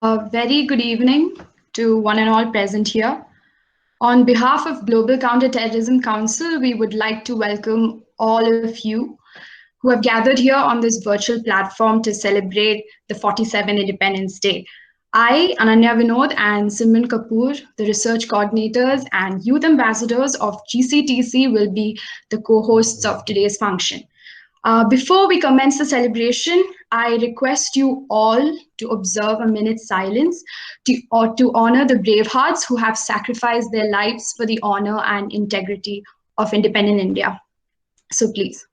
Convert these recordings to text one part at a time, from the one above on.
A very good evening to one and all present here. On behalf of Global Counterterrorism Council, we would like to welcome all of you who have gathered here on this virtual platform to celebrate the 47th Independence Day. I, Ananya Vinod, and Simran Kapoor, the research coordinators and youth ambassadors of GCTC, will be the co hosts of today's function. Before we commence the celebration, I request you all to observe a minute's silence to honor the brave hearts who have sacrificed their lives for the honor and integrity of independent India. So please.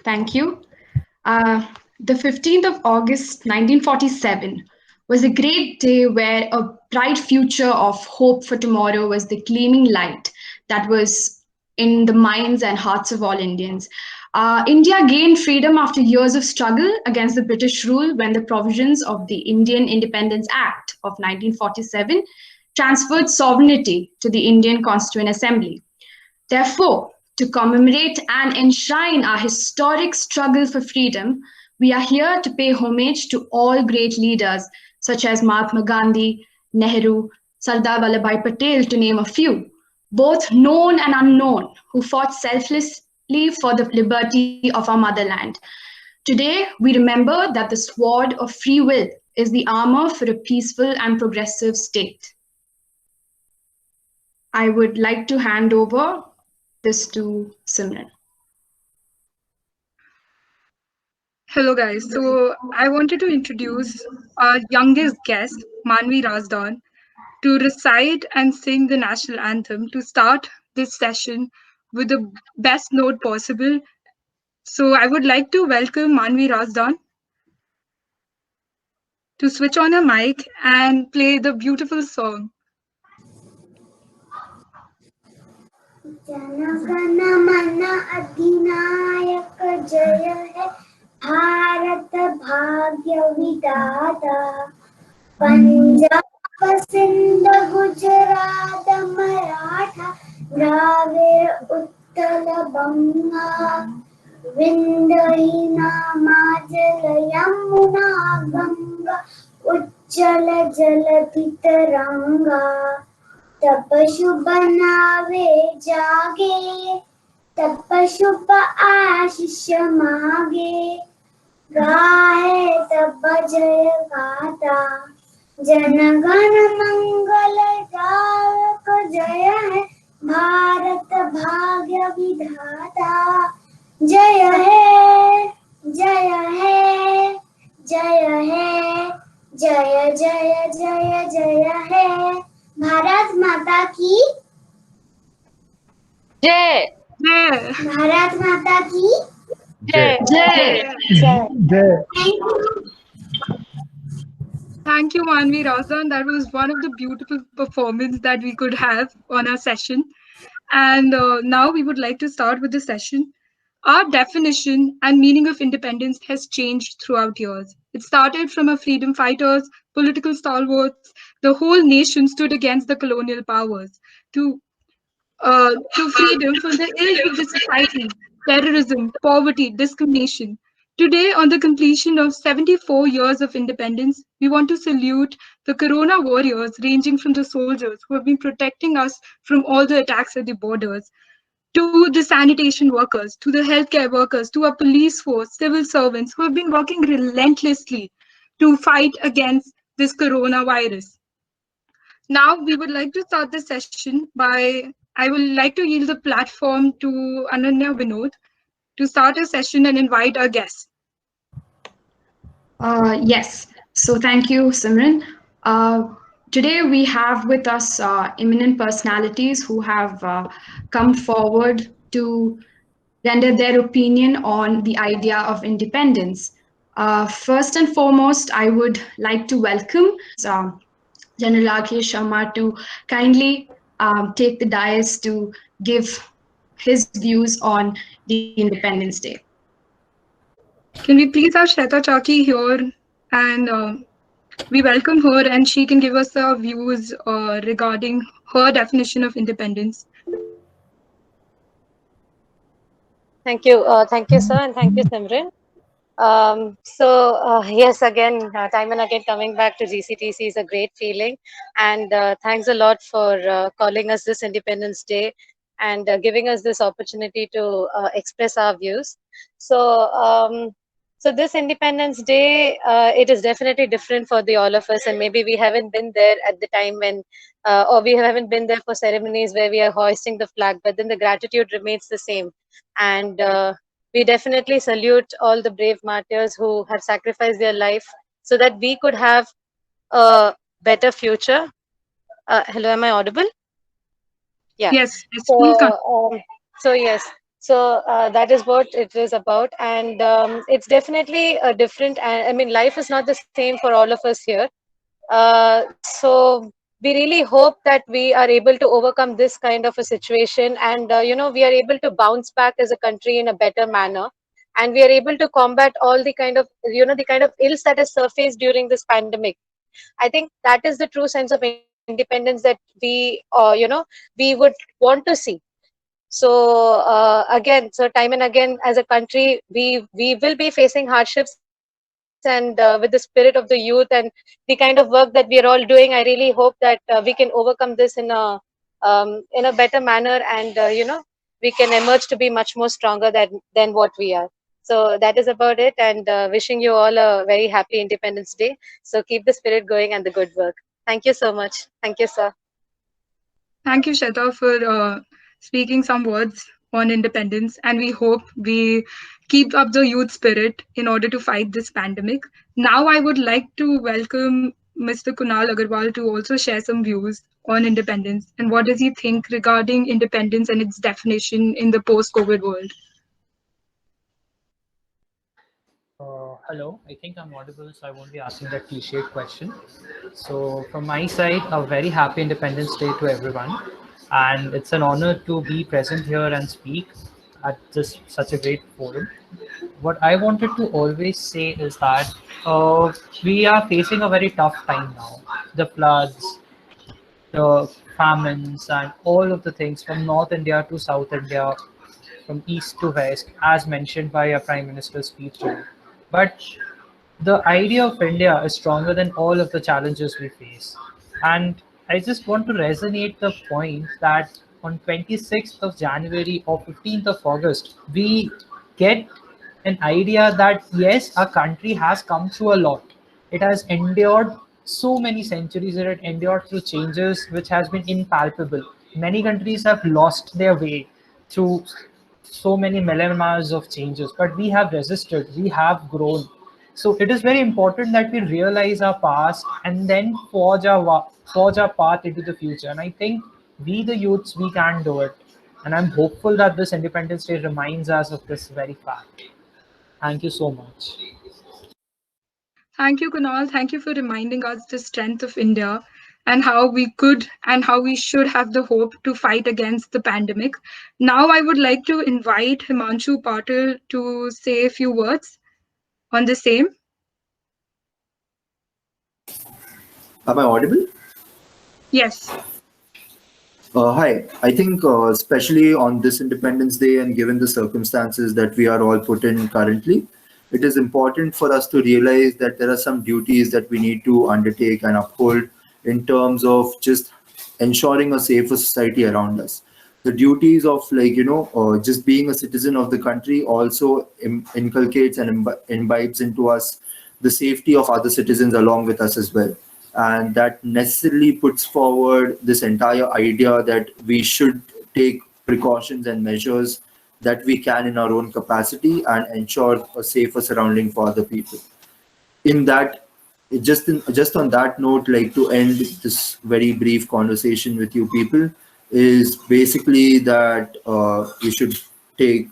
Thank you. Uh, the 15th of August 1947 was a great day where a bright future of hope for tomorrow was the gleaming light that was in the minds and hearts of all Indians. India gained freedom after years of struggle against the British rule when the provisions of the Indian Independence Act of 1947 transferred sovereignty to the Indian Constituent Assembly. Therefore, to commemorate and enshrine our historic struggle for freedom, we are here to pay homage to all great leaders such as Mahatma Gandhi, Nehru, Sardar Vallabhbhai Patel, to name a few, both known and unknown, who fought selflessly for the liberty of our motherland. Today, we remember that the sword of free will is the armor for a peaceful and progressive state. I would like to hand over this to Simran. Hello, guys. So, I wanted to introduce our youngest guest, Manvi Razdan, to recite and sing the national anthem to start this session with the best note possible. So, I would like to welcome Manvi Razdan to switch on her mic and play the beautiful song. जनगण मन अधिनायक जय है भारत भाग्य विधाता पंजाब सिंध गुजरात मराठा द्राविड़ उत्कल बंगा विंध्य हिमाचल यमुना गंगा उज्जल जलधि तरंगा तपशु बनावे जागे तपशु आशीष मागे गाहे तब जय गाता जनगण मंगल गायक जय है भारत भाग्य विधाता जय है जय है जय है जय जय जय जय है भारत माता की जय जय भारत माता की जय जय Thank you, Manvi Razdan. That was one of the beautiful performances that we could have on our session. And now we would like to start with the session. Our definition and meaning of independence has changed throughout years. It started from our freedom fighters, political stalwarts. The whole nation stood against the colonial powers to freedom from the ills of the society, terrorism, poverty, discrimination. Today, on the completion of 74 years of independence, we want to salute the Corona warriors, ranging from the soldiers who have been protecting us from all the attacks at the borders, to the sanitation workers, to the healthcare workers, to our police force, civil servants who have been working relentlessly to fight against this coronavirus. Now, we would like to start the session I would like to yield the platform to Ananya Vinod to start a session and invite our guests. Yes, so thank you, Simran. Today we have with us eminent personalities who have come forward to render their opinion on the idea of independence. First and foremost, I would like to welcome General Rakesh Sharma to kindly take the dais to give his views on the Independence Day. Can we please have Shweta Chaki here and we welcome her and she can give us her views regarding her definition of independence. Thank you, sir, and thank you, Simran. Yes, again, time and again, coming back to GCTC is a great feeling, and thanks a lot for calling us this Independence Day and giving us this opportunity to express our views. So, this Independence Day, it is definitely different for the all of us, and maybe we haven't been there at the time when, or we haven't been there for ceremonies where we are hoisting the flag, but then the gratitude remains the same, and we definitely salute all the brave martyrs who have sacrificed their life so that we could have a better future. Hello, am I audible? Yeah. Yes, yes, So, please continue. yes. That is what it is about, and it's definitely a different. I mean, life is not the same for all of us here. So we really hope that we are able to overcome this kind of a situation, and we are able to bounce back as a country in a better manner, and we are able to combat all the kind of the kind of ills that has surfaced during this pandemic. I think that is the true sense of independence that we would want to see. Again, so time and again, as a country, we will be facing hardships, and with the spirit of the youth and the kind of work that we are all doing, I really hope that we can overcome this in a better manner, and we can emerge to be much more stronger than what we are. So that is about it, and wishing you all a very happy Independence Day. So keep the spirit going and the good work. Thank you so much. Thank you, sir. Thank you, Shweta, for speaking some words on independence, and we hope we keep up the youth spirit in order to fight this pandemic. Now, I would like to welcome Mr. Kunal Agarwal to also share some views on independence and what does he think regarding independence and its definition in the post-COVID world. Hello, I think I'm audible, so I won't be asking that cliched question. So, from my side, a very happy Independence Day to everyone, and it's an honor to be present here and speak at this such a great forum. What I wanted to always say is that we are facing a very tough time now. The floods, the famines, and all of the things from North India to South India, from east to west, as mentioned by our Prime Minister's speech today. But the idea of India is stronger than all of the challenges we face. And I just want to resonate the point that on 26th of January or 15th of August, we get an idea that yes, our country has come through a lot. It has endured so many centuries, it had endured through changes which has been impalpable. Many countries have lost their way through so many millennia of changes, but we have resisted, we have grown. So it is very important that we realize our past and then forge our path into the future. And I think we, the youths, we can do it. And I'm hopeful that this Independence Day reminds us of this very fact. Thank you so much. Thank you, Kunal. Thank you for reminding us the strength of India and how we could and how we should have the hope to fight against the pandemic. Now, I would like to invite Himanshu Patil to say a few words on the same. Am I audible? Yes. Hi. I think, especially on this Independence Day and given the circumstances that we are all put in currently, it is important for us to realize that there are some duties that we need to undertake and uphold in terms of just ensuring a safer society around us. The duties of, like, just being a citizen of the country also inculcates and imbibes into us the safety of other citizens along with us as well. And that necessarily puts forward this entire idea that we should take precautions and measures that we can in our own capacity and ensure a safer surrounding for other people. In that, just on that note, like to end this very brief conversation with you people, is basically that we should take,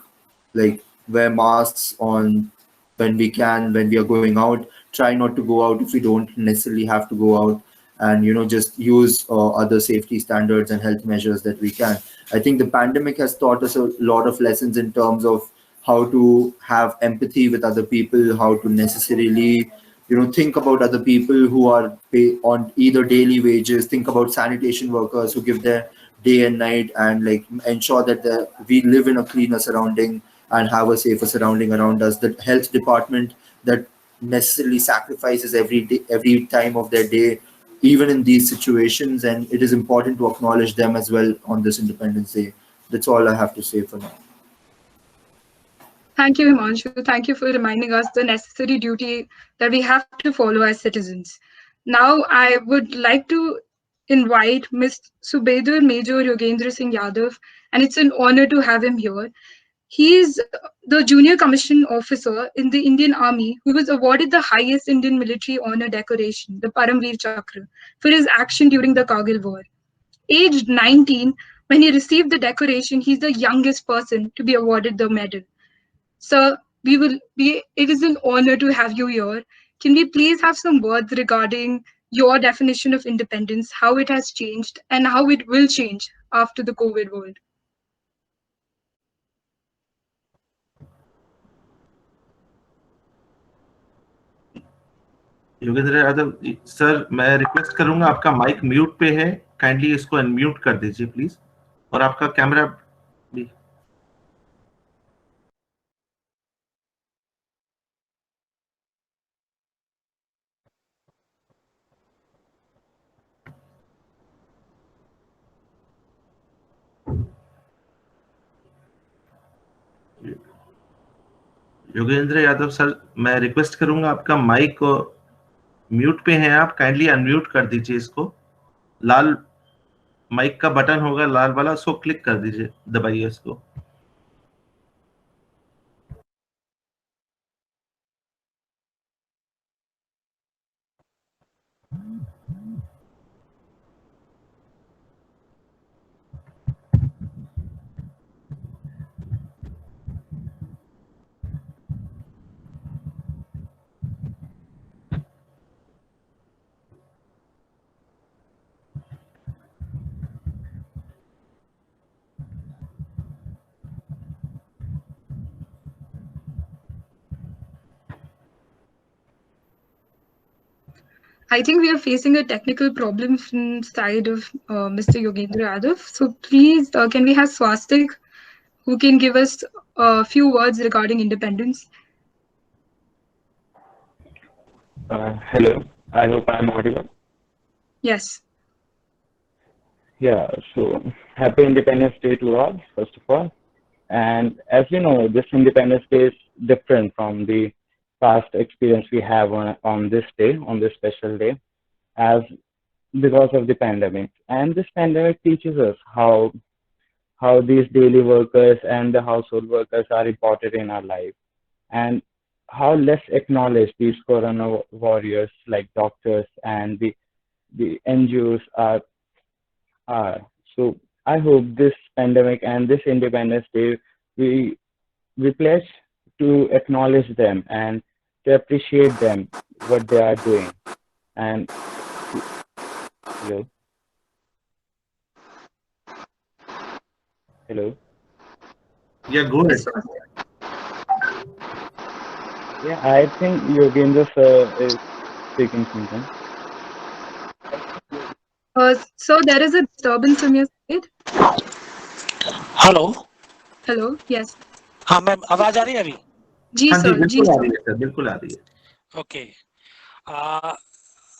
like, wear masks on when we can, when we are going out. Try not to go out if we don't necessarily have to go out, and just use other safety standards and health measures that we can. I think the pandemic has taught us a lot of lessons in terms of how to have empathy with other people, how to necessarily think about other people who are on either daily wages. Think about sanitation workers who give their day and night, and like ensure that we live in a cleaner surrounding and have a safer surrounding around us. The health department that necessarily sacrifices every day, every time of their day, even in these situations, and it is important to acknowledge them as well on this Independence Day. That's all I have to say for now. Thank you, Himanshu. Thank you for reminding us the necessary duty that we have to follow as citizens. Now, I would like to invite Ms. Subedar Major Yogendra Singh Yadav, and it's an honor to have him here. He is the junior commissioned officer in the Indian Army who was awarded the highest Indian military honor decoration, the Paramveer Chakra, for his action during the Kargil War. Aged 19, when he received the decoration, he's the youngest person to be awarded the medal. Sir, it is an honor to have you here. Can we please have some words regarding your definition of independence, how it has changed, and how it will change after the COVID world? Yogendra Yadav sir, मैं request करूंगा, आपका mic mute पे है, kindly इसको unmute कर दीजिए please, और आपका कैमरा भी। योगेंद्र यादव सर, मैं रिक्वेस्ट करूंगा, आपका माइक म्यूट पे है, आप काइंडली अनम्यूट कर दीजिए इसको। लाल माइक का बटन होगा, लाल वाला, उसको क्लिक कर दीजिए, दबाइए उसको। I think we are facing a technical problem from side of Mr. Yogendra Yadav. So please, can we have Swastik, who can give us a few words regarding independence? Hello, I hope I'm audible. Yes. Yeah, so happy Independence Day to all, first of all. And as you know, this Independence Day is different from the past experience we have on this day, on this special day, as because of the pandemic. And this pandemic teaches us how these daily workers and the household workers are important in our life, and how less acknowledged these corona warriors like doctors and the NGOs are. So I hope this pandemic and this Independence Day, we pledge to acknowledge them and to appreciate them, what they are doing. And hello, hello. Yeah, go ahead. Yeah, I think Yogendra sir is speaking something. So there is a disturbance from your side. Hello Hello. Yes. हाँ ma'am, आवाज आ रही है अभी? जी हाँ जी, sir, जी बिल्कुल आ sir. रही है sir, बिल्कुल आ रही है। ओके।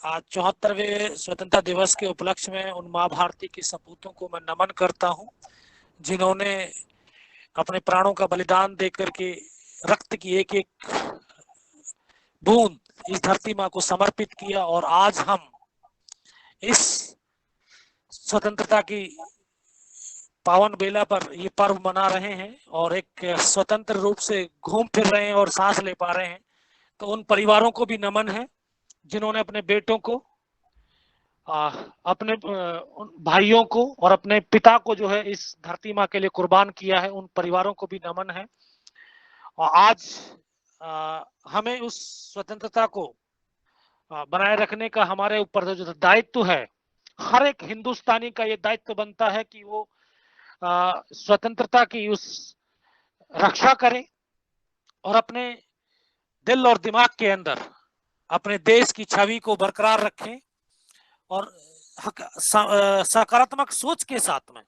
आज 74वें स्वतंत्रता दिवस के उपलक्ष्य में उन माँ भारती की सपूतों को मैं नमन करता हूँ, जिन्होंने अपने प्राणों का बलिदान देकर के रक्त की एक एक बूंद इस धरती माँ को समर्पित किया, और आज हम इस स्वतंत्रता की पावन बेला पर ये पर्व मना रहे हैं और एक स्वतंत्र रूप से घूम फिर रहे हैं और सांस ले पा रहे हैं। तो उन परिवारों को भी नमन है जिन्होंने अपने बेटों को अपने उन भाइयों को और अपने पिता को जो है इस धरती माँ के लिए कुर्बान किया है, उन परिवारों को भी नमन है। और आज हमें उस स्वतंत्रता को बनाए रखने का हमारे ऊपर जो दायित्व है, हर एक हिंदुस्तानी का ये दायित्व बनता है कि वो स्वतंत्रता की उस रक्षा करे और अपने दिल और दिमाग के अंदर अपने देश की छवि को बरकरार रखें और सकारात्मक सोच के साथ में,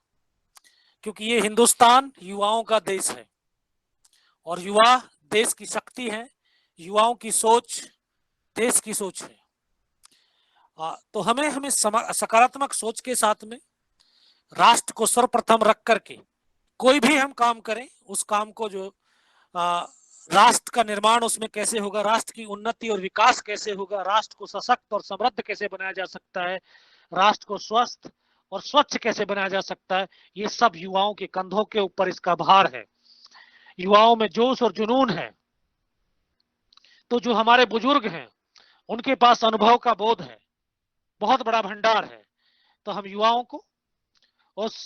क्योंकि ये हिंदुस्तान युवाओं का देश है और युवा देश की शक्ति है, युवाओं की सोच देश की सोच है। तो हमें सकारात्मक सोच के साथ में राष्ट्र को सर्वप्रथम रख करके कोई भी हम काम करें, उस काम को जो राष्ट्र का निर्माण उसमें कैसे होगा, राष्ट्र की उन्नति और विकास कैसे होगा, राष्ट्र को सशक्त और समृद्ध कैसे बनाया जा सकता है, राष्ट्र को स्वस्थ और स्वच्छ कैसे बनाया जा सकता है, ये सब युवाओं के कंधों के ऊपर इसका भार है। युवाओं में जोश और जुनून है। तो जो हमारे बुजुर्ग हैं उनके पास अनुभव का बोध है, बहुत बड़ा भंडार है। तो हम युवाओं को उस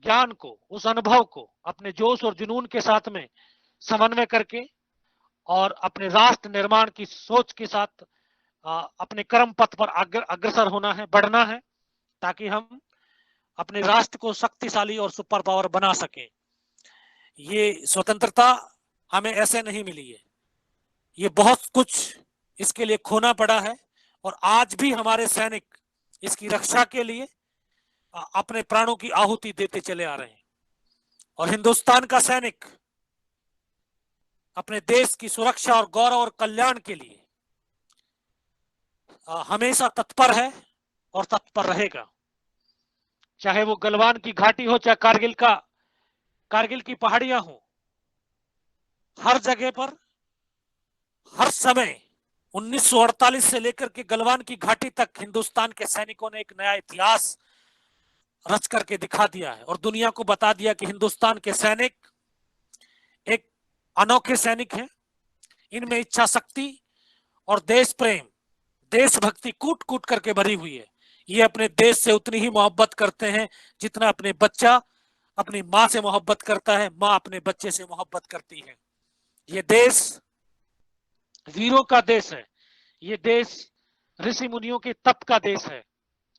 ज्ञान को, उस अनुभव को अपने जोश और जुनून के साथ में समन्वय करके और अपने राष्ट्र निर्माण की सोच के साथ अपने कर्म पथ पर अग्रसर होना है, बढ़ना है, ताकि हम अपने राष्ट्र को शक्तिशाली और सुपर पावर बना सकें। ये स्वतंत्रता हमें ऐसे नहीं मिली है, ये बहुत कुछ इसके लिए खोना पड़ा है और आज भी हमारे सैनिक इसकी रक्षा के लिए अपने प्राणों की आहुति देते चले आ रहे हैं। और हिंदुस्तान का सैनिक अपने देश की सुरक्षा और गौरव और कल्याण के लिए हमेशा तत्पर है और तत्पर रहेगा, चाहे वो गलवान की घाटी हो, चाहे कारगिल की पहाड़ियां हो। हर जगह पर हर समय 1948 से लेकर के गलवान की घाटी तक हिंदुस्तान के सैनिकों ने एक नया इतिहास रच करके दिखा दिया है और दुनिया को बता दिया कि हिंदुस्तान के सैनिक एक अनोखे सैनिक हैं। इनमें इच्छा शक्ति और देश प्रेम, देशभक्ति कूट कूट करके भरी हुई है। ये अपने देश से उतनी ही मोहब्बत करते हैं जितना अपने बच्चा अपनी माँ से मोहब्बत करता है, माँ अपने बच्चे से मोहब्बत करती है। ये देश वीरों का देश है, ये देश ऋषि मुनियों के तप का देश है,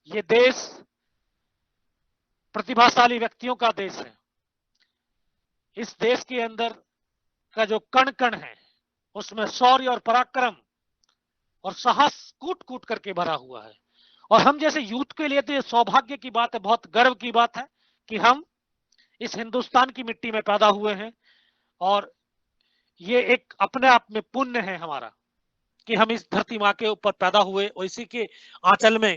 ये देश प्रतिभाशाली व्यक्तियों का देश है। इस देश के अंदर का जो कण कण है उसमें शौर्य और पराक्रम और साहस कूट कूट करके भरा हुआ है। और हम जैसे यूथ के लिए तो ये सौभाग्य की बात है, बहुत गर्व की बात है कि हम इस हिंदुस्तान की मिट्टी में पैदा हुए हैं। और ये एक अपने आप में पुण्य है हमारा कि हम इस धरती माँ के ऊपर पैदा हुए और इसी के आंचल में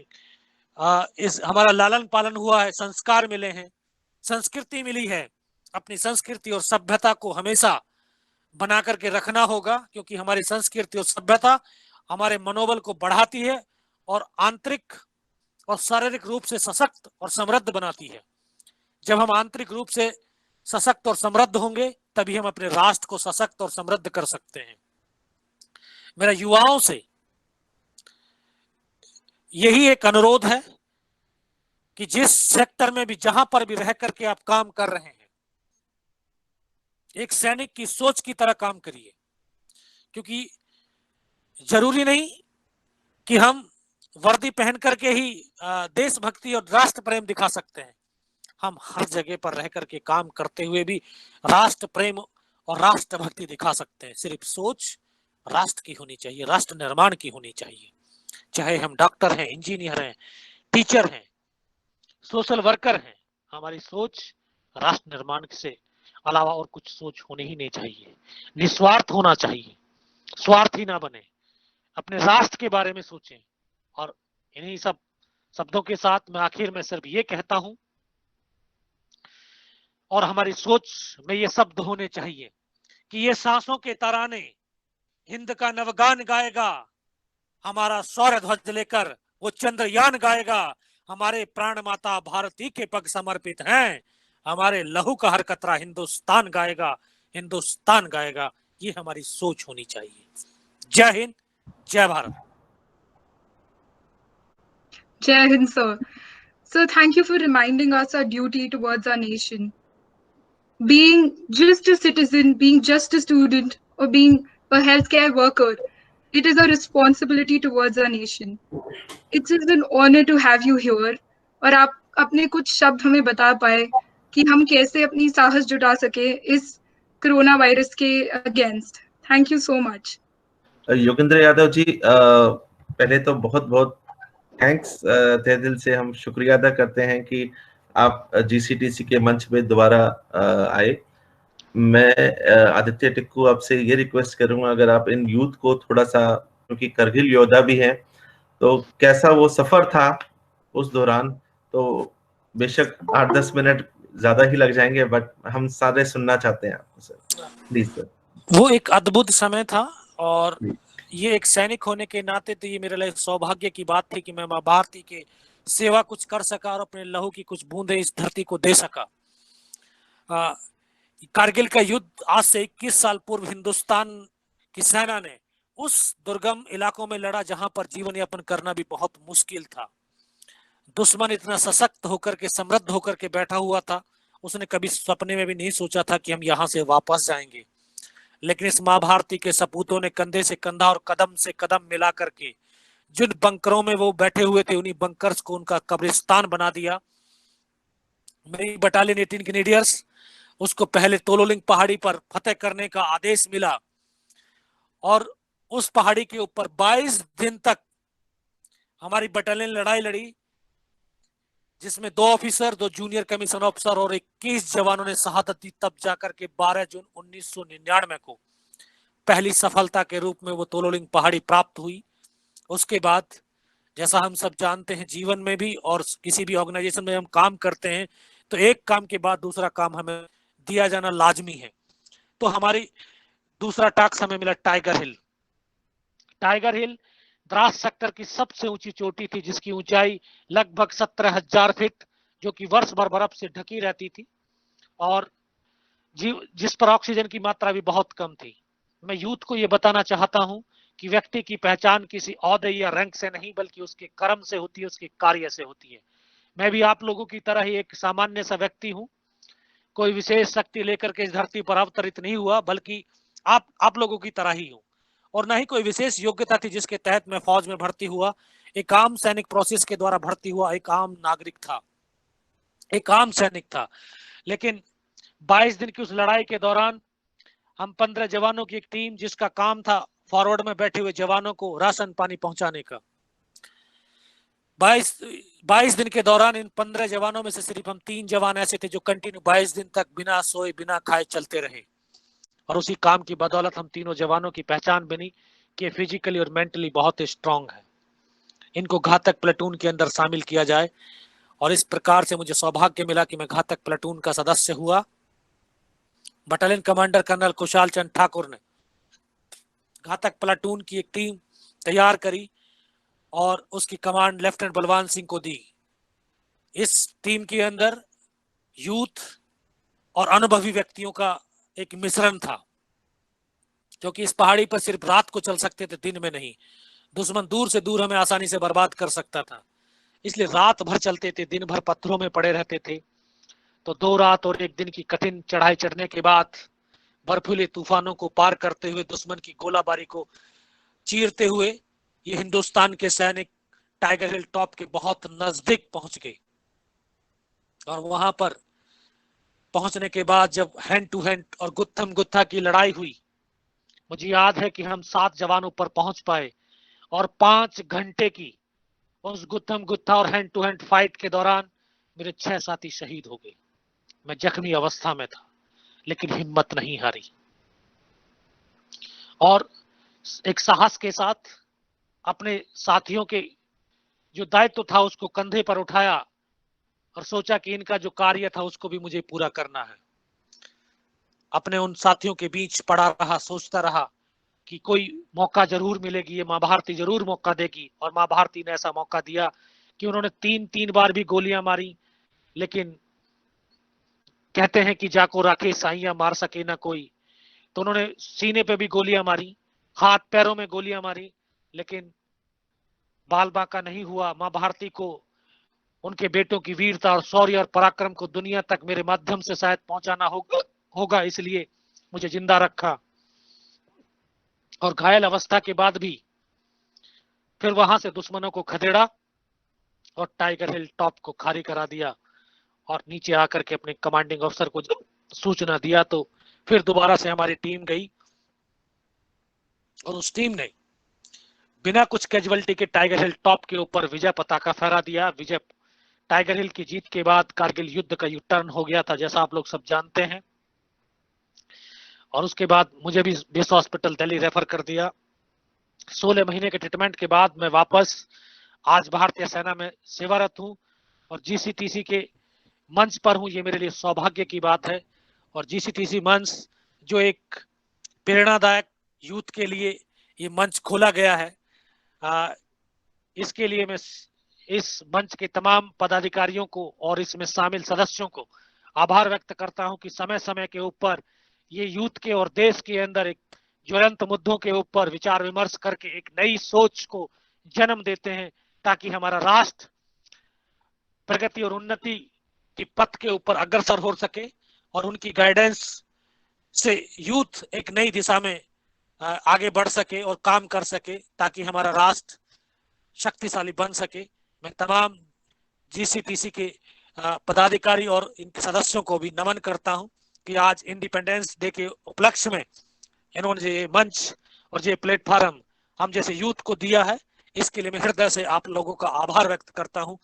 इस हमारा लालन पालन हुआ है, संस्कार मिले हैं, संस्कृति मिली है। अपनी संस्कृति और सभ्यता को हमेशा बना करके रखना होगा, क्योंकि हमारी संस्कृति और सभ्यता हमारे मनोबल को बढ़ाती है और आंतरिक और शारीरिक रूप से सशक्त और समृद्ध बनाती है। जब हम आंतरिक रूप से सशक्त और समृद्ध होंगे तभी हम अपने राष्ट्र को सशक्त और समृद्ध कर सकते हैं। मेरा युवाओं से यही एक अनुरोध है कि जिस सेक्टर में भी, जहां पर भी रह करके आप काम कर रहे हैं, एक सैनिक की सोच की तरह काम करिए। क्योंकि जरूरी नहीं कि हम वर्दी पहन करके ही देशभक्ति और राष्ट्र प्रेम दिखा सकते हैं। हम हर जगह पर रह करके काम करते हुए भी राष्ट्र प्रेम और राष्ट्रभक्ति दिखा सकते हैं। सिर्फ सोच राष्ट्र की होनी चाहिए, राष्ट्र निर्माण की होनी चाहिए। चाहे हम डॉक्टर हैं, इंजीनियर हैं, टीचर हैं, सोशल वर्कर हैं, हमारी सोच राष्ट्र निर्माण से अलावा और कुछ सोच होनी ही नहीं चाहिए। निस्वार्थ होना चाहिए, स्वार्थी ना बने, अपने राष्ट्र के बारे में सोचें। और इन्हीं सब शब्दों के साथ मैं आखिर में सिर्फ ये कहता हूं, और हमारी सोच में ये शब्द होने चाहिए कि ये सांसों के तराने हिंद का नवगान गाएगा, हमारा सौर्य ध्वज लेकर वो चंद्रयान गाएगा, हमारे प्राण माता भारती के पग समर्पित हैं, हमारे लहू का हर कतरा हिंदुस्तान गाएगा, हिंदुस्तान गाएगा। ये हमारी सोच होनी चाहिए। जय हिंद, जय Bharat. Jai Hind, sir. So thank you for reminding us our duty towards our nation. Being just a citizen, being just a student, or being a healthcare worker, it is a responsibility towards our nation. It is an honor to have you here. और आप अपने कुछ शब्द हमें बता पाए कि हम कैसे अपनी साहस जुटा सके इस कोरोना वायरस के against. Thank you so much. Yogendra Yadav ji, पहले तो बहुत बहुत थैंक्स, तहे दिल से हम शुक्रिया अदा करते हैं कि आप जीसीटीसी के मंच पे दोबारा आए. मैं आदित्य टिक्कू आपसे ये रिक्वेस्ट करूंगा, अगर आप इन यूथ को थोड़ा सा, क्योंकि करगिल योद्धा भी हैं, तो कैसा वो सफर था उस दौरान, तो बेशक 8-10 मिनट ज्यादा ही लग जाएंगे, बट हम सारे सुनना चाहते हैं आपको सर. Please sir. वो एक अद्भुत समय था और ये एक सैनिक होने के नाते तो ये मेरे लिए सौभाग्य की बात थी कि मैं माँ भारती के सेवा कुछ कर सका और अपने लहू की कुछ बूंदे इस धरती को दे सका. कारगिल का युद्ध आज से 21 साल पूर्व हिंदुस्तान की सेना ने उस दुर्गम इलाकों में लड़ा जहां पर जीवन यापन करना भी बहुत मुश्किल था. दुश्मन इतना सशक्त होकर के, समृद्ध होकर के बैठा हुआ था, उसने कभी सपने में भी नहीं सोचा था कि हम यहाँ से वापस जाएंगे. लेकिन इस माँ भारती के सपूतों ने कंधे से कंधा और कदम से कदम मिला करके जिन बंकरों में वो बैठे हुए थे, उन्हीं बंकर्स को उनका कब्रिस्तान बना दिया. मेरी बटालियन 18 कैनेडियंस, उसको पहले तोलोलिंग पहाड़ी पर फतेह करने का आदेश मिला और उस पहाड़ी के ऊपर 22 दिन तक हमारी बटालियन लड़ाई लड़ी, जिसमें 2 ऑफिसर, 2 जूनियर कमीशन ऑफिसर और 21 जवानों ने शहादत दी. तब जाकर के 12 जून 1999 को पहली सफलता के रूप में वो तोलोलिंग पहाड़ी प्राप्त हुई. उसके बाद जैसा हम सब जानते हैं, जीवन में भी और किसी भी ऑर्गेनाइजेशन में हम काम करते हैं तो एक काम के बाद दूसरा काम हमें दिया जाना लाजमी है. तो हमारी दूसरा टास्क हमें मिला टाइगर हिल. टाइगर हिल द्रास सेक्टर की सबसे ऊंची चोटी थी, जिसकी ऊंचाई लगभग 17,000 फीट, जो कि वर्ष भर बर्फ से ढकी रहती थी और जिस पर ऑक्सीजन की मात्रा भी बहुत कम थी. मैं यूथ को ये बताना चाहता हूं कि व्यक्ति की पहचान किसी औहदे या रैंक से नहीं, बल्कि उसके कर्म से होती है, उसके कार्य से होती है. मैं भी आप लोगों की तरह ही एक सामान्य सा व्यक्ति हूं. कोई विशेष शक्ति लेकर के इस धरती पर अवतरित नहीं हुआ, बल्कि आप लोगों की तरह ही हूं. और ना ही कोई विशेष योग्यता थी जिसके तहत मैं फौज में भर्ती हुआ. एक आम सैनिक प्रोसेस के द्वारा भर्ती हुआ एक आम नागरिक था, एक आम सैनिक था. लेकिन 22 दिन की उस लड़ाई के दौरान हम 15 जवानों की एक टीम, जिसका काम था फॉरवर्ड में बैठे हुए जवानों को राशन पानी पहुंचाने का. 22 दिन के दौरान इन 15 जवानों में से सिर्फ हम 3 जवान ऐसे थे जो कंटिन्यू 22 दिन तक बिना सोए बिना खाए चलते रहे. और उसी काम की बदौलत हम तीनों जवानों की पहचान बनी कि फिजिकली और मेंटली बहुत स्ट्रांग है. इनको घातक प्लेटून के अंदर शामिल किया जाए और इस प्रकार से मुझे सौभाग्य मिला कि मैं घातक प्लेटून का सदस्य हुआ. Battalion commander colonel Kushal Chand Thakur ने घातक प्लेटून की एक टीम तैयार करी और उसकी कमांड लेफ्टिनेंट बलवान सिंह को दी. इस टीम के अंदर यूथ और अनुभवी व्यक्तियों का एक मिश्रण था, क्योंकि इस पहाड़ी पर सिर्फ रात को चल सकते थे, दिन में नहीं. दुश्मन दूर से दूर हमें आसानी से बर्बाद कर सकता था, इसलिए रात भर चलते थे, दिन भर पत्थरों में पड़े रहते थे. तो 2 रात और 1 दिन की कठिन चढ़ाई चढ़ने के बाद बर्फीले तूफानों को पार करते हुए, दुश्मन की गोलाबारी को चीरते हुए ये हिंदुस्तान के सैनिक टाइगर हिल टॉप के बहुत नजदीक पहुंच गए. और वहां पर पहुंचने के बाद जब हैंड टू हैंड और गुत्थम गुत्था की लड़ाई हुई, मुझे याद है कि हम 7 जवान ऊपर पहुंच पाए और 5 घंटे की उस गुत्थम गुत्था और हैंड टू हैंड फाइट के दौरान मेरे 6 साथी शहीद हो गए. मैं जख्मी अवस्था में था, लेकिन हिम्मत नहीं हारी और एक साहस के साथ अपने साथियों के जो दायित्व था उसको कंधे पर उठाया और सोचा कि इनका जो कार्य था उसको भी मुझे पूरा करना है. अपने उन साथियों के बीच पड़ा रहा, सोचता रहा कि कोई मौका जरूर मिलेगी, ये माँ भारती जरूर मौका देगी. और माँ भारती ने ऐसा मौका दिया कि उन्होंने 3 बार भी गोलियां मारी, लेकिन कहते हैं कि जाको राखे साइयां मार सके ना कोई. तो उन्होंने सीने पे भी गोलियां मारी, हाथ पैरों में गोलियां मारी, लेकिन बाल बांका नहीं हुआ। माँ भारती को, उनके बेटों की वीरता और शौर्य और पराक्रम को दुनिया तक मेरे माध्यम से शायद पहुंचाना होगा, इसलिए मुझे जिंदा रखा। और घायल अवस्था के बाद भी फिर वहां से दुश्मनों को खदेड़ा और टाइगर हिल टॉप को खाली करा दिया और नीचे आकर के अपने कमांडिंग अफसर को सूचना दिया। तो फिर दोबारा से हमारी टीम गई और उस टीम ने बिना कुछ कैजुअलिटी के टाइगर हिल टॉप के ऊपर विजय पताका फहरा दिया। विजय टाइगर हिल की जीत के बाद कारगिल युद्ध का यू टर्न हो गया था, जैसा आप लोग सब जानते हैं। और उसके बाद मुझे भी बेस हॉस्पिटल दिल्ली रेफर कर दिया। 16 महीने के ट्रीटमेंट के बाद मैं वापस आज भारतीय सेना में सेवारत हूं और जीसीटीसी के मंच पर हूं। ये मेरे लिए सौभाग्य की बात है। और जीसीटीसी मंच जो एक प्रेरणादायक यूथ के लिए ये मंच खोला गया है, इसके लिए मैं इस मंच के तमाम पदाधिकारियों को और इसमें शामिल सदस्यों को आभार व्यक्त करता हूं कि समय समय के ऊपर ये यूथ के और देश के अंदर एक ज्वलंत मुद्दों के ऊपर विचार विमर्श करके एक नई सोच को जन्म देते हैं, ताकि हमारा राष्ट्र प्रगति और उन्नति की पथ के ऊपर अग्रसर हो सके और उनकी गाइडेंस से यूथ एक नई दिशा में आगे बढ़ सके और काम कर सके, ताकि हमारा राष्ट्र शक्तिशाली बन सके। मैं तमाम जीसीटीसी के पदाधिकारी और इनके सदस्यों को भी नमन करता हूं कि आज इंडिपेंडेंस डे के उपलक्ष्य में इन्होंने ये मंच और ये प्लेटफॉर्म हम जैसे यूथ को दिया है, इसके लिए मैं हृदय से आप लोगों का आभार व्यक्त करता हूं।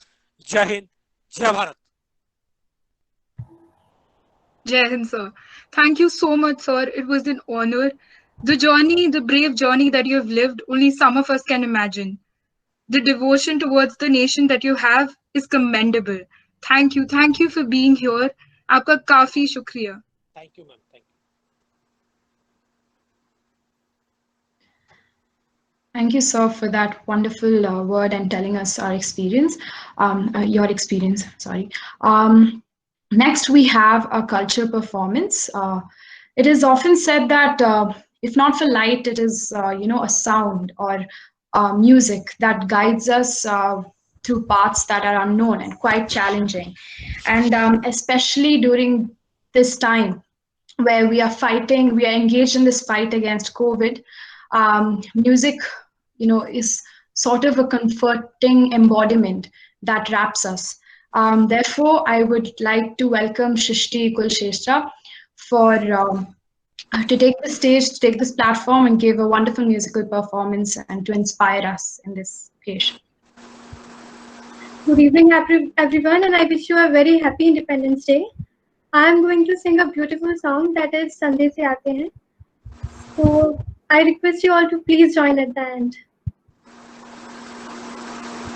जय हिंद, जय Bharat. Jai Hind, sir. Thank you so much, sir. It was an honor. The journey, the brave journey that you have lived, only some of us can imagine. The devotion towards the nation that you have is commendable. Thank you for being here. आपका काफी शुक्रिया. Thank you, ma'am. Thank you. Thank you, sir, for that wonderful word and telling us our experience, your experience, sorry. Next, we have a culture performance. It is often said that if not for light, it is, a sound or music that guides us through paths that are unknown and quite challenging. And especially during this time where we are engaged in this fight against COVID, music, is sort of a comforting embodiment that wraps us. Therefore, I would like to welcome Shrishti Kulshestra to take the stage, to take this platform and give a wonderful musical performance and to inspire us in this occasion. Good evening, everyone, and I wish you a very happy Independence Day. I am going to sing a beautiful song that is Sande Se Aate Hain. So I request you all to please join at the end.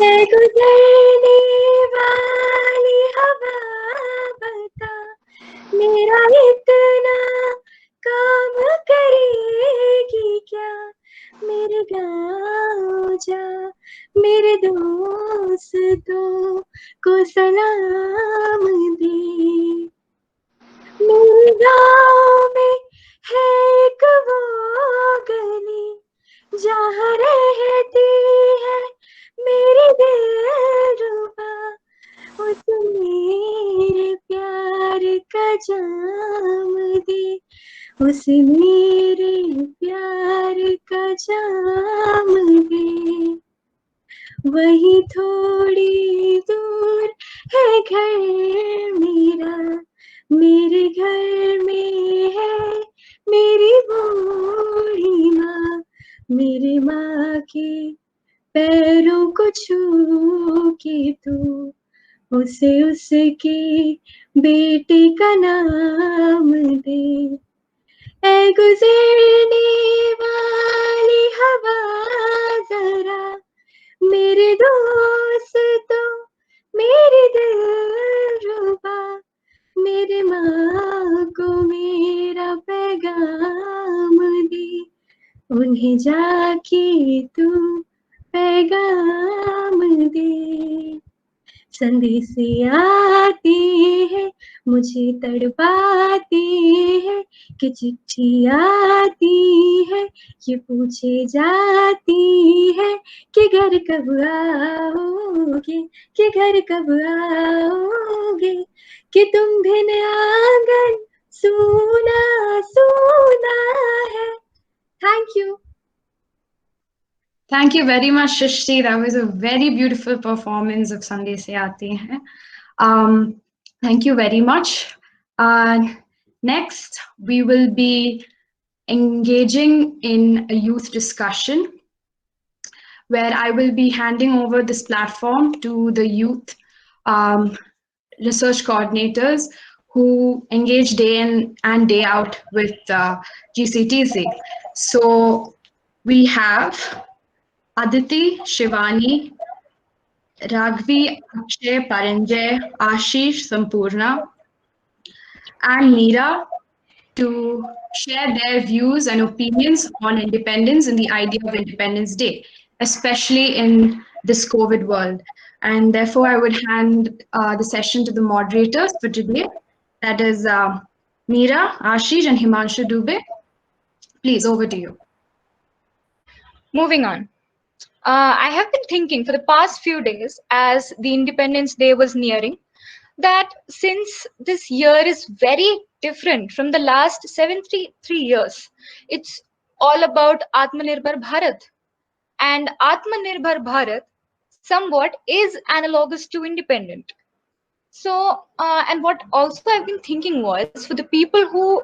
गुजरने वाली हवा बता मेरा इतना काम करेगी क्या, मेरे गाँव जा मेरे दोस्तों को सलाम दे। मेरे गाँव में है एक वो गली जहाँ रहती है मेरी दिलरुबा, उस मेरे प्यार का जाम दे, उस मेरे प्यार का जाम दे। वही थोड़ी दूर है घर मेरा, मेरे घर में है मेरी बूढ़ी माँ, मेरी माँ के पैरों को छू के तू उसे उसके बेटे का नाम दे। ऐ गुजरने वाली हवा जरा मेरे दोस्तों मेरी दिलरुबा, मेरे माँ को मेरा पैगाम दे, उन्हें जाके तू पैगाम दे। संदेश आते हैं मुझे तड़पाती है कि चिट्ठी आती है, ये पूछे जाती है कि घर कब आओगे, कि घर कब आओगे, कि तुम बिन आंगन सूना सूना है. Thank you. Thank you very much, Shrishti. That was a very beautiful performance of Sunday Se Aate Hain. Thank you very much. Next, we will be engaging in a youth discussion where I will be handing over this platform to the youth research coordinators who engage day in and day out with GCTC. So we have Aditi, Shivani, Ragvi, Akshay, Paranjay, Ashish, Sampurna, and Meera to share their views and opinions on independence and the idea of Independence Day, especially in this COVID world. And therefore, I would hand the session to the moderators for today. That is Meera, Ashish, and Himanshu Dubey. Please, over to you. Moving on. I have been thinking for the past few days as the Independence Day was nearing that since this year is very different from the last 73 years, it's all about Atmanirbhar Bharat. And Atmanirbhar Bharat somewhat is analogous to independent. So, and what also I've been thinking was for the people who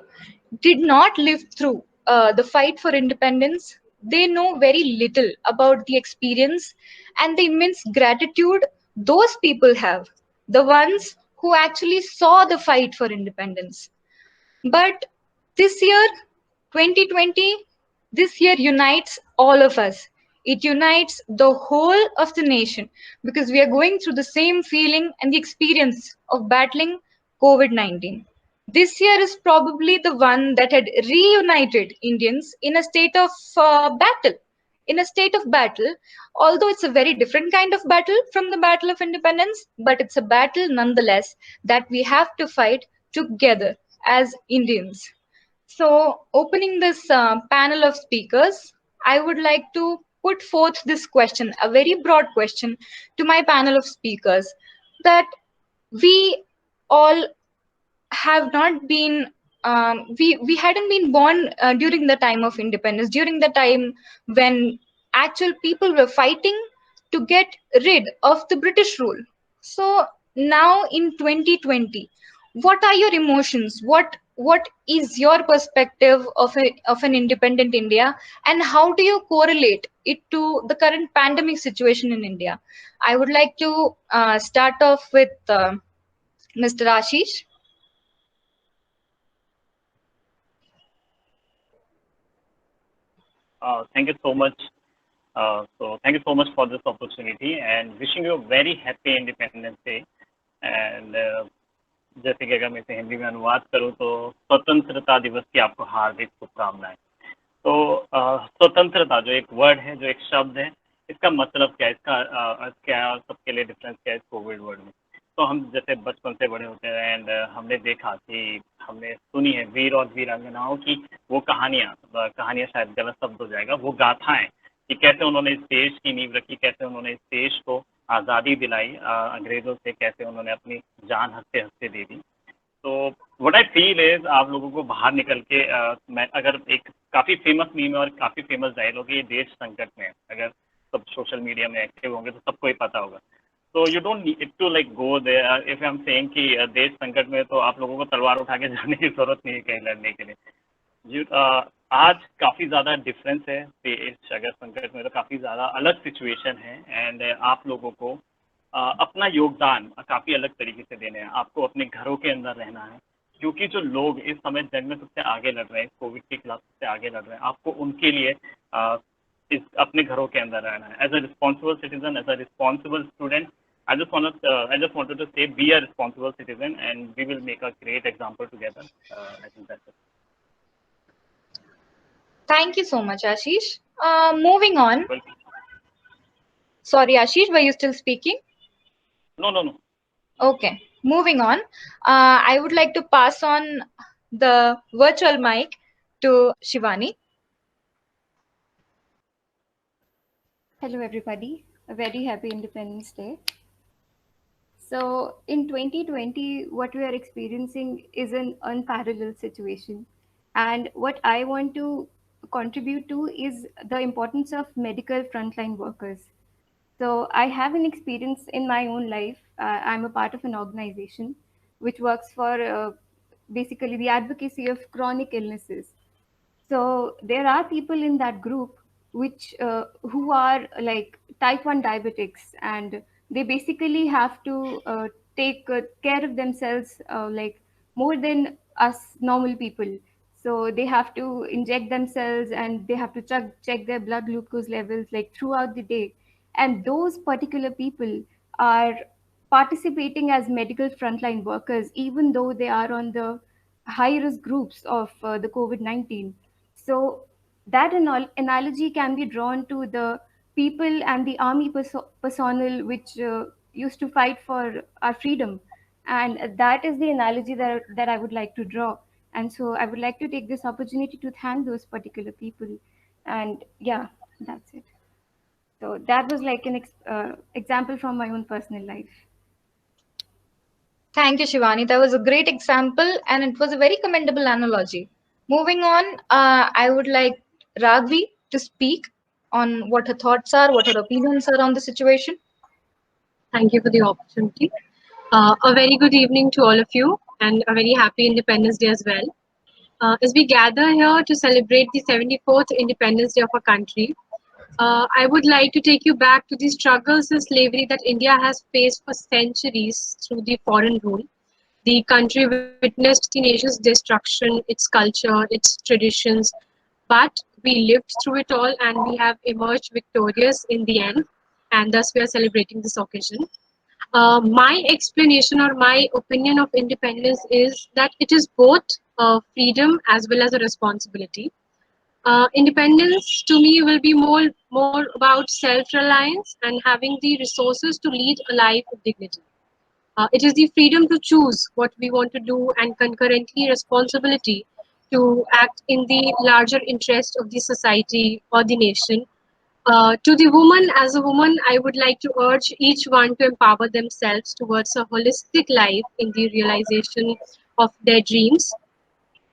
did not live through the fight for independence, they know very little about the experience and the immense gratitude those people have, the ones who actually saw the fight for independence. But this year, 2020, this year unites all of us. It unites the whole of the nation because we are going through the same feeling and the experience of battling COVID-19. This year is probably the one that had reunited Indians in a state of battle. In a state of battle, although it's a very different kind of battle from the Battle of Independence, but it's a battle nonetheless that we have to fight together as Indians. So, opening this panel of speakers, I would like to put forth this question, a very broad question to my panel of speakers, that we all have not been we hadn't been born during the time of independence, during the time when actual people were fighting to get rid of the British rule. So now in 2020, what are your emotions? What is your perspective of an independent India, and how do you correlate it to the current pandemic situation in India? I would like to start off with Mr. Ashish. Thank you so much. Thank you so much for this opportunity and wishing you a very happy Independence Day. And जैसे कि अगर मैं इसे हिंदी में अनुवाद करूँ तो स्वतंत्रता दिवस की आपको हार्दिक शुभकामनाएं। तो स्वतंत्रता जो एक वर्ड है, जो एक शब्द है, इसका मतलब क्या है, इसका अर्थ क्या है और सबके लिए डिफरेंस क्या है इस कोविड वर्ड में। तो हम जैसे बचपन से बड़े होते हैं एंड हमने देखा कि हमने सुनी है वीर और वीरांगनाओं की वो कहानियाँ शायद गलत शब्द हो जाएगा, वो गाथाएं कि कैसे उन्होंने इस देश की नींव रखी, कैसे उन्होंने इस देश को आज़ादी दिलाई अंग्रेज़ों से, कैसे उन्होंने अपनी जान हंसते हंसते दे दी। तो व्हाट आई फील इज आप लोगों को बाहर निकल के मैं अगर एक काफ़ी फेमस मीम और काफ़ी फेमस डायलॉग ये देश संकट में, अगर सब सोशल मीडिया में एक्टिव होंगे तो सबको ही पता होगा। तो you don't need to like go there if I am saying कि देश संकट में तो आप लोगों को तलवार उठा के जाने की जरूरत नहीं है कहीं लड़ने के लिए। आज काफ़ी ज़्यादा डिफरेंस है देश अगर संकट में, तो काफ़ी ज़्यादा अलग सिचुएशन है एंड आप लोगों को अपना योगदान काफ़ी अलग तरीके से देने हैं। आपको अपने घरों के अंदर रहना है क्योंकि जो लोग इस समय जंग में सबसे आगे लड़ रहे हैं, कोविड के खिलाफ सबसे आगे लड़ रहे हैं, आपको उनके लिए इस अपने घरों के अंदर रहना है। As a responsible citizen, as a responsible student, I just wanted to say be a responsible citizen and we will make a great example together. I think that's it. Thank you so much, Ashish. Moving on. Sorry, Ashish, were you still speaking? No. Okay. moving on, I would like to pass on the virtual mic to Shivani. Hello, everybody. A very happy Independence Day. So, in 2020, what we are experiencing is an unparalleled situation. And what I want to contribute to is the importance of medical frontline workers. So, I have an experience in my own life. I'm a part of an organization which works for basically the advocacy of chronic illnesses. So there are people in that group which who are like type 1 diabetics, and they basically have to take care of themselves like more than us normal people. So they have to inject themselves, and they have to check their blood glucose levels like throughout the day. And those particular people are participating as medical frontline workers, even though they are on the high risk groups of the COVID-19. So that analogy can be drawn to the people and the army personnel which used to fight for our freedom. And that is the analogy that I would like to draw. And so I would like to take this opportunity to thank those particular people. And yeah, that's it. So that was like an example from my own personal life. Thank you, Shivani. That was a great example and it was a very commendable analogy. Moving on, I would like Ragvi to speak on what her thoughts are, what her opinions are on the situation. Thank you for the opportunity. A very good evening to all of you and a very happy Independence Day as well. As we gather here to celebrate the 74th Independence Day of our country, I would like to take you back to the struggles and slavery that India has faced for centuries through the foreign rule. The country witnessed the nation's destruction, its culture, its traditions, but we lived through it all and we have emerged victorious in the end, and thus we are celebrating this occasion. My explanation or my opinion of independence is that it is both freedom as well as a responsibility. Independence to me will be more about self-reliance and having the resources to lead a life of dignity. It is the freedom to choose what we want to do and concurrently responsibility to act in the larger interest of the society or the nation. To the woman, as a woman, I would like to urge each one to empower themselves towards a holistic life in the realization of their dreams.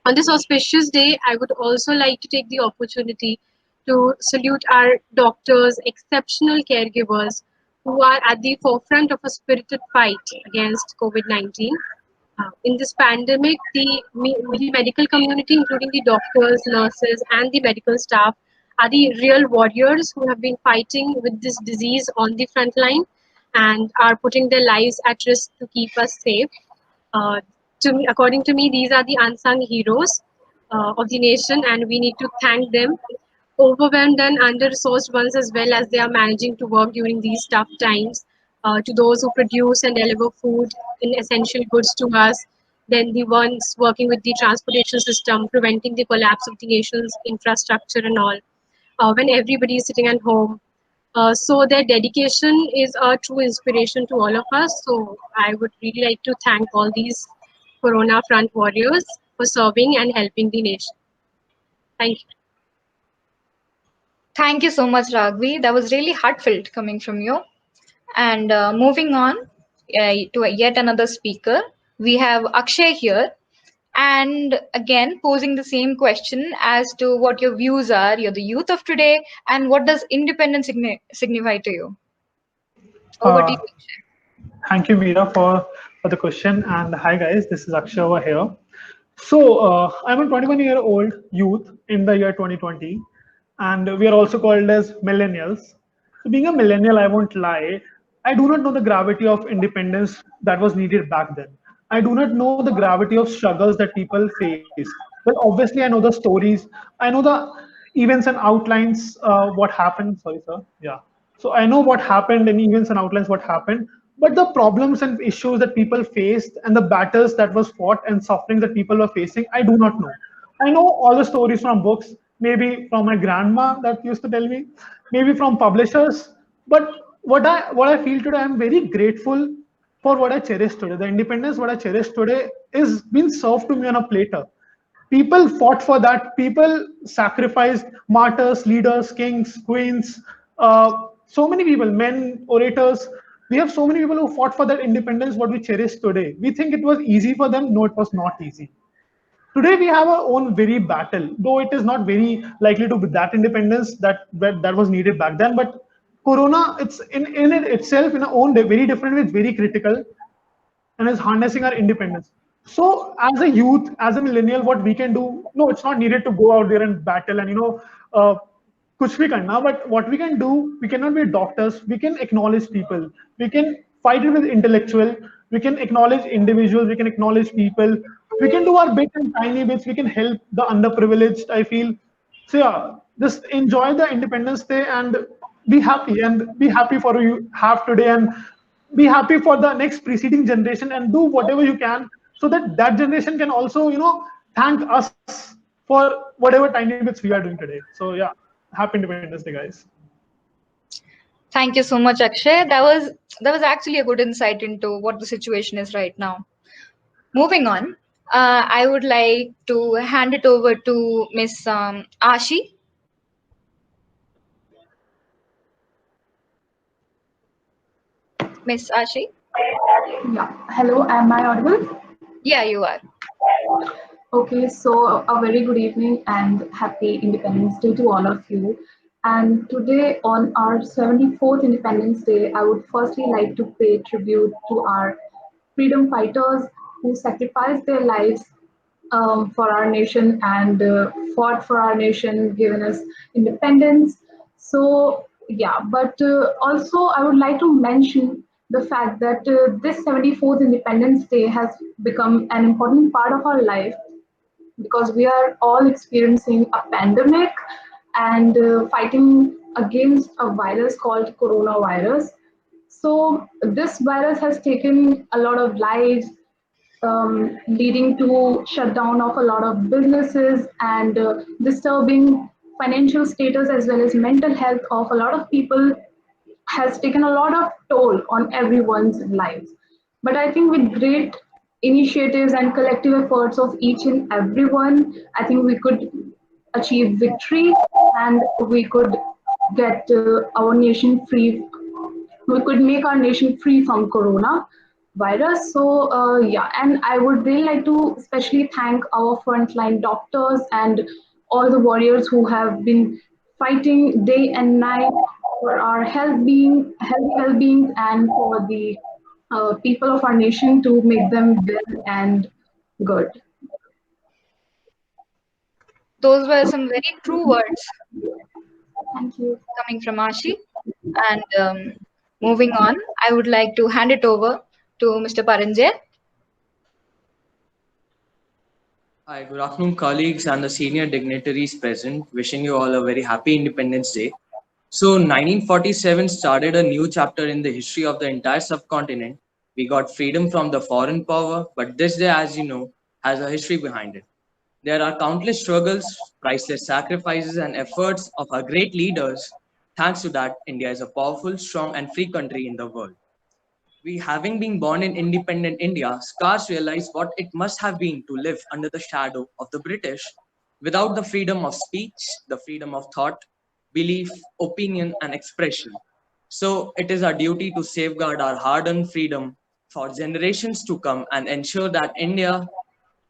On this auspicious day, I would also like to take the opportunity to salute our doctors, exceptional caregivers who are at the forefront of a spirited fight against COVID-19. In this pandemic, the medical community, including the doctors, nurses, and the medical staff, are the real warriors who have been fighting with this disease on the front line and are putting their lives at risk to keep us safe. Uh, According to me, these are the unsung heroes of the nation, and we need to thank them. Overwhelmed and under-resourced ones as well, as they are managing to work during these tough times. To those who produce and deliver food and essential goods to us, then the ones working with the transportation system, preventing the collapse of the nation's infrastructure and all. When everybody is sitting at home, so their dedication is a true inspiration to all of us. So I would really like to thank all these Corona front warriors for serving and helping the nation. Thank you. Thank you so much, Ragvi. That was really heartfelt coming from you. And moving on to yet another speaker, we have Akshay here. And again, posing the same question as to what your views are. You're the youth of today, and what does independence signify to you? Over to you, Akshay. Thank you, Meera, for the question. And hi, guys, this is Akshay over here. So, I'm a 21-year-old youth in the year 2020, and we are also called as millennials. So, being a millennial, I won't lie, I do not know the gravity of independence that was needed back then. I do not know the gravity of struggles that people faced. Well, obviously, I know the stories, I know the events and outlines, what happened. Sorry, sir. Yeah. So I know what happened in events and outlines what happened, but the problems and issues that people faced and the battles that was fought and sufferings that people were facing, I do not know. I know all the stories from books, maybe from my grandma that used to tell me, maybe from publishers. But what I feel today, I'm very grateful for what I cherish today. The independence, what I cherish today, is being served to me on a platter. People fought for that. People sacrificed, martyrs, leaders, kings, queens, so many people, men, orators. We have so many people who fought for that independence, what we cherish today. We think it was easy for them. No, it was not easy. Today we have our own very battle, though it is not very likely to be that independence that was needed back then. But Corona, it's in it itself in our own very different way. It's very critical and is harnessing our independence. So, as a youth, as a millennial, what we can do? No, it's not needed to go out there and battle and uh, kuch bhi karna. But what we can do, we cannot be doctors. We can acknowledge people. We can fight it with intellectual. We can acknowledge individuals. We can acknowledge people. We can do our bit in tiny bits. We can help the underprivileged. I feel so. Yeah, just enjoy the Independence Day and be happy for you have today and be happy for the next preceding generation and do whatever you can so that that generation can also thank us for whatever tiny bits we are doing today. So yeah, happy Independence Day, guys. Thank you so much, Akshay. That was actually a good insight into what the situation is right now. Moving on, I would like to hand it over to Miss Ashi. Miss Ashi? Yeah. Hello, am I audible? Yeah, you are. Okay, so a very good evening and happy Independence Day to all of you. And today, on our 74th Independence Day, I would firstly like to pay tribute to our freedom fighters who sacrificed their lives for our nation and fought for our nation, given us independence. So, yeah, but also I would like to mention the fact that this 74th Independence Day has become an important part of our life because we are all experiencing a pandemic and fighting against a virus called coronavirus. So, this virus has taken a lot of lives, leading to shutdown of a lot of businesses and disturbing financial status as well as mental health of a lot of people has taken a lot of toll on everyone's lives. But I think with great initiatives and collective efforts of each and everyone, I think we could achieve victory and we could get our nation free. We could make our nation free from corona virus. So yeah, and I would really like to especially thank our frontline doctors and all the warriors who have been fighting day and night for our health well-being and for the people of our nation to make them well and good. Those were some very true words. Thank you. Coming from Ashi. And moving on, I would like to hand it over to Mr. Paranjay. Hi, good afternoon, colleagues and the senior dignitaries present. Wishing you all a very happy Independence Day. So, 1947 started a new chapter in the history of the entire subcontinent. We got freedom from the foreign power, but this day, as you know, has a history behind it. There are countless struggles, priceless sacrifices, and efforts of our great leaders. Thanks to that, India is a powerful, strong, and free country in the world. We, having been born in independent India, scarce realize what it must have been to live under the shadow of the British without the freedom of speech, the freedom of thought, belief, opinion, and expression. So it is our duty to safeguard our hard-earned freedom for generations to come and ensure that India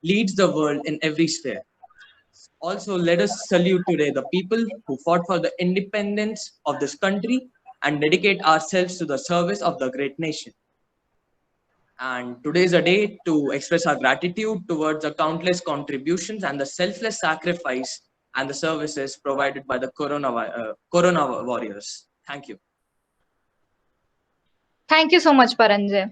leads the world in every sphere. Also, let us salute today the people who fought for the independence of this country and dedicate ourselves to the service of the great nation. And today is a day to express our gratitude towards the countless contributions and the selfless sacrifice and the services provided by the Corona warriors. Thank you. Thank you so much, Paranjay.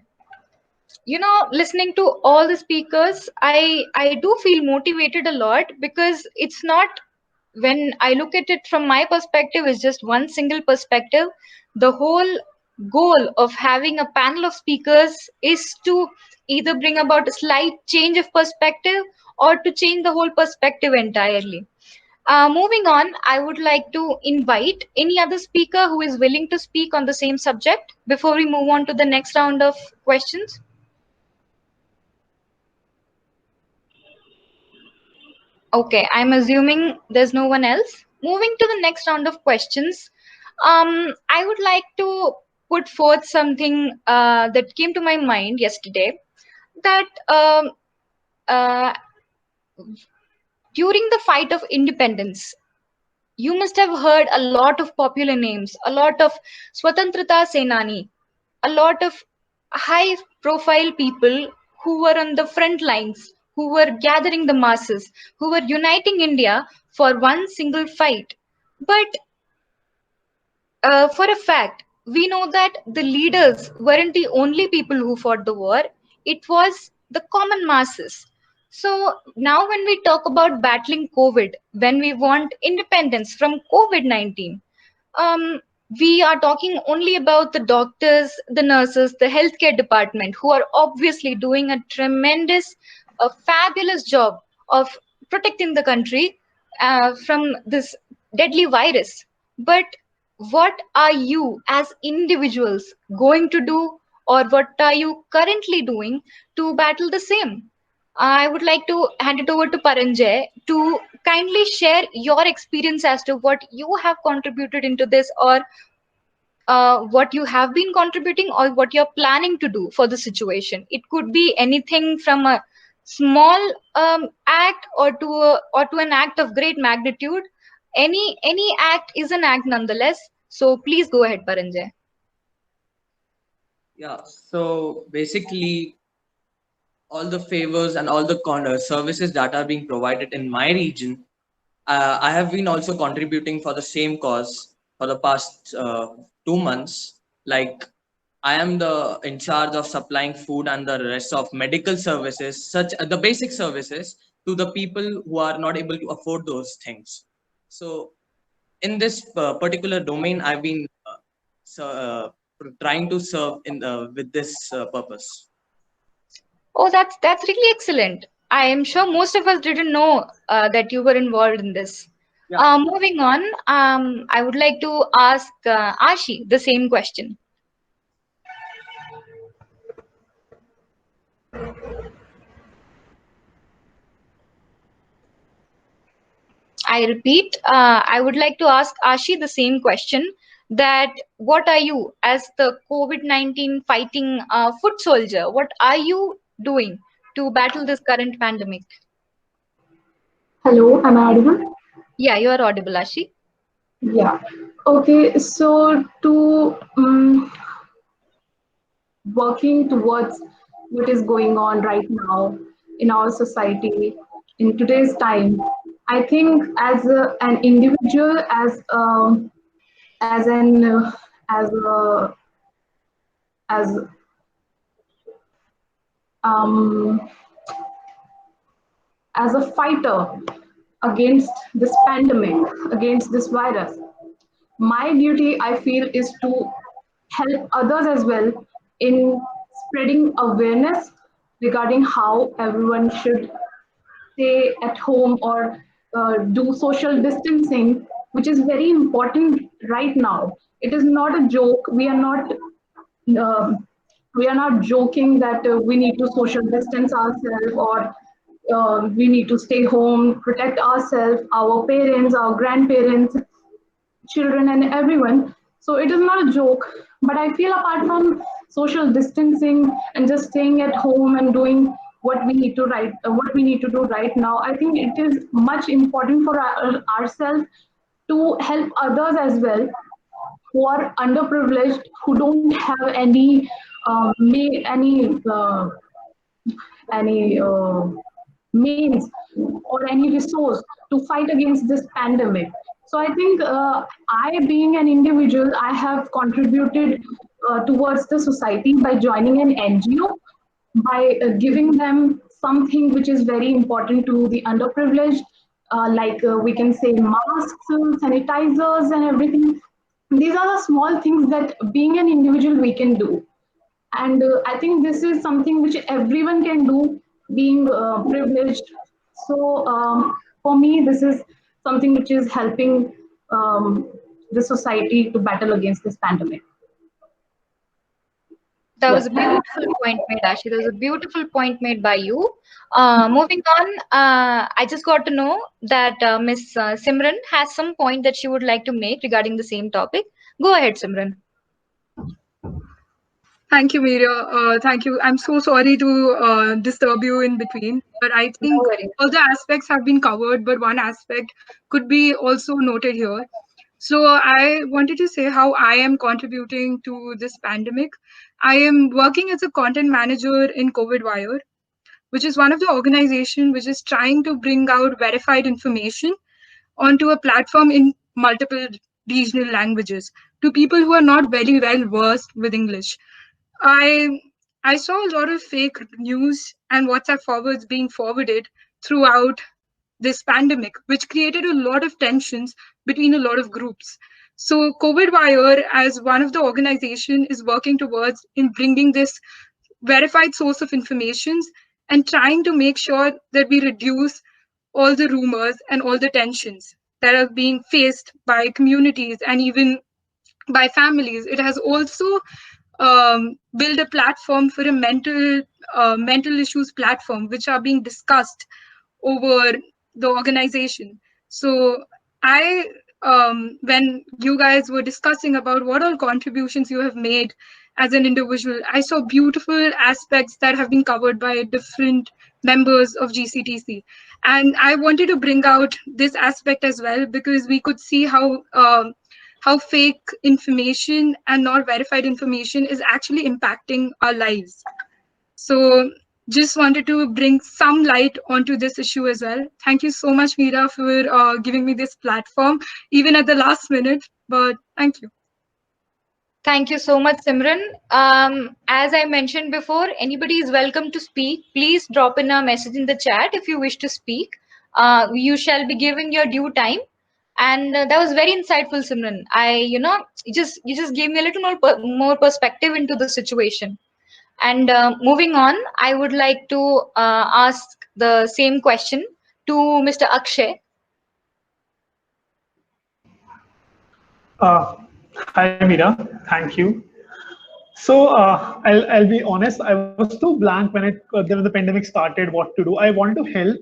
You know, listening to all the speakers, I do feel motivated a lot because it's not, when I look at it from my perspective, it's just one single perspective. The whole goal of having a panel of speakers is to either bring about a slight change of perspective or to change the whole perspective entirely. Moving on, I would like to invite any other speaker who is willing to speak on the same subject before we move on to the next round of questions. Okay, I'm assuming there's no one else. Moving to the next round of questions, I would like to put forth something that came to my mind yesterday. That uh, during the fight of independence, you must have heard a lot of popular names, a lot of Swatantrata Senani, a lot of high profile people who were on the front lines, who were gathering the masses, who were uniting India for one single fight. But for a fact, we know that the leaders weren't the only people who fought the war, it was the common masses. So now, when we talk about battling COVID, when we want independence from COVID 19, um, we are talking only about the doctors, the nurses, the healthcare department, who are obviously doing a tremendous, a fabulous job of protecting the country from this deadly virus. But what are you as individuals going to do, or what are you currently doing to battle the same? I would like to hand it over to Paranjay to kindly share your experience as to what you have contributed into this, or what you have been contributing, or what you're planning to do for the situation. It could be anything from a small act or to an act of great magnitude. Any act is an act nonetheless. So please go ahead, Paranjay. Yeah, so basically, all the favors and all the services that are being provided in my region, I have been also contributing for the same cause for the past 2 months. Like, I am the in charge of supplying food and the rest of medical services, such the basic services to the people who are not able to afford those things. So, in this particular domain, I've been trying to serve in with this purpose. Oh, that's really excellent. I am sure most of us didn't know that you were involved in this. Yeah. Moving on, I would like to ask Ashi the same question. I repeat, I would like to ask Ashi the same question, that what are you, as the COVID-19 fighting foot soldier, what are you doing to battle this current pandemic? Hello, am I audible? Yeah, you are audible, Ashi. Yeah. Okay, so to working towards what is going on right now in our society in today's time, I think as an individual, as an as a as um, as a fighter against this pandemic, against this virus, my duty, I feel, is to help others as well in spreading awareness regarding how everyone should stay at home or do social distancing, which is very important right now. It is not a joke. Um, we are not joking that we need to social distance ourselves, or we need to stay home, protect ourselves, our parents, our grandparents, children, and everyone. So it is not a joke. But I feel, apart from social distancing and just staying at home and doing what we need to do right now, I think it is much important for ourselves to help others as well, who are underprivileged, who don't have any means or any resource to fight against this pandemic. So I think I, being an individual, I have contributed towards the society by joining an NGO, by giving them something which is very important to the underprivileged, like we can say masks, sanitizers, and everything. These are the small things that, being an individual, we can do. And I think this is something which everyone can do, being privileged. So for me, this is something which is helping the society to battle against this pandemic. That Yeah. was a beautiful point made, Ashi. That was a beautiful point made by you. Moving on, I just got to know that Miss Simran has some point that she would like to make regarding the same topic. Go ahead, Simran. Thank you, Meera. Thank you. I'm so sorry to disturb you in between, but I No think worries. all the aspects have been covered, but one aspect could be also noted here. So I wanted to say how I am contributing to this pandemic. I am working as a content manager in COVID Wire, which is one of the organization which is trying to bring out verified information onto a platform in multiple regional languages to people who are not very well versed with English. I I saw a lot of fake news and WhatsApp forwards being forwarded throughout this pandemic, which created a lot of tensions between a lot of groups. So COVID Wire, as one of the organization, is working towards in bringing this verified source of informations and trying to make sure that we reduce all the rumors and all the tensions that are being faced by communities and even by families. It has also build a platform for a mental issues platform which are being discussed over the organization. So I when you guys were discussing about what all contributions you have made as an individual, I saw beautiful aspects that have been covered by different members of GCTC, and I wanted to bring out this aspect as well because we could see how fake information and not verified information is actually impacting our lives. So just wanted to bring some light onto this issue as well. Thank you so much, Meera, for giving me this platform, even at the last minute, but thank you. Thank you so much, Simran. As I mentioned before, anybody is welcome to speak. Please drop in a message in the chat if you wish to speak. You shall be given your due time. And that was very insightful, Simran. You just gave me a little more perspective into the situation. And moving on, I would like to ask the same question to Mr. Akshay. Hi, Mira. Thank you. So I'll be honest. I was too blank when the pandemic started. What to do? I wanted to help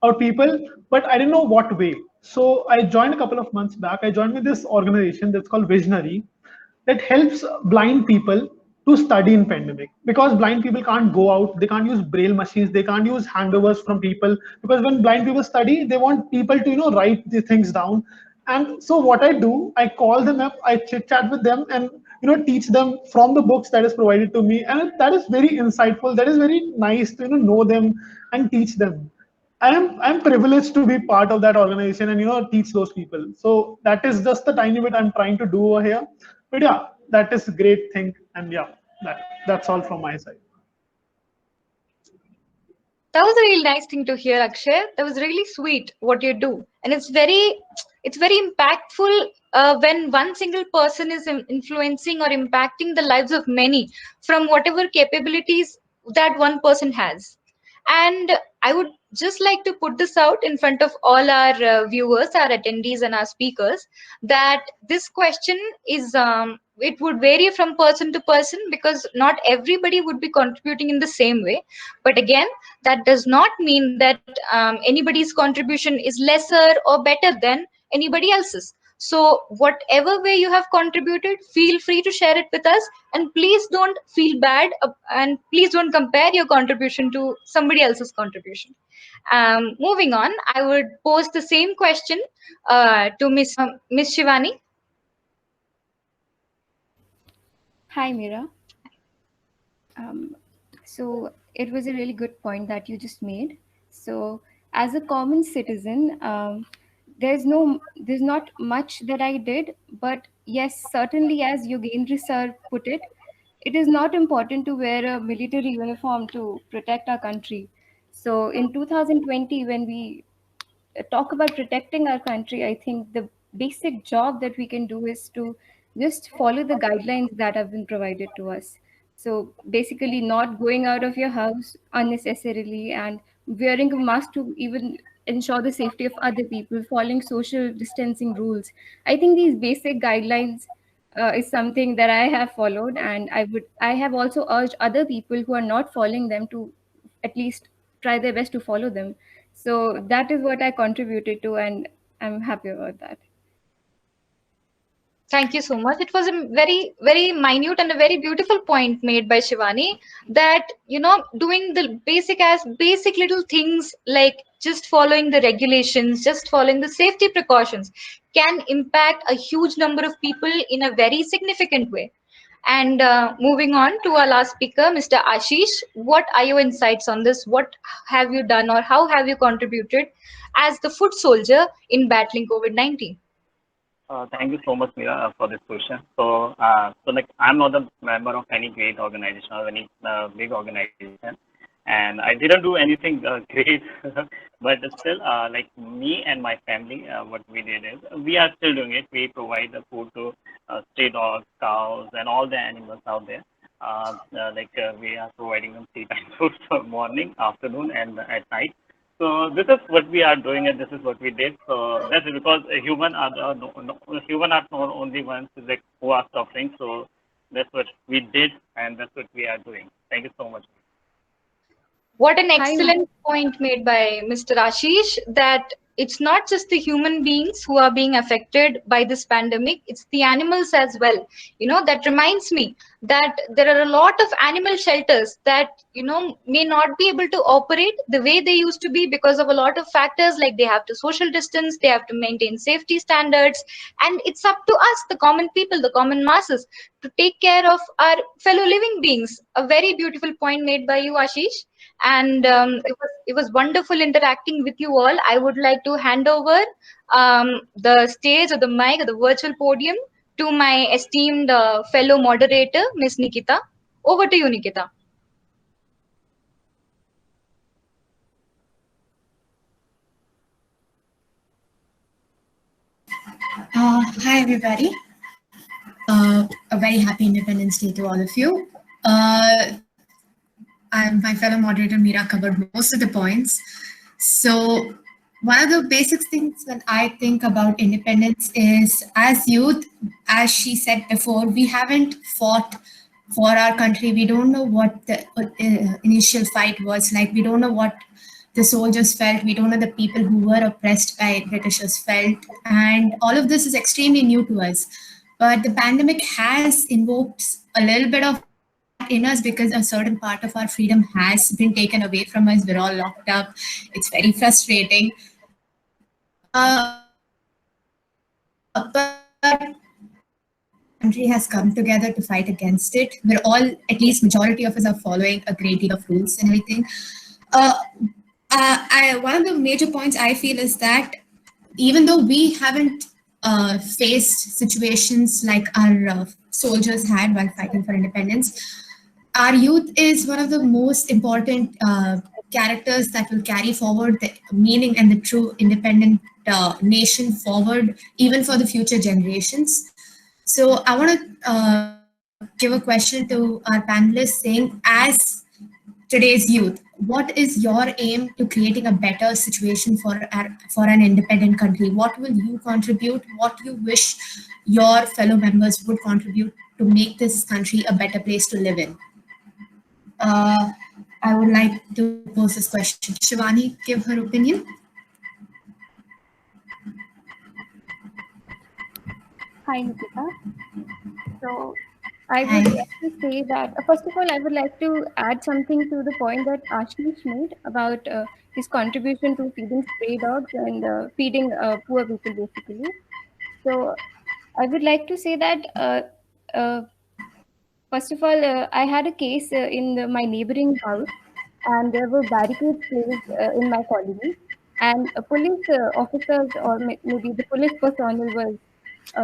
out people, but I didn't know what way. So I joined a couple of months back. I joined with this organization that's called Visionary, that helps blind people to study in pandemic, because blind people can't go out, they can't use braille machines, they can't use handovers from people, because when blind people study they want people to write the things down. And so what I do, I call them up, I chit chat with them, and teach them from the books that is provided to me, and that is very insightful, that is very nice to know them and teach them. I'm privileged to be part of that organization and teach those people. So that is just the tiny bit I'm trying to do over here. But yeah, that is a great thing, and yeah, that's all from my side. That was a really nice thing to hear, Akshay. That was really sweet what you do, and it's very impactful when one single person is influencing or impacting the lives of many from whatever capabilities that one person has. And I would just like to put this out in front of all our viewers, our attendees, and our speakers that this question is it would vary from person to person because not everybody would be contributing in the same way. But again, that does not mean that anybody's contribution is lesser or better than anybody else's. So whatever way you have contributed, feel free to share it with us, and please don't feel bad and please don't compare your contribution to somebody else's contribution. Moving on, I would pose the same question to Miss Shivani. Hi, Mira. So it was a really good point that you just made. So as a common citizen, there's not much that I did, but yes, certainly as Yogendra sir put it, it is not important to wear a military uniform to protect our country. So in 2020, when we talk about protecting our country, I think the basic job that we can do is to just follow the guidelines that have been provided to us. So basically, not going out of your house unnecessarily and wearing a mask to even ensure the safety of other people, following social distancing rules. I think these basic guidelines is something that I have followed, and I have also urged other people who are not following them to at least try their best to follow them. So that is what I contributed to, and I'm happy about that. Thank you so much. It was a very, very minute and a very beautiful point made by Shivani that, doing the basic little things like just following the regulations, just following the safety precautions can impact a huge number of people in a very significant way. And moving on to our last speaker, Mr. Ashish, what are your insights on this? What have you done or how have you contributed as the foot soldier in battling COVID-19? Thank you so much, Mira, for this question. So like I'm not a member of any great organization or any big organization, and I didn't do anything great, but still, like me and my family, what we did is we are still doing it. We provide the food to stray dogs, cows, and all the animals out there. We are providing them 3 times food for morning, afternoon, and at night. So this is what we are doing, and this is what we did. So that's because human are human are not only ones like who are suffering. So that's what we did, and that's what we are doing. Thank you so much. What an excellent point made by Mr. Ashish that it's not just the human beings who are being affected by this pandemic, it's the animals as well. That reminds me that there are a lot of animal shelters that, may not be able to operate the way they used to be because of a lot of factors like they have to social distance, they have to maintain safety standards, and it's up to us, the common people, the common masses, to take care of our fellow living beings. A very beautiful point made by you, Ashish. And it was wonderful interacting with you all. I would like to hand over the stage or the mic or the virtual podium to my esteemed fellow moderator, Miss Nikita. Over to you, Nikita. Hi, everybody. A very happy Independence Day to all of you. My fellow moderator Mira covered most of the points. So one of the basic things when I think about independence is as youth, as she said before, we haven't fought for our country. We don't know what the initial fight was like. We don't know what the soldiers felt. We don't know the people who were oppressed by Britishers felt. And all of this is extremely new to us. But the pandemic has invoked a little bit of that in us because a certain part of our freedom has been taken away from us. We're all locked up. It's very frustrating. But country has come together to fight against it. We're all, at least majority of us, are following a great deal of rules and everything. One of the major points I feel is that even though we haven't faced situations like our soldiers had while fighting for independence, our youth is one of the most important characters that will carry forward the meaning and the true independent nation forward, even for the future generations. So I want to give a question to our panelists saying, as today's youth, what is your aim to creating a better situation for an independent country? What will you contribute? What you wish your fellow members would contribute to make this country a better place to live in? I would like to pose this question. Shivani, give her opinion. Hi, Nikita. So I would like to say that, first of all, I would like to add something to the point that Ashish made about his contribution to feeding stray dogs and feeding poor people, basically. So I would like to say that, first of all, I had a case in my neighboring house, and there were barricades placed in my colony, and police officers or maybe the police personnel was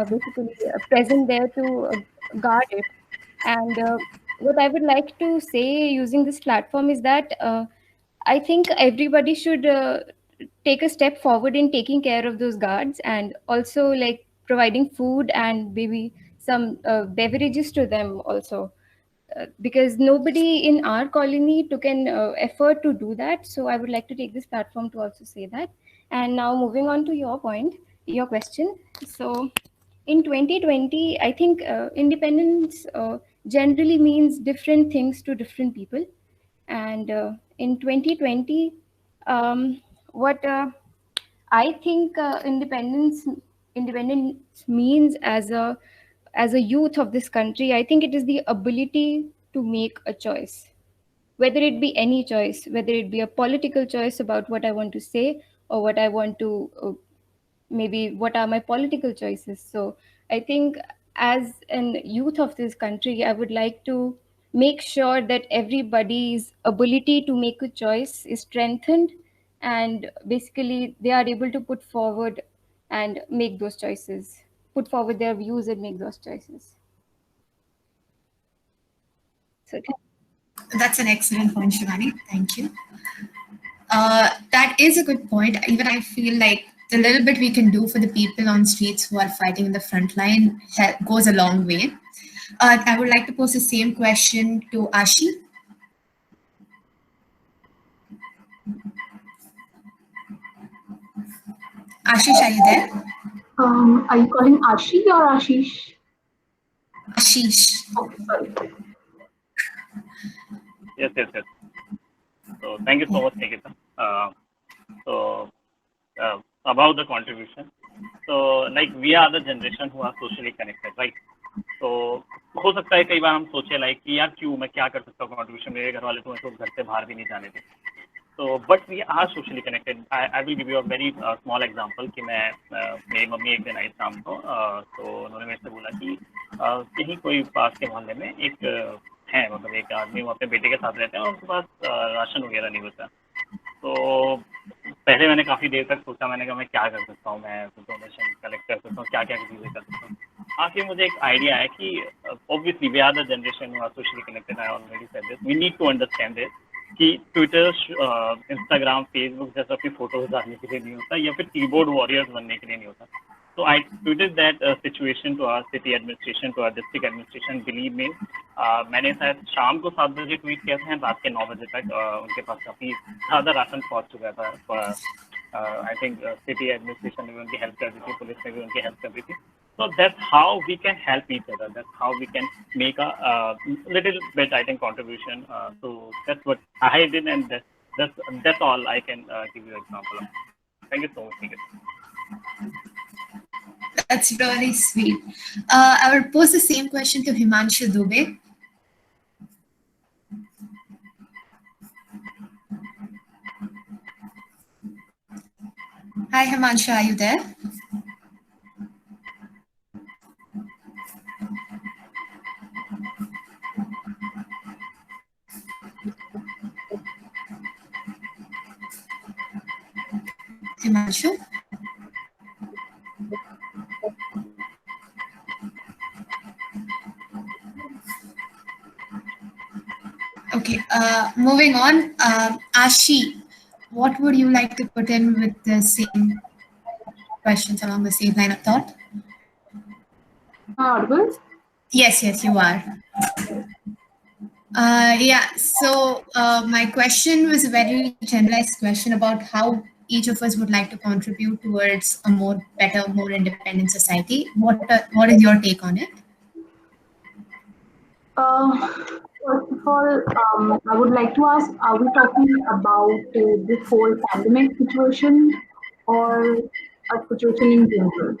basically present there to guard it. And what I would like to say using this platform is that I think everybody should take a step forward in taking care of those guards, and also providing food and maybe some beverages to them also. because nobody in our colony took an effort to do that. So I would like to take this platform to also say that. And now moving on to your point, your question. So in 2020, I think independence generally means different things to different people. And in 2020, what I think independence means as a youth of this country, I think it is the ability to make a choice, whether it be any choice, whether it be a political choice about what I want to say or what I want to maybe what are my political choices. So I think as an youth of this country, I would like to make sure that everybody's ability to make a choice is strengthened, and basically they are able to put forward and make those choices, put forward their views and make those choices. So That's an excellent point, Shivani. Thank you. That is a good point. Even I feel like the little bit we can do for the people on streets who are fighting in the front line goes a long way. I would like to pose the same question to Ashi. Ashish, are you there? Are you calling Ashi or Ashish? Ashish. Okay, sorry. Yes. So thank you so much, Nikita. So about the contribution. So like we are the generation who are socially connected, right? तो हो सकता है कई बार हम सोचे like कि यार क्यों मैं क्या कर सकता हूँ कंट्रीब्यूशन, मेरे घर वाले तो मैं तो घर से बाहर भी नहीं जाने थे. तो but we are socially connected. I will give you a very small example कि मैं मेरी मम्मी एक दिन आई शाम को, तो उन्होंने मेरे से बोला कि कहीं कोई पास के मोहल्ले में एक है, मतलब एक आदमी वो अपने बेटे के साथ रहते हैं और उनके पास राशन वगैरह नहीं होता. तो पहले मैंने काफ़ी देर तक सोचा, मैंने कहा मैं क्या कर सकता हूँ, मैं डोनेशन कलेक्ट कर सकता हूँ, क्या क्या चीज़ें कर सकता हूँ. आखिर मुझे एक आइडिया है कि obviously we are the generation who are socially connected. I already said this, we need to understand this कि ट्विटर, इंस्टाग्राम, फेसबुक जैसा कोई फोटोज डालने के लिए नहीं होता या फिर कीबोर्ड वॉरियर्स बनने के लिए नहीं होता. So I tweeted that situation to our city administration, to our district administration. Believe me, मैंने शायद शाम को 7 बजे ट्वीट किया था, रात के 9 बजे तक उनके पास काफ़ी ज़्यादा राशन पहुंच चुका था. आई थिंक सिटी एडमिनिस्ट्रेशन ने भी उनकी हेल्प कर दी थी, पुलिस ने भी उनकी हेल्प कर दी थी. So that's how we can help each other. That's how we can make a little bit, I think, contribution. So that's what I did, and that's all I can give you an example of. Thank you so much, Nikita. That's really sweet. I will pose the same question to Himanshu Dubey. Hi, Himanshu, are you there? Himanshu? Okay, moving on. Ashi, what would you like to put in with the same questions along the same line of thought? Audible? Yes, you are. Yeah, so my question was a very generalized question about how each of us would like to contribute towards a more better, more independent society. What is your take on it? First of all, I would like to ask, are we talking about this whole pandemic situation or a situation in general?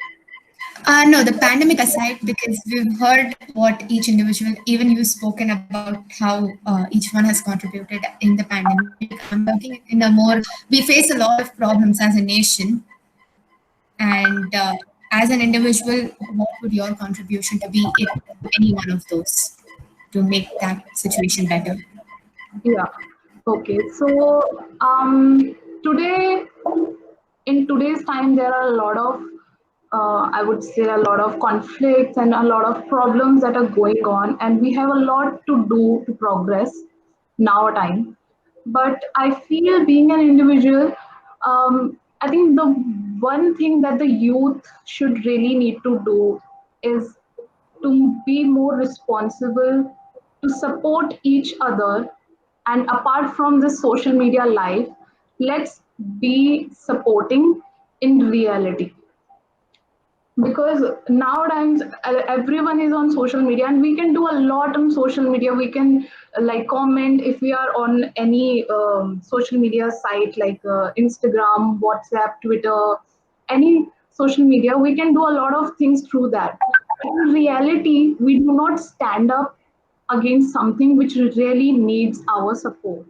No, the pandemic aside, because we've heard what each individual, even you've spoken about how each one has contributed in the pandemic. I'm looking in a more, we face a lot of problems as a nation. And as an individual, what would your contribution to be in any one of those to make that situation better? Yeah. Okay. So today, in today's time, there are a lot of, I would say, a lot of conflicts and a lot of problems that are going on, and we have a lot to do to progress now time. But I feel being an individual, I think the one thing that the youth should really need to do is to be more responsible, to support each other. And apart from this social media life, let's be supporting in reality, because nowadays everyone is on social media and we can do a lot on social media. We can like comment if we are on any social media site like Instagram, WhatsApp, Twitter, any social media. We can do a lot of things through that. In reality, we do not stand up against something which really needs our support.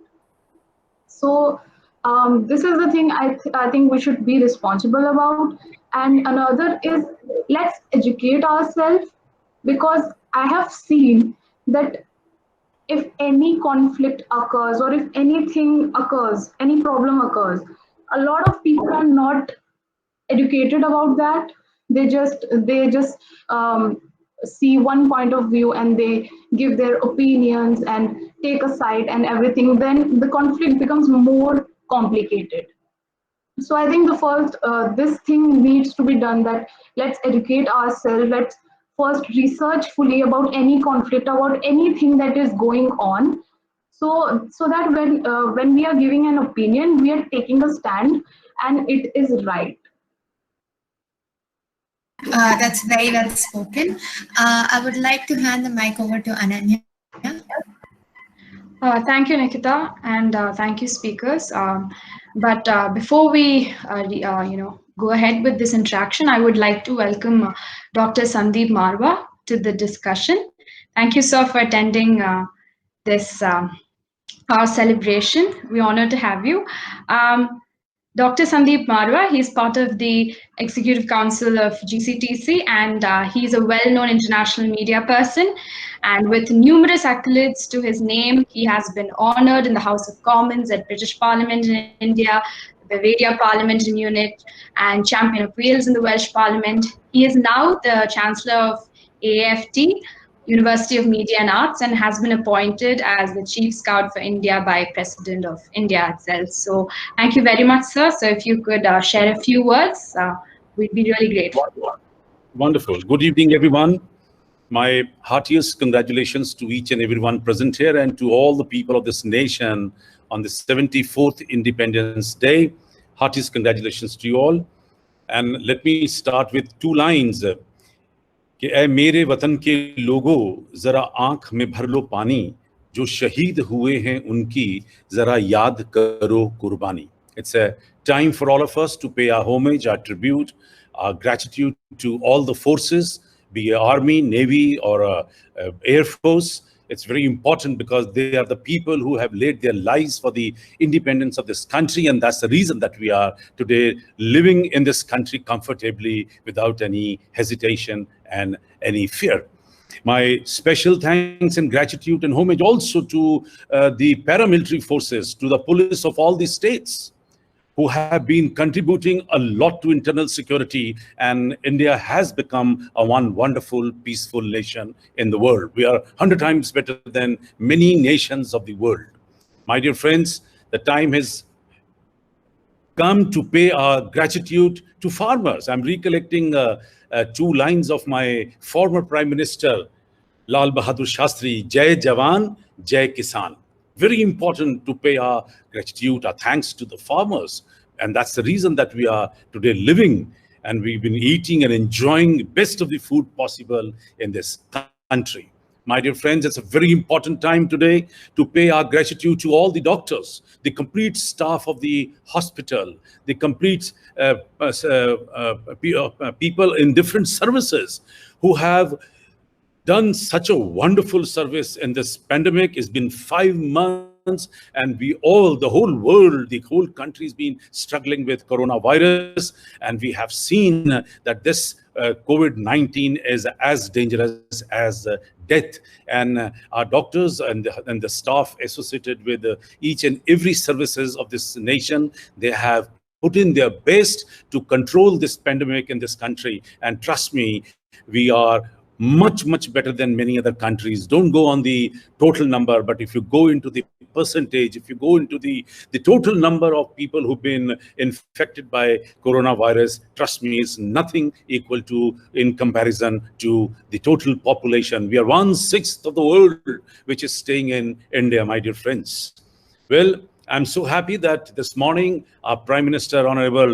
So this is the thing I think we should be responsible about. And another is, let's educate ourselves, because I have seen that if any conflict occurs or if anything occurs, any problem occurs, a lot of people are not educated about that. They just see one point of view and they give their opinions and take a side and everything. Then the conflict becomes more complicated. So I think the first this thing needs to be done, that let's educate ourselves. Let's first research fully about any conflict, about anything that is going on, so that when we are giving an opinion, we are taking a stand and it is right. That's very well spoken. I would like to hand the mic over to Ananya. Thank you, Nikita, and thank you, speakers. But before we, go ahead with this interaction, I would like to welcome Dr. Sandeep Marwa to the discussion. Thank you, sir, for attending this our celebration. We're honored to have you. Dr. Sandeep Marwa, he's part of the Executive Council of GCTC, and he's a well-known international media person. And with numerous accolades to his name, he has been honored in the House of Commons, at British Parliament in India, Bavaria Parliament in Munich, and Champion of Wales in the Welsh Parliament. He is now the Chancellor of AFT, University of Media and Arts, and has been appointed as the Chief Scout for India by President of India itself. So thank you very much, sir. So if you could share a few words, we'd be really grateful. Wonderful. Good evening, everyone. My heartiest congratulations to each and everyone present here and to all the people of this nation on the 74th Independence Day. Heartiest congratulations to you all. And let me start with two lines. कि ऐ मेरे वतन के लोगों जरा आंख में भर लो पानी, जो शहीद हुए हैं उनकी जरा याद करो कुर्बानी. It's a time for all of us to pay our homage, our tribute, our gratitude to all the forces, be it Army, Navy, or Air Force. It's very important because they are the people who have laid their lives for the independence of this country, and that's the reason that we are today living in this country comfortably without any hesitation and any fear. My special thanks and gratitude and homage also to the paramilitary forces, to the police of all the states, who have been contributing a lot to internal security, and India has become a one wonderful, peaceful nation in the world. We are 100 times better than many nations of the world. My dear friends, the time has come to pay our gratitude to farmers. I'm recollecting two lines of my former Prime Minister, Lal Bahadur Shastri, Jai Jawan, Jai Kisan. Very important to pay our gratitude, our thanks to the farmers. And that's the reason that we are today living, and we've been eating and enjoying the best of the food possible in this country. My dear friends, it's a very important time today to pay our gratitude to all the doctors, the complete staff of the hospital, the complete people in different services who have done such a wonderful service in this pandemic. It's been 5 months, and we all, the whole world, the whole country has been struggling with coronavirus, and we have seen that this COVID-19 is as dangerous as death. And our doctors and the staff associated with each and every services of this nation, they have put in their best to control this pandemic in this country. And trust me, we are much better than many other countries. Don't go on the total number, but if you go into the percentage, if you go into the total number of people who've been infected by coronavirus, trust me, is nothing equal to, in comparison to the total population. We are 1/6 of the world which is staying in India, my dear friends. Well, I'm so happy that this morning our Prime Minister, Honorable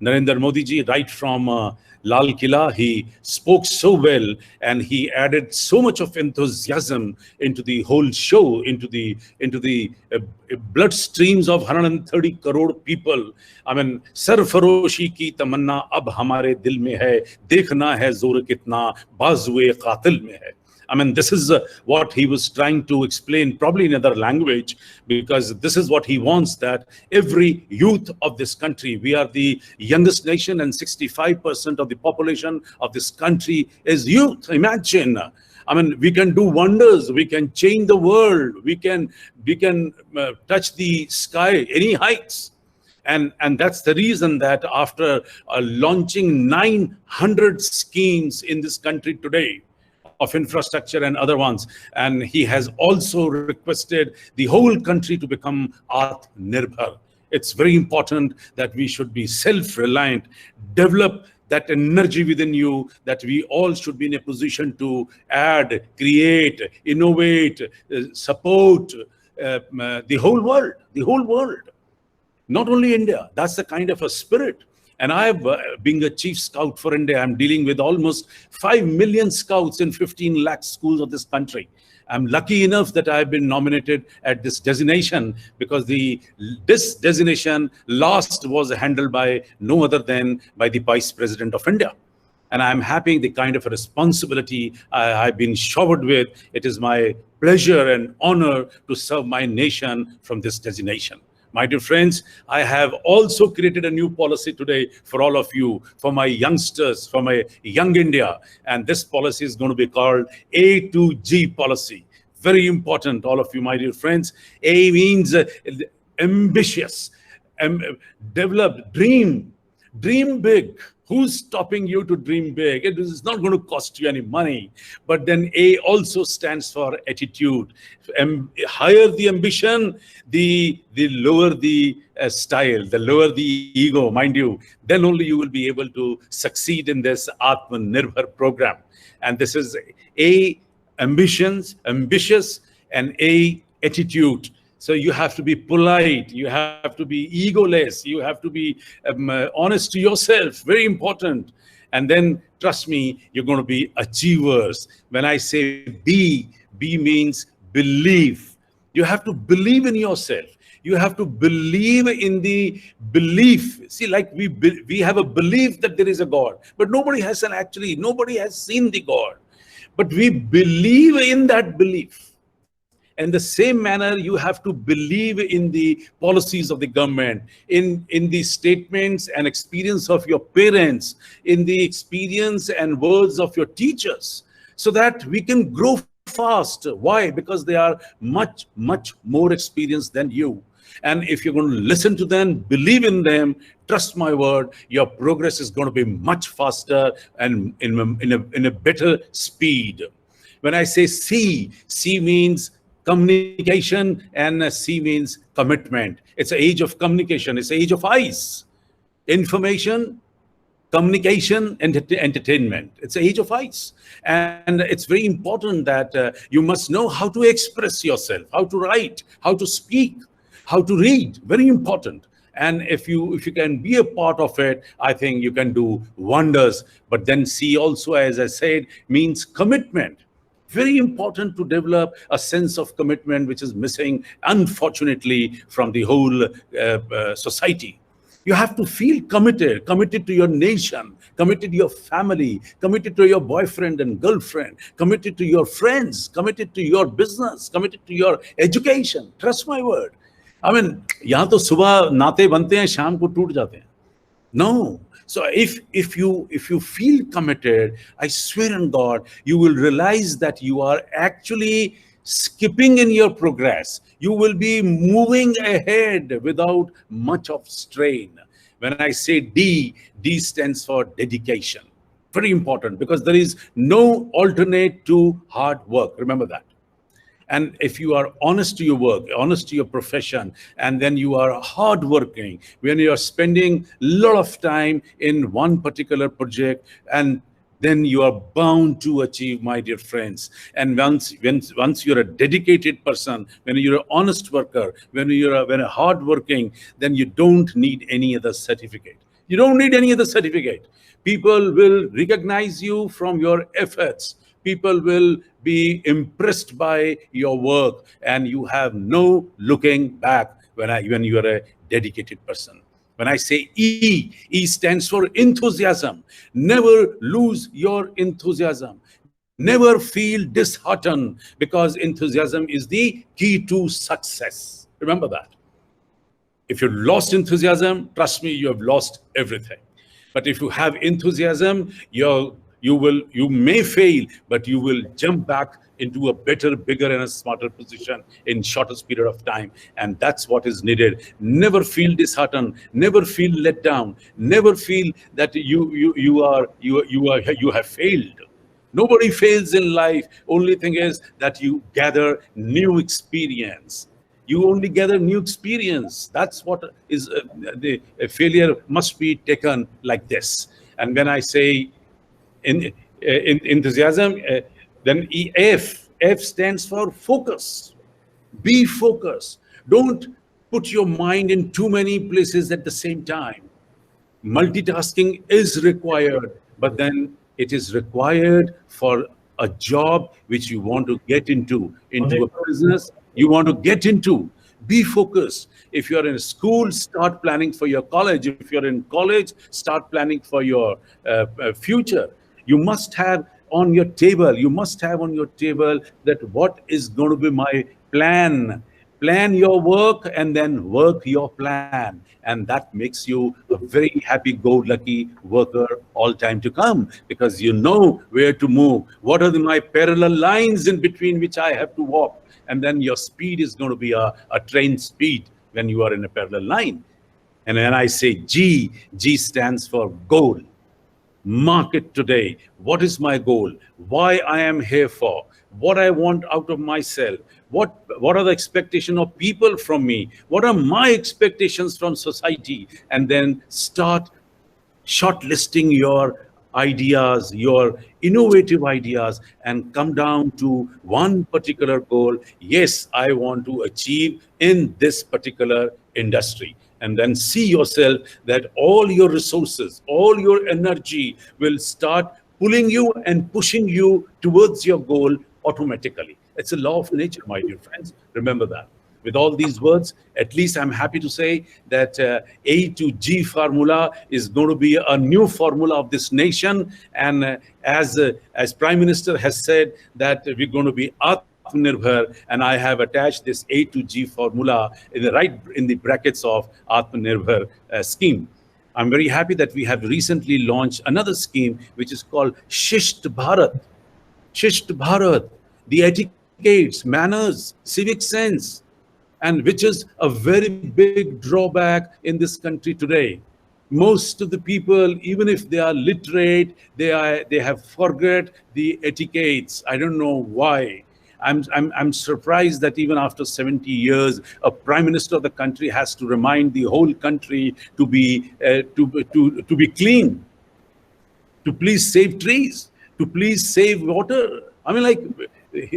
Narendra Modi ji, right from Lal Killa, he spoke so well and he added so much of enthusiasm into the whole show, into the blood streams of 130 crore people. I mean, सरफरोशी की तमन्ना अब हमारे दिल में है, देखना है जोर कितना बाजुए कातिल में है. I mean, this is what he was trying to explain, probably in another language, because this is what he wants, that every youth of this country, we are the youngest nation and 65% of the population of this country is youth. Imagine. I mean, we can do wonders. We can change the world. We can touch the sky, any heights. And that's the reason that after launching 900 schemes in this country today, of infrastructure and other ones, and he has also requested the whole country to become Atmanirbhar. It's very important that we should be self-reliant, develop that energy within you, that we all should be in a position to add, create, innovate, support the whole world, not only India. That's the kind of a spirit. And I've, being a chief scout for India, I'm dealing with almost 5 million scouts in 15 lakh schools of this country. I'm lucky enough that I've been nominated at this designation, because this designation last was handled by no other than by the Vice President of India. And I'm happy the kind of a responsibility I've been showered with. It is my pleasure and honor to serve my nation from this designation. My dear friends, I have also created a new policy today for all of you, for my youngsters, for my young India. And this policy is going to be called A to G policy. Very important, all of you, my dear friends. A means ambitious, develop, dream big. Who's stopping you to dream big? It is not going to cost you any money. But then A also stands for attitude. Higher the ambition, the lower the style, the lower the ego, mind you. Then only you will be able to succeed in this Atmanirbhar program. And this is A, ambitions, ambitious, and A, attitude. So you have to be polite, you have to be egoless, you have to be honest to yourself, very important. And then, trust me, you're going to be achievers. When I say B means believe. You have to believe in yourself. You have to believe in the belief. See, like we have a belief that there is a God, but nobody has seen the God. But we believe in that belief. In the same manner, you have to believe in the policies of the government, in the statements and experience of your parents, in the experience and words of your teachers, so that we can grow fast. Why? Because they are much, much more experienced than you. And if you're going to listen to them, believe in them, trust my word, your progress is going to be much faster and in a better speed. When I say C means communication, and C means commitment. It's an age of communication. It's an age of ice. Information, communication, and entertainment. It's an age of ice. And it's very important that you must know how to express yourself, how to write, how to speak, how to read. Very important. And if you can be a part of it, I think you can do wonders. But then C also, as I said, means commitment. Very important to develop a sense of commitment, which is missing, unfortunately, from the whole society. You have to feel committed to your nation, committed to your family, committed to your boyfriend and girlfriend, committed to your friends, committed to your business, committed to your education. Trust my word. I mean, यहाँ तो सुबह नाते बनते हैं, शाम को टूट जाते हैं. No. So if you feel committed, I swear on God, you will realize that you are actually skipping in your progress. You will be moving ahead without much of strain. When I say D stands for dedication. Very important, because there is no alternate to hard work. Remember that. And if you are honest to your work, honest to your profession, and then you are hardworking, when you are spending a lot of time in one particular project, and then you are bound to achieve, my dear friends. And once you're a dedicated person, when you're an honest worker, when you're a hardworking, then you don't need any other certificate. You don't need any other certificate. People will recognize you from your efforts. People will be impressed by your work, and you have no looking back when you are a dedicated person. When I say E stands for enthusiasm. Never lose your enthusiasm. Never feel disheartened, because enthusiasm is the key to success. Remember that. If you lost enthusiasm, trust me, you have lost everything. But if you have enthusiasm, you may fail, but you will jump back into a better, bigger, and a smarter position in shortest period of time. And that's what is needed. Never feel disheartened. Never feel let down. Never feel that you have failed. Nobody fails in life. Only thing is that you gather new experience. You only gather new experience. That's what is the failure must be taken like this. And when I say in enthusiasm, then F stands for focus. Be focused. Don't put your mind in too many places at the same time. Multitasking is required, but then it is required for a job which you want to get into a business you want to get into. Be focused. If you're in school, start planning for your college. If you're in college, start planning for your future. You must have on your table, that what is going to be my plan. Plan your work and then work your plan. And that makes you a very happy-go-lucky worker all time to come, because you know where to move. What are my parallel lines in between which I have to walk? And then your speed is going to be a train speed when you are in a parallel line. And when I say G stands for goal. Market today. What is my goal? Why I am here for? What I want out of myself? What are the expectations of people from me? What are my expectations from society? And then start shortlisting your ideas, your innovative ideas, and come down to one particular goal. Yes, I want to achieve in this particular industry. And then see yourself that all your resources, all your energy will start pulling you and pushing you towards your goal automatically. It's a law of nature, my dear friends. Remember that. With all these words, at least I'm happy to say that A to G formula is going to be a new formula of this nation. And as Prime Minister has said that we're going to be Atmanirbhar, and I have attached this A to G formula in the brackets of Atmanirbhar scheme. I'm very happy that we have recently launched another scheme which is called Shisht Bharat. Shisht Bharat, the etiquettes, manners, civic sense, and which is a very big drawback in this country today. Most of the people, even if they are literate, they have forgot the etiquettes. I don't know why. I'm surprised that even after 70 years, a prime minister of the country has to remind the whole country to be clean, to please save trees, to please save water. I mean,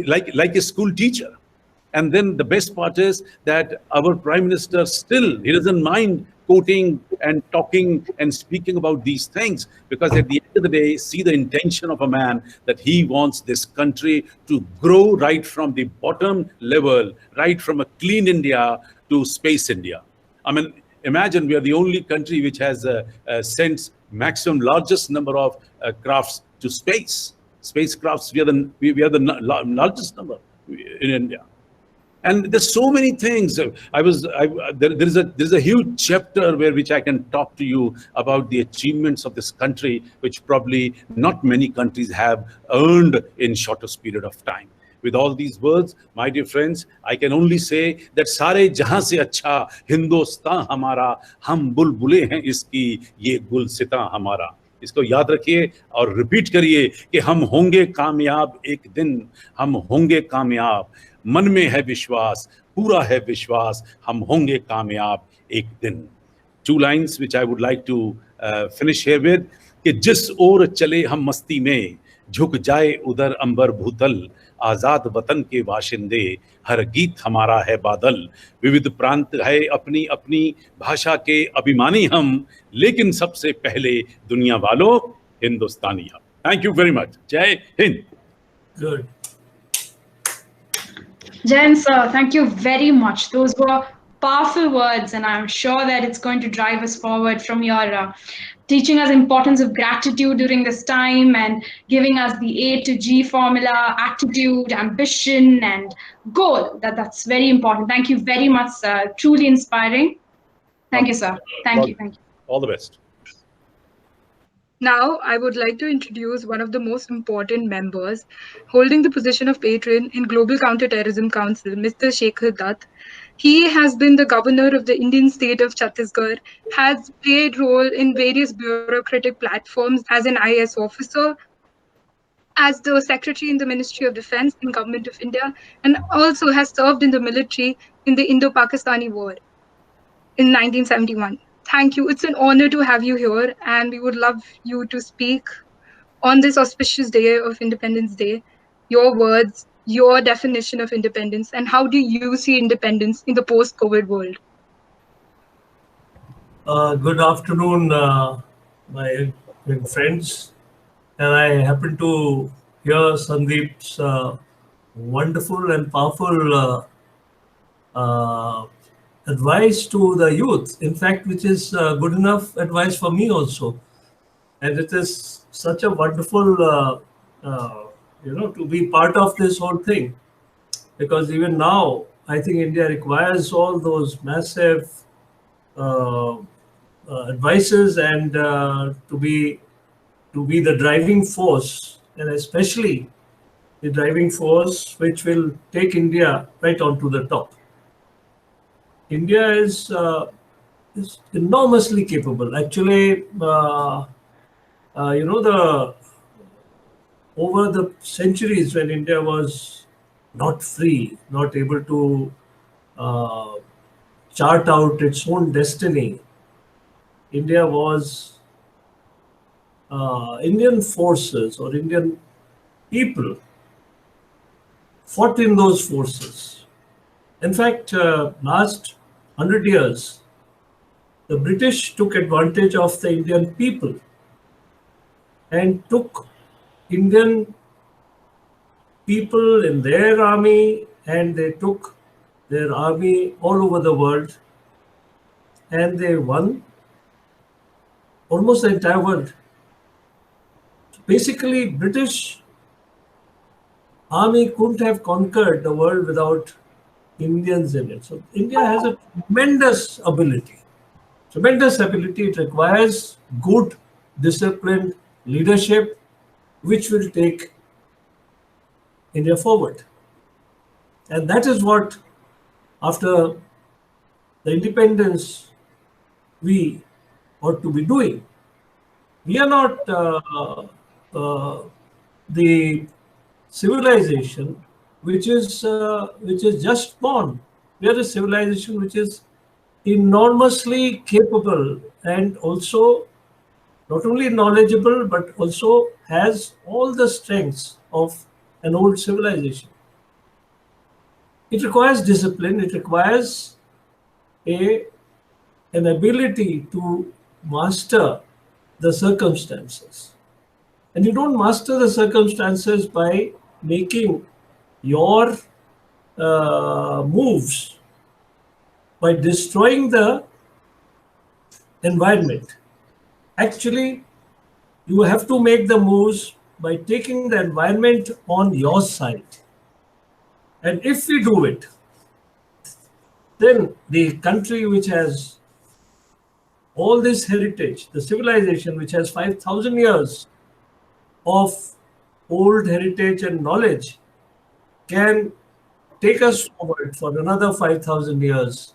like a school teacher. And then the best part is that our prime minister still, he doesn't mind quoting and talking and speaking about these things, because at the end of the day, see the intention of a man, that he wants this country to grow right from the bottom level, right from a clean India to space India. I mean, imagine we are the only country which has sent maximum largest number of crafts to space. Spacecrafts, we are the largest number in India. And there's so many things. There's a huge chapter which I can talk to you about the achievements of this country, which probably not many countries have earned in shortest period of time. With all these words, my dear friends, I can only say that सारे जहां से अच्छा हिंदुस्तान हमारा, हम बुलबुले हैं इसकी, ये गुलसितां हमारा. इसको याद रखिए और रिपीट करिए कि हम होंगे कामयाब एक दिन, हम होंगे कामयाब. मन में है विश्वास, पूरा है विश्वास, हम होंगे कामयाब एक दिन. 2 lines which I would like to finish here with, कि जिस ओर चले हम मस्ती में, झुक जाए उधर अंबर भूतल, आजाद वतन के वाशिंदे, हर गीत हमारा है बादल, विविध प्रांत है अपनी अपनी भाषा के अभिमानी हम, लेकिन सबसे पहले दुनिया वालों हिंदुस्तानी हम. Thank you very much. Jai Hind. Good. Jen, sir, thank you very much. Those were powerful words, and I'm sure that it's going to drive us forward from your teaching us importance of gratitude during this time and giving us the A to G formula, attitude, ambition, and goal. That's very important. Thank you very much, sir. Truly inspiring. Thank you, sir. Thank you. Thank you. All the best. Now, I would like to introduce one of the most important members holding the position of patron in Global Counterterrorism Council, Mr. Shekhar Dutt. He has been the governor of the Indian state of Chhattisgarh, has played role in various bureaucratic platforms as an IAS officer, as the secretary in the Ministry of Defense in Government of India, and also has served in the military in the Indo-Pakistani War in 1971. Thank you. It's an honor to have you here, and we would love you to speak on this auspicious day of Independence Day, your words, your definition of independence, and how do you see independence in the post-COVID world? Good afternoon, my friends. And I happen to hear Sandeep's wonderful and powerful advice to the youth, in fact, which is good enough advice for me also. And it is such a wonderful, to be part of this whole thing. Because even now, I think India requires all those massive advices and to be the driving force, and especially the driving force which will take India right onto the top. India is enormously capable. Actually, over the centuries when India was not free, not able to chart out its own destiny, India was Indian forces or Indian people fought in those forces. In fact, last 100 years, the British took advantage of the Indian people and took Indian people in their army, and they took their army all over the world, and they won almost the entire world. Basically, British army couldn't have conquered the world without Indians in it. So India has a tremendous ability. It requires good, disciplined leadership, which will take India forward. And that is what, after the independence, we ought to be doing. We are not the civilization which is just born. We are a civilization which is enormously capable and also not only knowledgeable but also has all the strengths of an old civilization. It requires discipline. It requires an ability to master the circumstances. And you don't master the circumstances by making your moves by destroying the environment. Actually, you have to make the moves by taking the environment on your side. And if we do it, then the country which has all this heritage, the civilization which has 5,000 years of old heritage and knowledge, can take us forward for another 5,000 years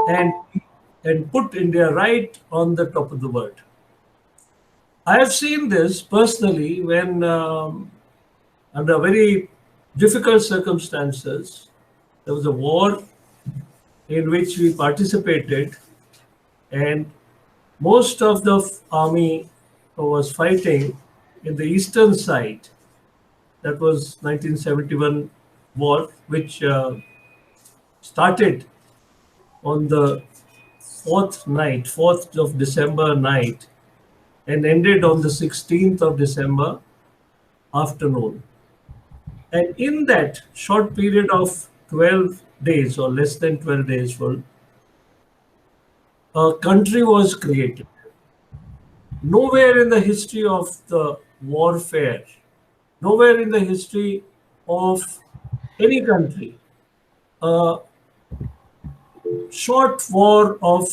and put India right on the top of the world. I have seen this personally when under very difficult circumstances, There was a war in which we participated, and most of the army was fighting in the eastern side. That was 1971 war, which started on the 4th of December night, and ended on the 16th of December afternoon. And in that short period of 12 days or less than 12 days full, a country was created. Nowhere in the history of the warfare, nowhere in the history of any country, a short war of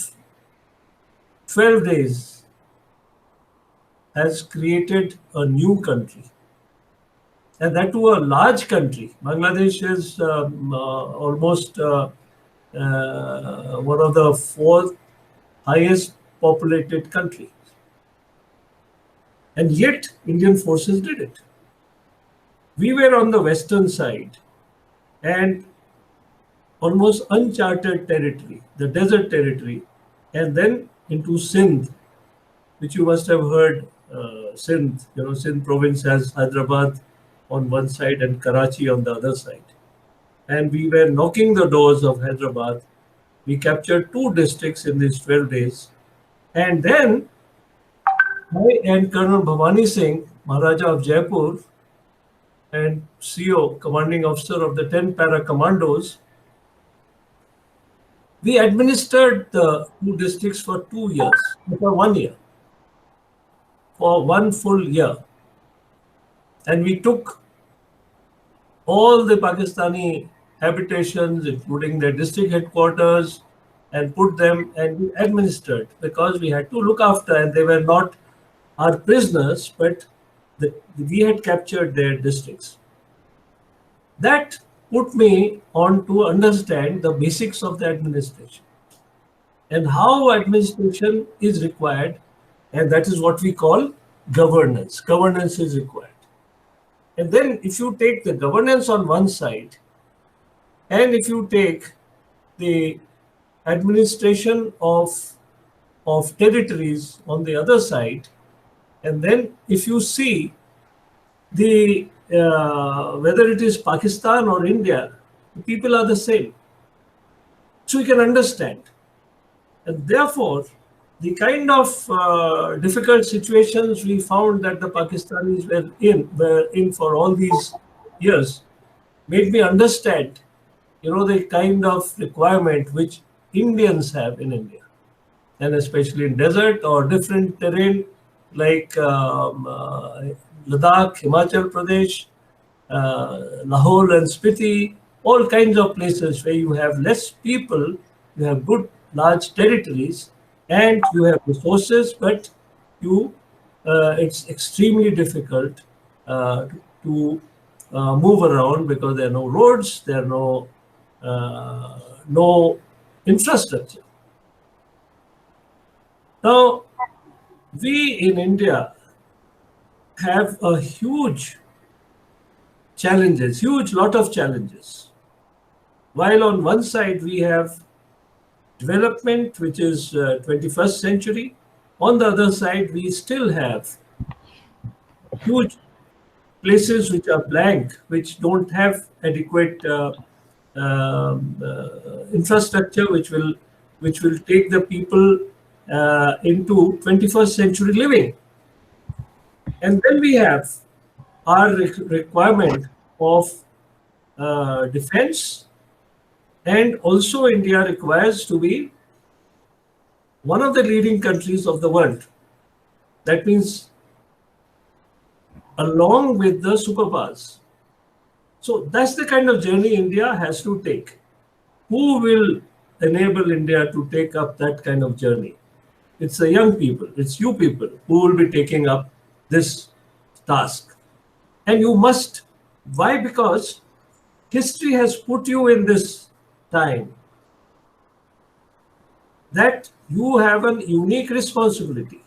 12 days has created a new country. And that to a large country. Bangladesh is almost one of the 4th highest populated countries. And yet, Indian forces did it. We were on the western side and almost uncharted territory, the desert territory, and then into Sindh, which you must have heard. Sindh, Sindh province has Hyderabad on one side and Karachi on the other side. And we were knocking the doors of Hyderabad. We captured 2 districts in these 12 days. And then I and Colonel Bhavani Singh, Maharaja of Jaipur, and CO, commanding officer of the 10 para commandos, we administered the 2 districts for 2 years, for 1 year, for 1 full year. And we took all the Pakistani habitations, including their district headquarters, and put them and we administered, because we had to look after, and they were not our prisoners, but we had captured their districts. That put me on to understand the basics of the administration and how administration is required, and that is what we call governance. Governance is required. And then if you take the governance on one side, and if you take the administration of territories on the other side, and then if you see the whether it is Pakistan or India, the people are the same. So you can understand. And therefore, the kind of difficult situations we found that the Pakistanis were in for all these years made me understand, the kind of requirement which Indians have in India, and especially in desert or different terrain like Ladakh, Himachal Pradesh, Lahore and Spiti, all kinds of places where you have less people, you have good large territories, and you have resources, but it's extremely difficult to move around because there are no roads, there are no infrastructure. Now, we in India have a huge lot of challenges. While on one side we have development, which is 21st century, on the other side we still have huge places which are blank, which don't have adequate infrastructure, which will take the people into 21st century living. And then we have our requirement of defense, and also India requires to be one of the leading countries of the world. That means along with the superpowers. So that's the kind of journey India has to take. Who will enable India to take up that kind of journey? It's the young people, it's you people who will be taking up this task. And you must. Why? Because history has put you in this time that you have a unique responsibility.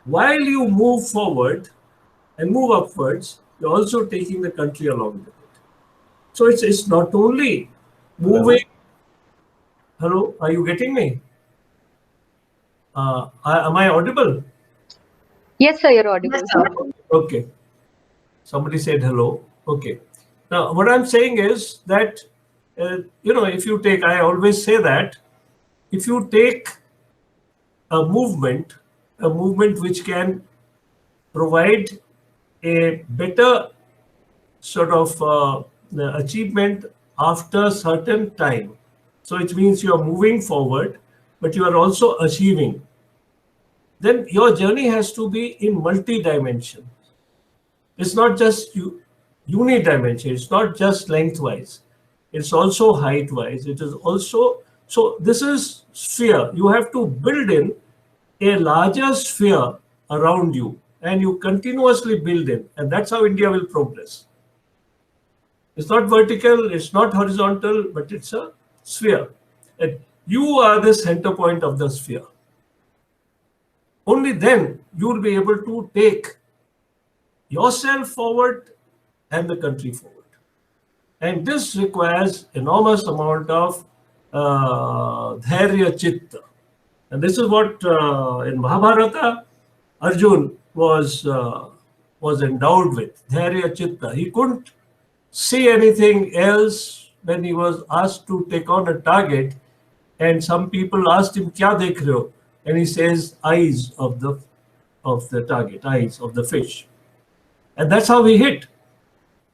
While you move forward and move upwards, you're also taking the country along with it. So it's not only moving. Hello, are you getting me? Am I audible? Yes, sir, you're audible. Yes, sir. Okay. Somebody said hello. Okay. Now, what I'm saying is that, if you take, I always say that if you take a movement which can provide a better sort of achievement after certain time. So it means you are moving forward, but you are also achieving. Then your journey has to be in multi-dimension. It's not just unidimensional. It's not just lengthwise. It's also height-wise. It is also, so this is sphere. You have to build in a larger sphere around you, and you continuously build in, and that's how India will progress. It's not vertical, it's not horizontal, but it's a sphere. And you are the center point of the sphere. Only then you will be able to take yourself forward and the country forward. And this requires enormous amount of dharya chitta. And this is what in Mahabharata, Arjun was endowed with, dharya chitta. He couldn't see anything else when he was asked to take on a target, and some people asked him, "Kya dekh rahe ho?" And he says, "Eyes of the target, eyes of the fish." And that's how he hit.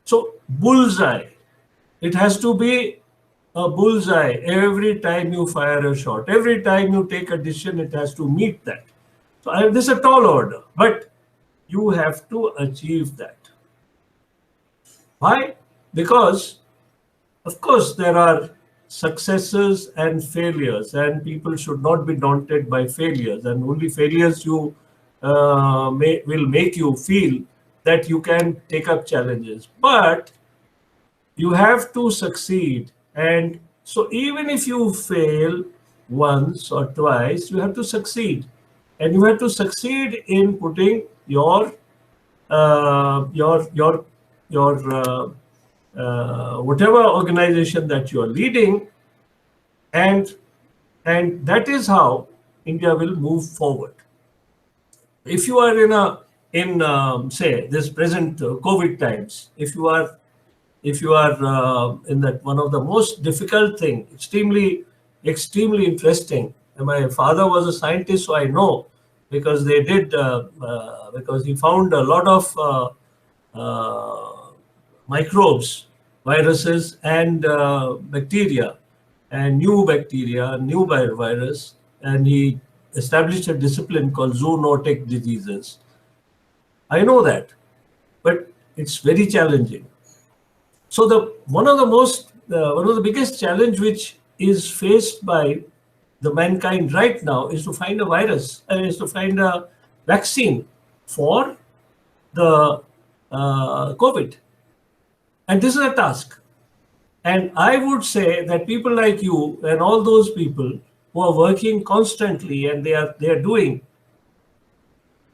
So bullseye. It has to be a bullseye every time you fire a shot. Every time you take a decision, it has to meet that. So this is a tall order, but you have to achieve that. Why? Because, of course, there are successes and failures, and people should not be daunted by failures. And only failures will make you feel that you can take up challenges. But you have to succeed. And so even if you fail once or twice, you have to succeed. And you have to succeed in putting your whatever organization that you are leading, and that is how India will move forward. If you are in say this present COVID times, if you are in that one of the most difficult thing, extremely interesting. And my father was a scientist, so I know, because they did because he found a lot of microbes, viruses, and bacteria, and new virus, and he established a discipline called zoonotic diseases. I know that, but it's very challenging. So one of the biggest challenge which is faced by the mankind right now is to find a virus, is to find a vaccine for the COVID. And this is a task. And I would say that people like you and all those people who are working constantly, and they are doing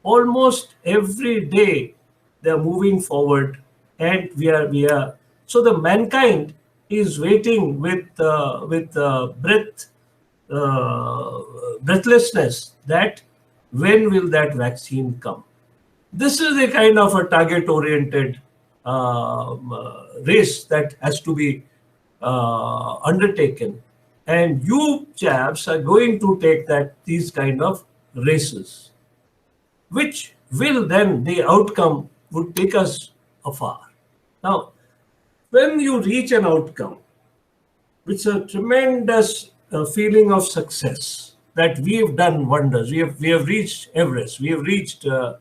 almost every day, they are moving forward, and we are. So the mankind is waiting with breathlessness that when will that vaccine come. This is a kind of a target-oriented race that has to be undertaken, and you chaps are going to take these kind of races, which will then, the outcome would take us afar. Now, when you reach an outcome, it's a tremendous feeling of success that we have done wonders. We have reached Everest. We have reached the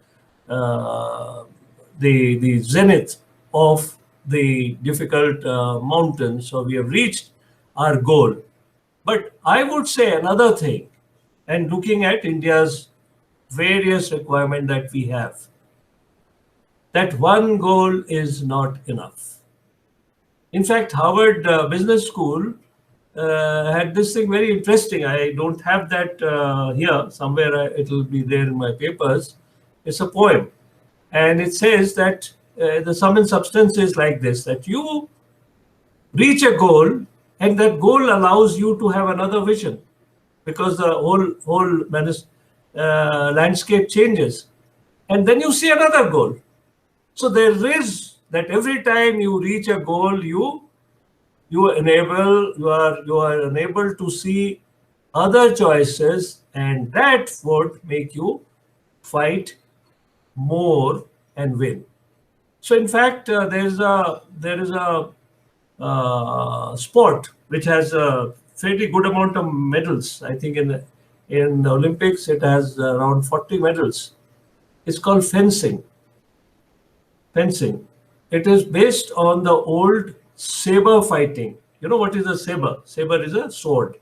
zenith of the difficult mountains. So we have reached our goal. But I would say another thing, and looking at India's various requirements that we have, that one goal is not enough. In fact, Harvard Business School had this thing very interesting. I don't have that here. Somewhere it will be there in my papers. It's a poem. And it says that the sum and substance is like this, that you reach a goal And that goal allows you to have another vision, because the whole landscape changes. And then you see another goal. So there is that every time you reach a goal, you are unable to see other choices, and that would make you fight more and win. So in fact, there is a sport which has a fairly good amount of medals. I think in the Olympics it has around 40 medals. It's called fencing. Fencing. It is based on the old saber fighting. You know what is a saber? Saber is a sword.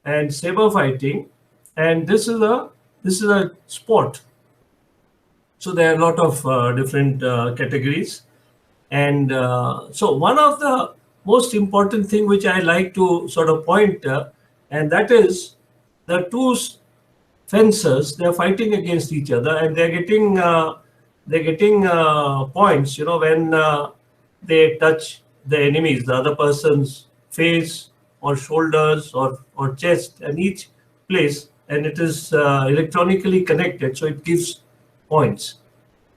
And saber fighting, and this is a sport. So there are a lot of different categories. And so one of the most important thing which I like to sort of point, and that is the two fencers, they're fighting against each other, and they're getting points, you know, when they touch the enemies, the other person's face or shoulders or chest, and each place, and it is electronically connected, so it gives points.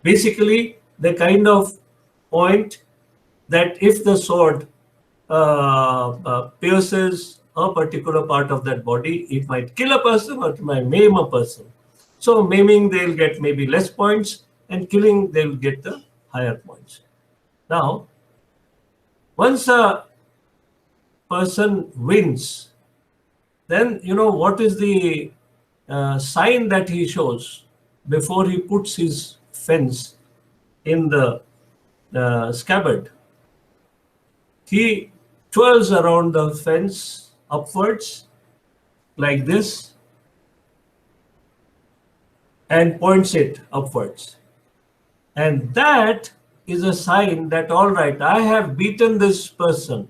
Basically, the kind of point that if the sword pierces a particular part of that body, it might kill a person or it might maim a person. So maiming, they'll get maybe less points, and killing, they'll get the higher points. Now, once a person wins, then you know what is the sign that he shows before he puts his fence in the scabbard. He twirls around the fence upwards like this and points it upwards. And that is a sign that, all right, I have beaten this person.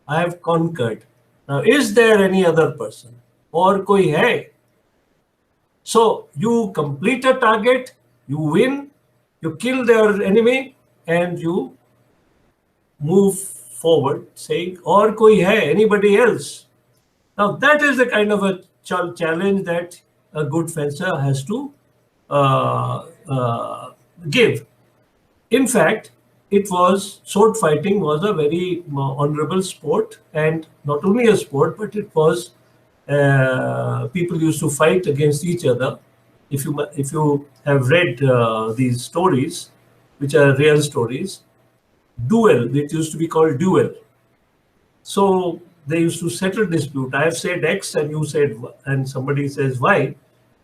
I have conquered. Now, is there any other person? Or koi hai? So you complete a target, you win, you kill their enemy, and you move forward saying, or koi hai, anybody else? Now that is the kind of a challenge that a good fencer has to give. In fact, sword fighting was a very honorable sport, and not only a sport, but it was people used to fight against each other. If you have read these stories, which are real stories, duel, it used to be called duel. So they used to settle dispute. I have said X and you said, and somebody says Y,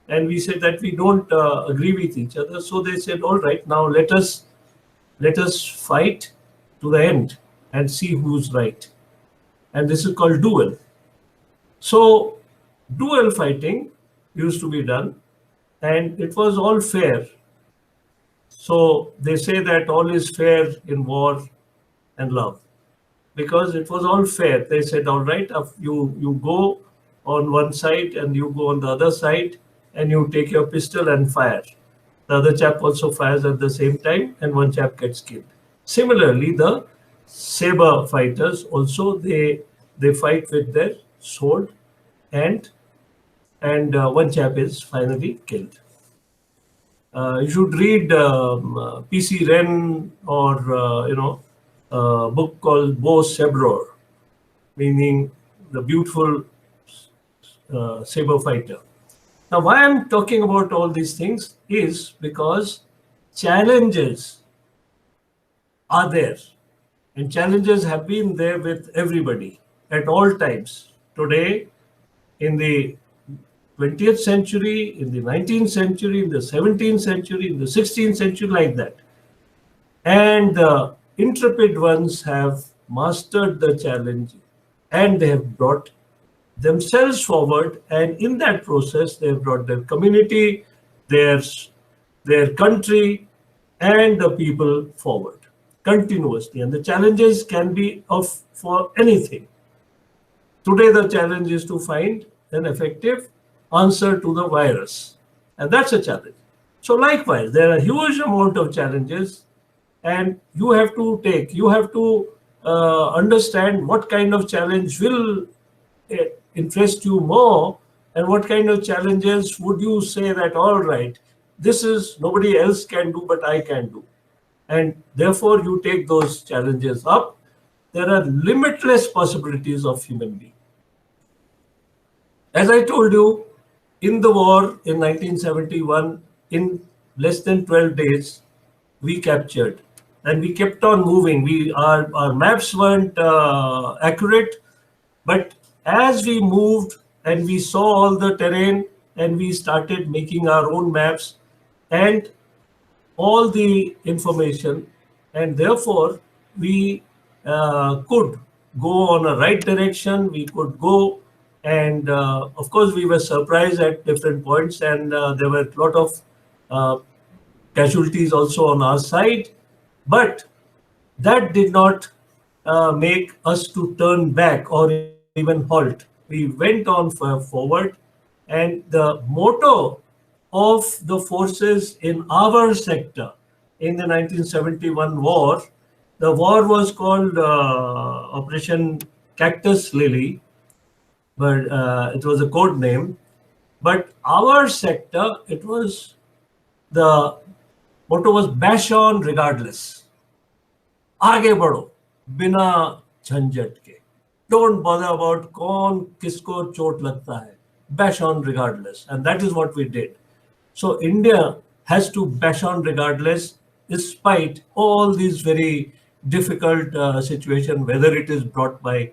and we said that we don't agree with each other. So they said, all right, now let us fight to the end and see who's right. And this is called duel. So duel fighting used to be done, and it was all fair. So they say that all is fair in war and love, because it was all fair. They said, all right, you go on one side and you go on the other side, and you take your pistol and fire. The other chap also fires at the same time, and one chap gets killed. Similarly, the saber fighters also, they fight with their sword, and one chap is finally killed. You should read P.C. Ren, or a book called Beau Sabreur, meaning the beautiful saber fighter. Now, why I'm talking about all these things is because challenges are there, and challenges have been there with everybody at all times. Today, in the 20th century, in the 19th century, in the 17th century, in the 16th century, like that. And the intrepid ones have mastered the challenge, and they have brought themselves forward, and in that process they have brought their community, their country, and the people forward continuously. And the challenges can be for anything. Today the challenge is to find an effective answer to the virus, and that's a challenge. So likewise, there are a huge amount of challenges, and you have to understand what kind of challenge will interest you more, and what kind of challenges would you say that, all right, this is nobody else can do, but I can do. And therefore, you take those challenges up. There are limitless possibilities of human being. As I told you, in the war in 1971, in less than 12 days, we captured, and we kept on moving. Our maps weren't accurate, but as we moved and we saw all the terrain, and we started making our own maps and all the information, and therefore we could go on a right direction. We could go, and of course we were surprised at different points, and there were a lot of casualties also on our side, but that did not make us to turn back or even halt. We went on forward, and the motto of the forces in our sector in the 1971 war, the war was called Operation Cactus Lily, but it was a code name. But our sector, it was, the motto was bash on regardless. आगे बढ़ो बिना झंझट के. Don't bother about कौन किसको चोट लगता है. Bash on regardless, and that is what we did. So India has to bash on regardless, despite all these very difficult situation, whether it is brought by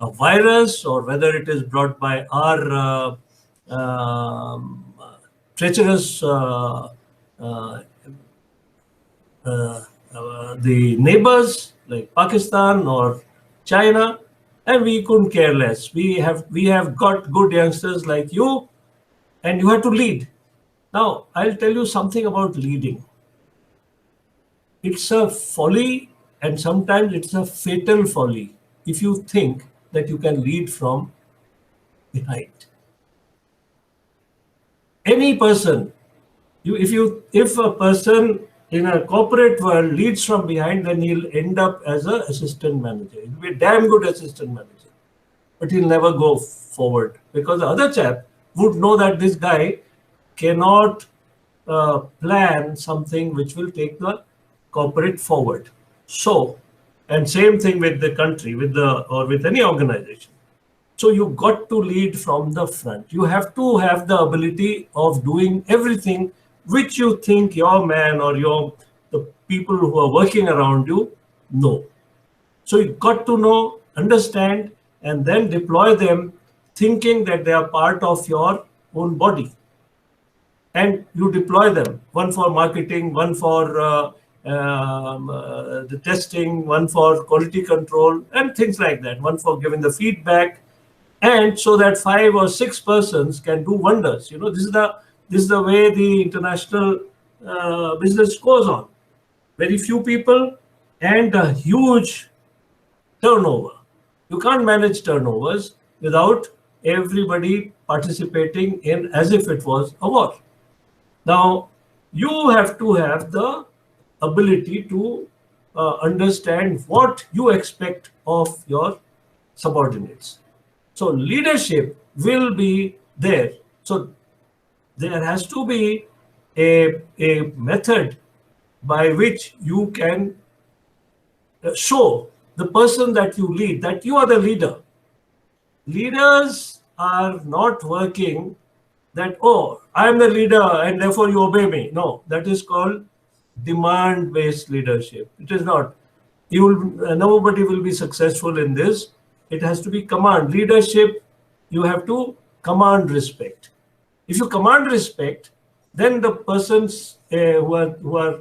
a virus or whether it is brought by our treacherous the neighbors like Pakistan or China, and we couldn't care less. We have got good youngsters like you, and you have to lead. Now, I'll tell you something about leading. It's a folly, and sometimes it's a fatal folly if you think that you can lead from behind. Any person, if a person in a corporate world leads from behind, then he'll end up as an assistant manager. He'll be a damn good assistant manager, but he'll never go forward, because the other chap would know that this guy cannot plan something which will take the corporate forward. So, and same thing with the country, or with any organization. So you got to lead from the front. You have to have the ability of doing everything which you think your man or the people who are working around you know. So you got to know, understand, and then deploy them, thinking that they are part of your own body. And you deploy them, one for marketing, one for the testing, one for quality control, and things like that, one for giving the feedback, and so that 5 or 6 persons can do wonders. You know, this is the way the international business goes on. Very few people and a huge turnover. You can't manage turnovers without everybody participating in as if it was a war. Now, you have to have the ability to understand what you expect of your subordinates. So leadership will be there. So there has to be a method by which you can show the person that you lead that you are the leader. Leaders are not working that, oh, I am the leader and therefore you obey me. No, that is called demand-based leadership. It is not. Nobody will be successful in this. It has to be command. Leadership, you have to command respect. If you command respect, then the persons who are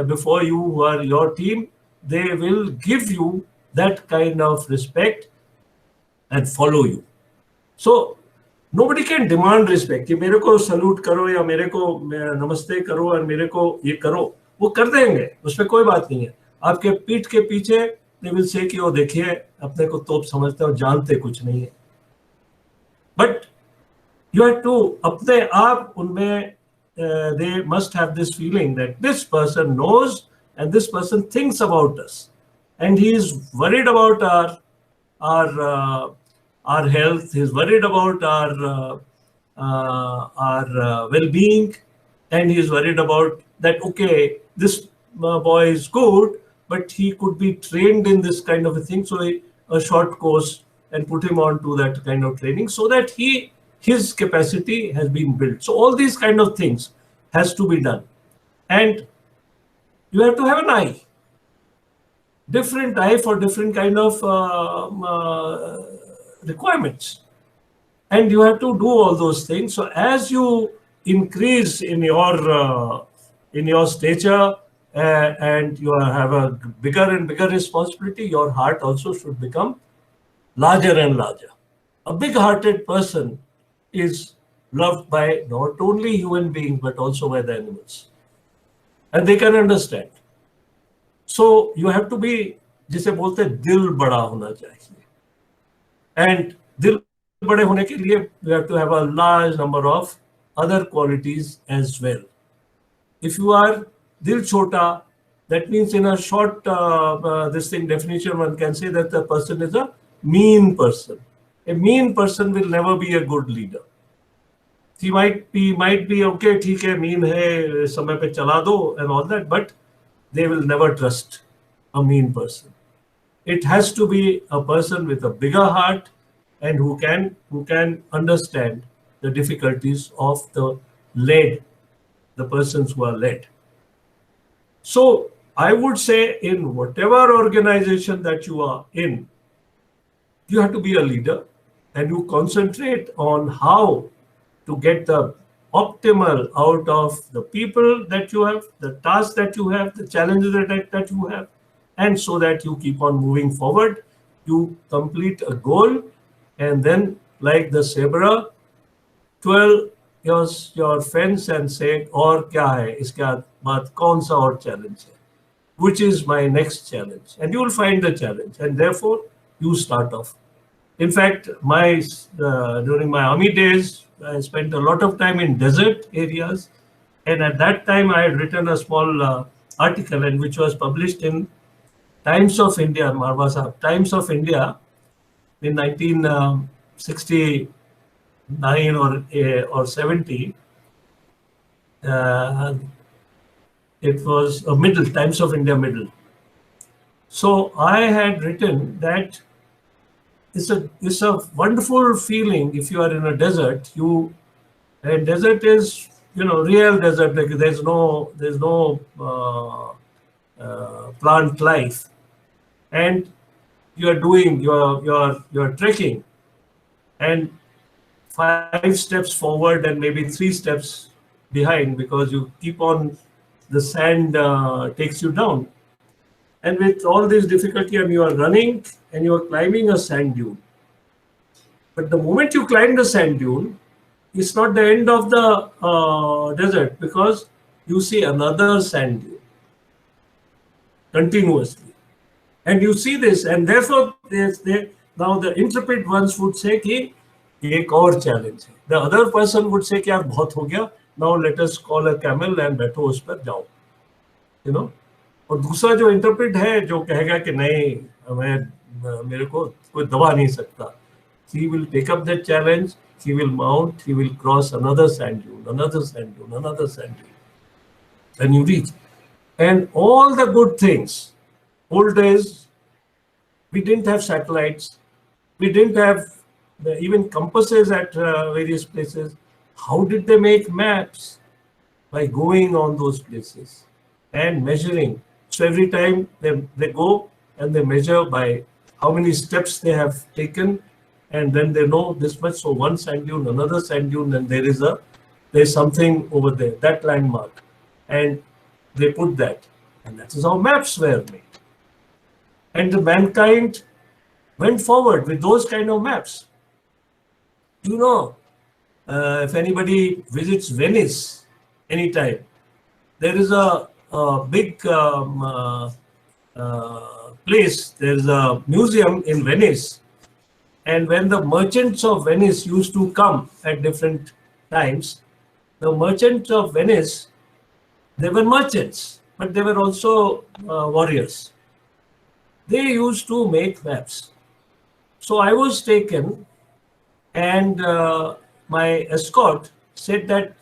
before you, who are your team, they will give you that kind of respect and follow you. So nobody can demand respect. कि मेरे को salute करो या मेरे को नमस्ते करो और मेरे को ये करो, वो कर देंगे, उसमें कोई बात नहीं है. आपके पीठ के पीछे they will say कि वो देखिए अपने को तोप समझते और जानते कुछ नहीं है. But you have to अपने आप उनमें they must have this feeling that this person knows and this person thinks about us, and he is worried about our health. He's worried about our well-being, and he's worried about that. Okay, this boy is good, but he could be trained in this kind of a thing. So a short course and put him on to that kind of training so that his capacity has been built. So all these kind of things has to be done, and you have to have an eye, different eye for different kind of requirements, and you have to do all those things. So as you increase in your stature and you have a bigger and bigger responsibility, your heart also should become larger and larger. A big-hearted person is loved by not only human beings but also by the animals, and they can understand. So you have to be, जिसे बोलते हैं दिल बड़ा होना चाहिए, and दिल बड़े होने के लिए you have to have a large number of other qualities as well. If you are dil chota, that means in a short this thing definition one can say that the person is a mean person. A mean person will never be a good leader. He might be okay, ठीक है, mean है, समय पे चला दो and all that, but they will never trust a mean person. It has to be a person with a bigger heart and who can understand the difficulties of the persons who are led. So I would say in whatever organization that you are in, you have to be a leader and you concentrate on how to get the optimal out of the people that you have, the tasks that you have, the challenges that you have, and so that you keep on moving forward, you complete a goal, and then like the zebra, twirl your fence and say, और क्या है इसके बाद कौन सा और challenge है, which is my next challenge, and you will find the challenge, and therefore you start off. In fact, during my army days, I spent a lot of time in desert areas, and at that time I had written a small article, and which was published in Times of India, Marwa Sahab, Times of India, in 1969 or 70. It was a middle, Times of India middle. So I had written that it's a wonderful feeling if you are in a desert. And desert is, real desert. Like there's no plant life, and you are doing you're trekking, and 5 steps forward and maybe 3 steps behind, because you keep on, the sand takes you down, and with all this difficulty, and you are running and you are climbing a sand dune. But the moment you climb the sand dune, it's not the end of the desert, because you see another sand dune continuously, and you see this, and therefore now the intrepid ones would say कि एक और challenge है. The other person would say कि यार बहुत हो गया, now let us call a camel and बैठो उस पर जाओ, और दूसरा जो इंटरप्रेट है जो कहेगा कि नहीं मेरे को कोई दबा नहीं सकता, he will take up that challenge, he will mount, he will cross another sand dune, another sand dune, another sand dune, and you reach. And all the good things, old days, we didn't have satellites, we didn't have even compasses at various places. How did they make maps? By going on those places and measuring. So every time they go and they measure by how many steps they have taken, and then they know this much. So one sand dune, another sand dune, and there's something over there, that landmark, and they put that, and that is how maps were made. And the mankind went forward with those kind of maps. If anybody visits Venice anytime, there is a big place, there is a museum in Venice, and when the merchants of Venice used to come at different times, the merchants of Venice, they were merchants, but they were also warriors. they used to make maps. So I was taken, and my escort said that,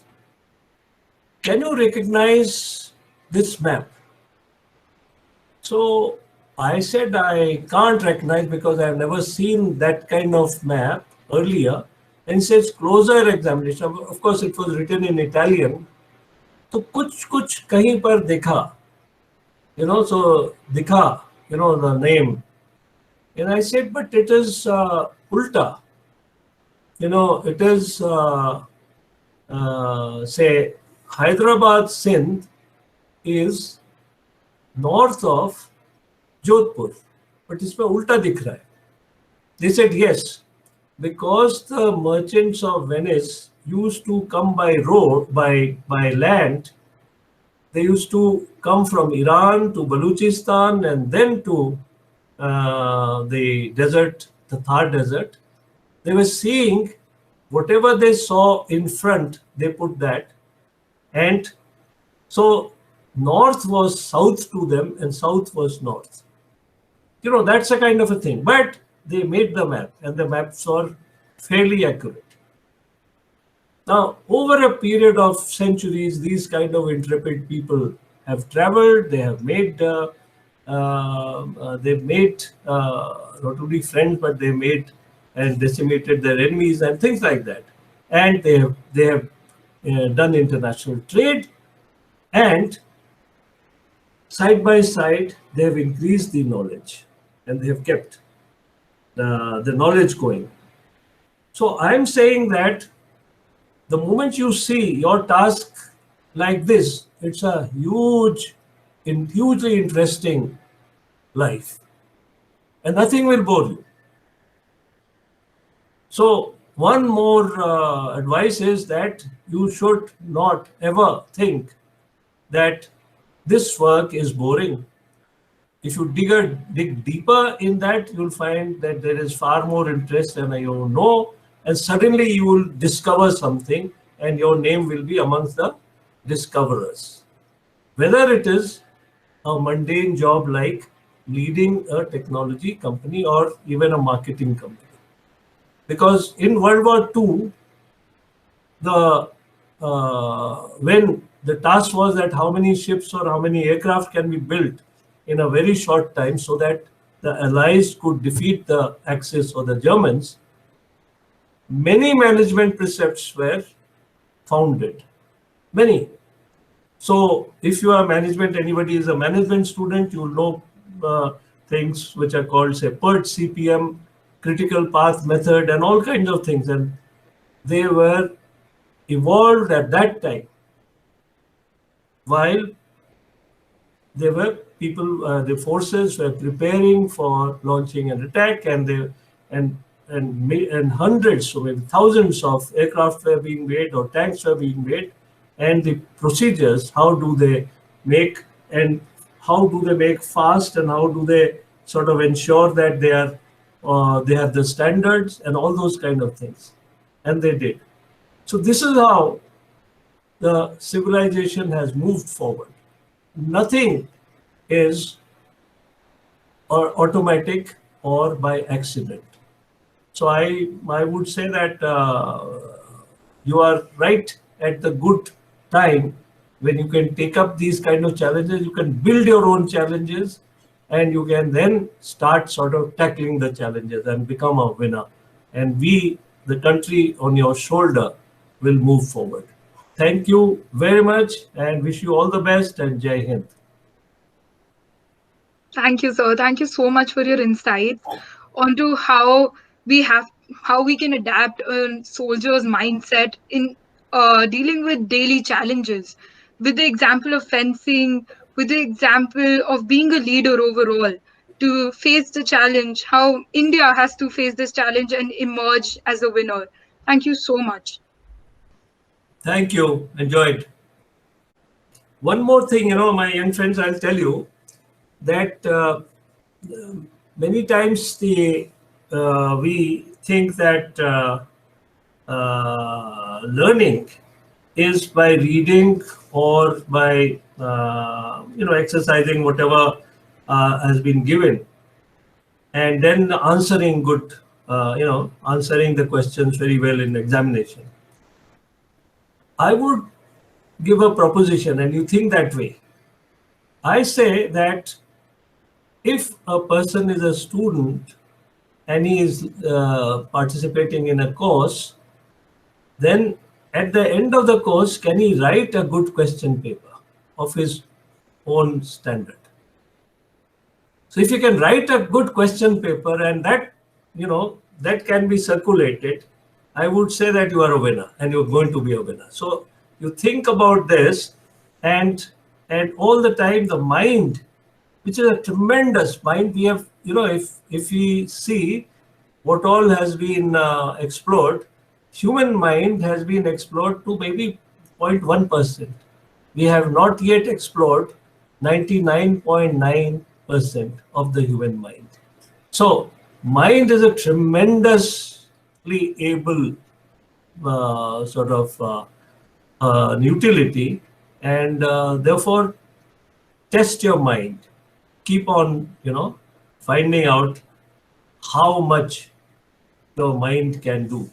can you recognize this map? So I said I can't recognize because I've never seen that kind of map earlier. And he says closer examination. Of course, it was written in Italian. तो कुछ कहीं पर देखा, so dikha, the name. And I said, but it is ulta. It is, say, Hyderabad, Sindh is north of Jodhpur, but इसमें उल्टा दिख रहा है. They said yes, because the merchants of Venice used to come by road, by land. They used to come from Iran to Baluchistan and then to the desert, the Thar desert. They were seeing whatever they saw in front, they put that. And so north was south to them and south was north. That's a kind of a thing. But they made the map, and the maps are fairly accurate. Now, over a period of centuries, these kind of intrepid people have traveled. They have made, they've made not only friends, but they made and decimated their enemies and things like that. And they have done international trade, and side by side, they have increased the knowledge, and they have kept the knowledge going. So I'm saying that the moment you see your task like this, it's a hugely interesting life, and nothing will bore you. So one more advice is that you should not ever think that this work is boring. If you dig deeper in that, you'll find that there is far more interest than you know, and suddenly you will discover something, and your name will be amongst the discoverers. Whether it is a mundane job like leading a technology company or even a marketing company. Because in World War II, when the task was that how many ships or how many aircraft can be built in a very short time so that the Allies could defeat the Axis or the Germans, many management precepts were founded. Many. So if you are management, anybody is a management student, you will know things which are called, say, PERT, CPM, critical path method, and all kinds of things. And they were evolved at that time while there were people, the forces were preparing for launching an attack, and hundreds, so maybe thousands of aircraft were being made or tanks were being made, and the procedures, how do they make, and how do they make fast, and how do they sort of ensure that they have the standards and all those kind of things, and they did. So this is how the civilization has moved forward. Nothing is automatic or by accident. So I would say that you are right at the good time when you can take up these kind of challenges. You can build your own challenges, and you can then start sort of tackling the challenges and become a winner. And we, the country on your shoulder, will move forward. Thank you very much, and wish you all the best, and Jai Hind. Thank you, sir. Thank you so much for your insights onto how we can adapt a soldier's mindset in dealing with daily challenges. With the example of fencing, with the example of being a leader overall, to face the challenge, how India has to face this challenge and emerge as a winner. Thank you so much. Thank you. Enjoyed. One more thing, my young friends, I'll tell you that many times we think that learning is by reading or by exercising whatever has been given. and then answering answering the questions very well in examination. I would give a proposition and you think that way. I say that if a person is a student and he is participating in a course, then at the end of the course, can he write a good question paper of his own standard? So if you can write a good question paper and that can be circulated, I would say that you are a winner and you're going to be a winner. So you think about this, and all the time the mind, which is a tremendous mind, we have, if we see what all has been explored, human mind has been explored to maybe 0.1%. We have not yet explored 99.9% of the human mind. So mind is a tremendously able utility, and therefore test your mind. Keep on, finding out how much your mind can do,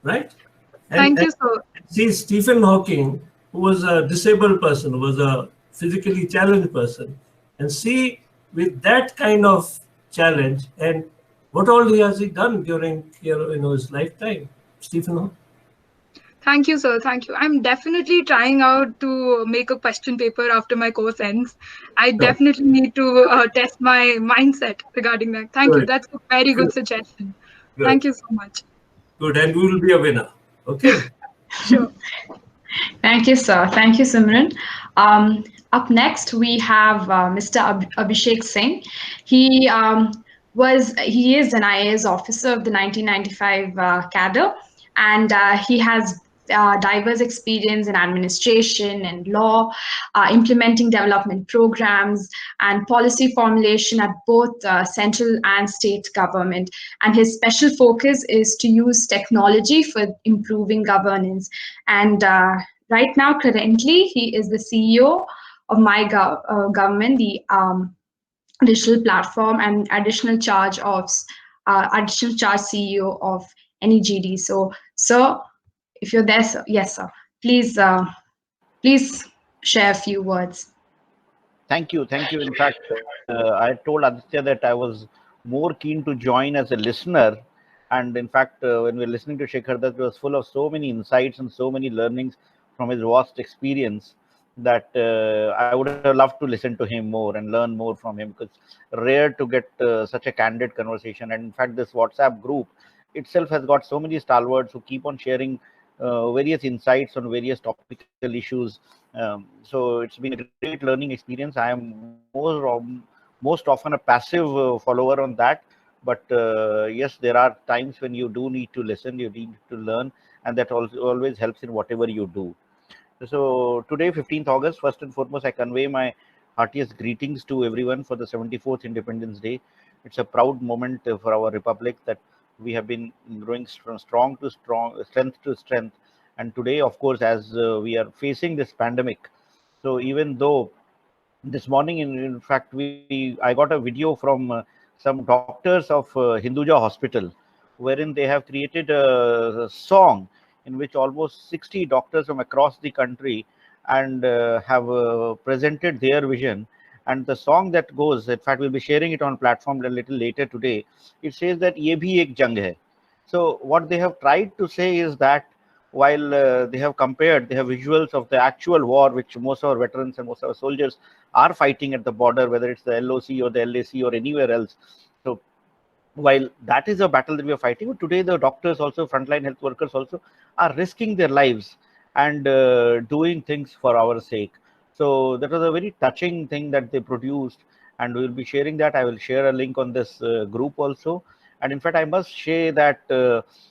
right? Thank you, sir. See Stephen Hawking, who was a disabled person, who was a physically challenged person, and see with that kind of challenge and what all has he done during his lifetime, Stephen Hawking. Thank you, sir. Thank you. I'm definitely trying out to make a question paper after my course ends. I definitely need to test my mindset regarding that. Thank you. That's a very good suggestion. Thank you so much. Good, and we will be a winner. Okay. Sure. Thank you, sir. Thank you, Simran. Up next, we have Mr. Abhishek Singh. He is an IAS officer of the 1995 cadre, and he has diverse experience in administration and law, implementing development programs and policy formulation at both central and state government. And his special focus is to use technology for improving governance. And right now, currently, he is the CEO of My Government, the digital platform, and additional charge CEO of NEGD. So, sir, if you're there, sir, yes, sir. Please share a few words. Thank you. In fact, I told Aditya that I was more keen to join as a listener. And in fact, when we were listening to Shekhar, that was full of so many insights and so many learnings from his vast experience that I would have loved to listen to him more and learn more from him, because rare to get such a candid conversation. And in fact, this WhatsApp group itself has got so many stalwarts who keep on sharing various insights on various topical issues. So it's been a great learning experience. I am most often a passive follower on that. But yes, there are times when you do need to listen, you need to learn, and that also always helps in whatever you do. So today, 15th August, first and foremost, I convey my heartiest greetings to everyone for the 74th Independence Day. It's a proud moment for our republic that we have been growing from strong to strong, strength to strength. And today, of course, as we are facing this pandemic, so even though this morning, in fact, I got a video from some doctors of Hinduja Hospital, wherein they have created a song in which almost 60 doctors from across the country and have presented their vision. And the song that goes, in fact, we'll be sharing it on platform a little later today. It says that ye bhi ek jang hai. So what they have tried to say is that while they have visuals of the actual war, which most of our veterans and most of our soldiers are fighting at the border, whether it's the LOC or the LAC or anywhere else. So while that is a battle that we are fighting, but today the doctors also, frontline health workers also, are risking their lives and doing things for our sake. So that was a very touching thing that they produced, and we'll be sharing that. I will share a link on this group also. And in fact, I must say that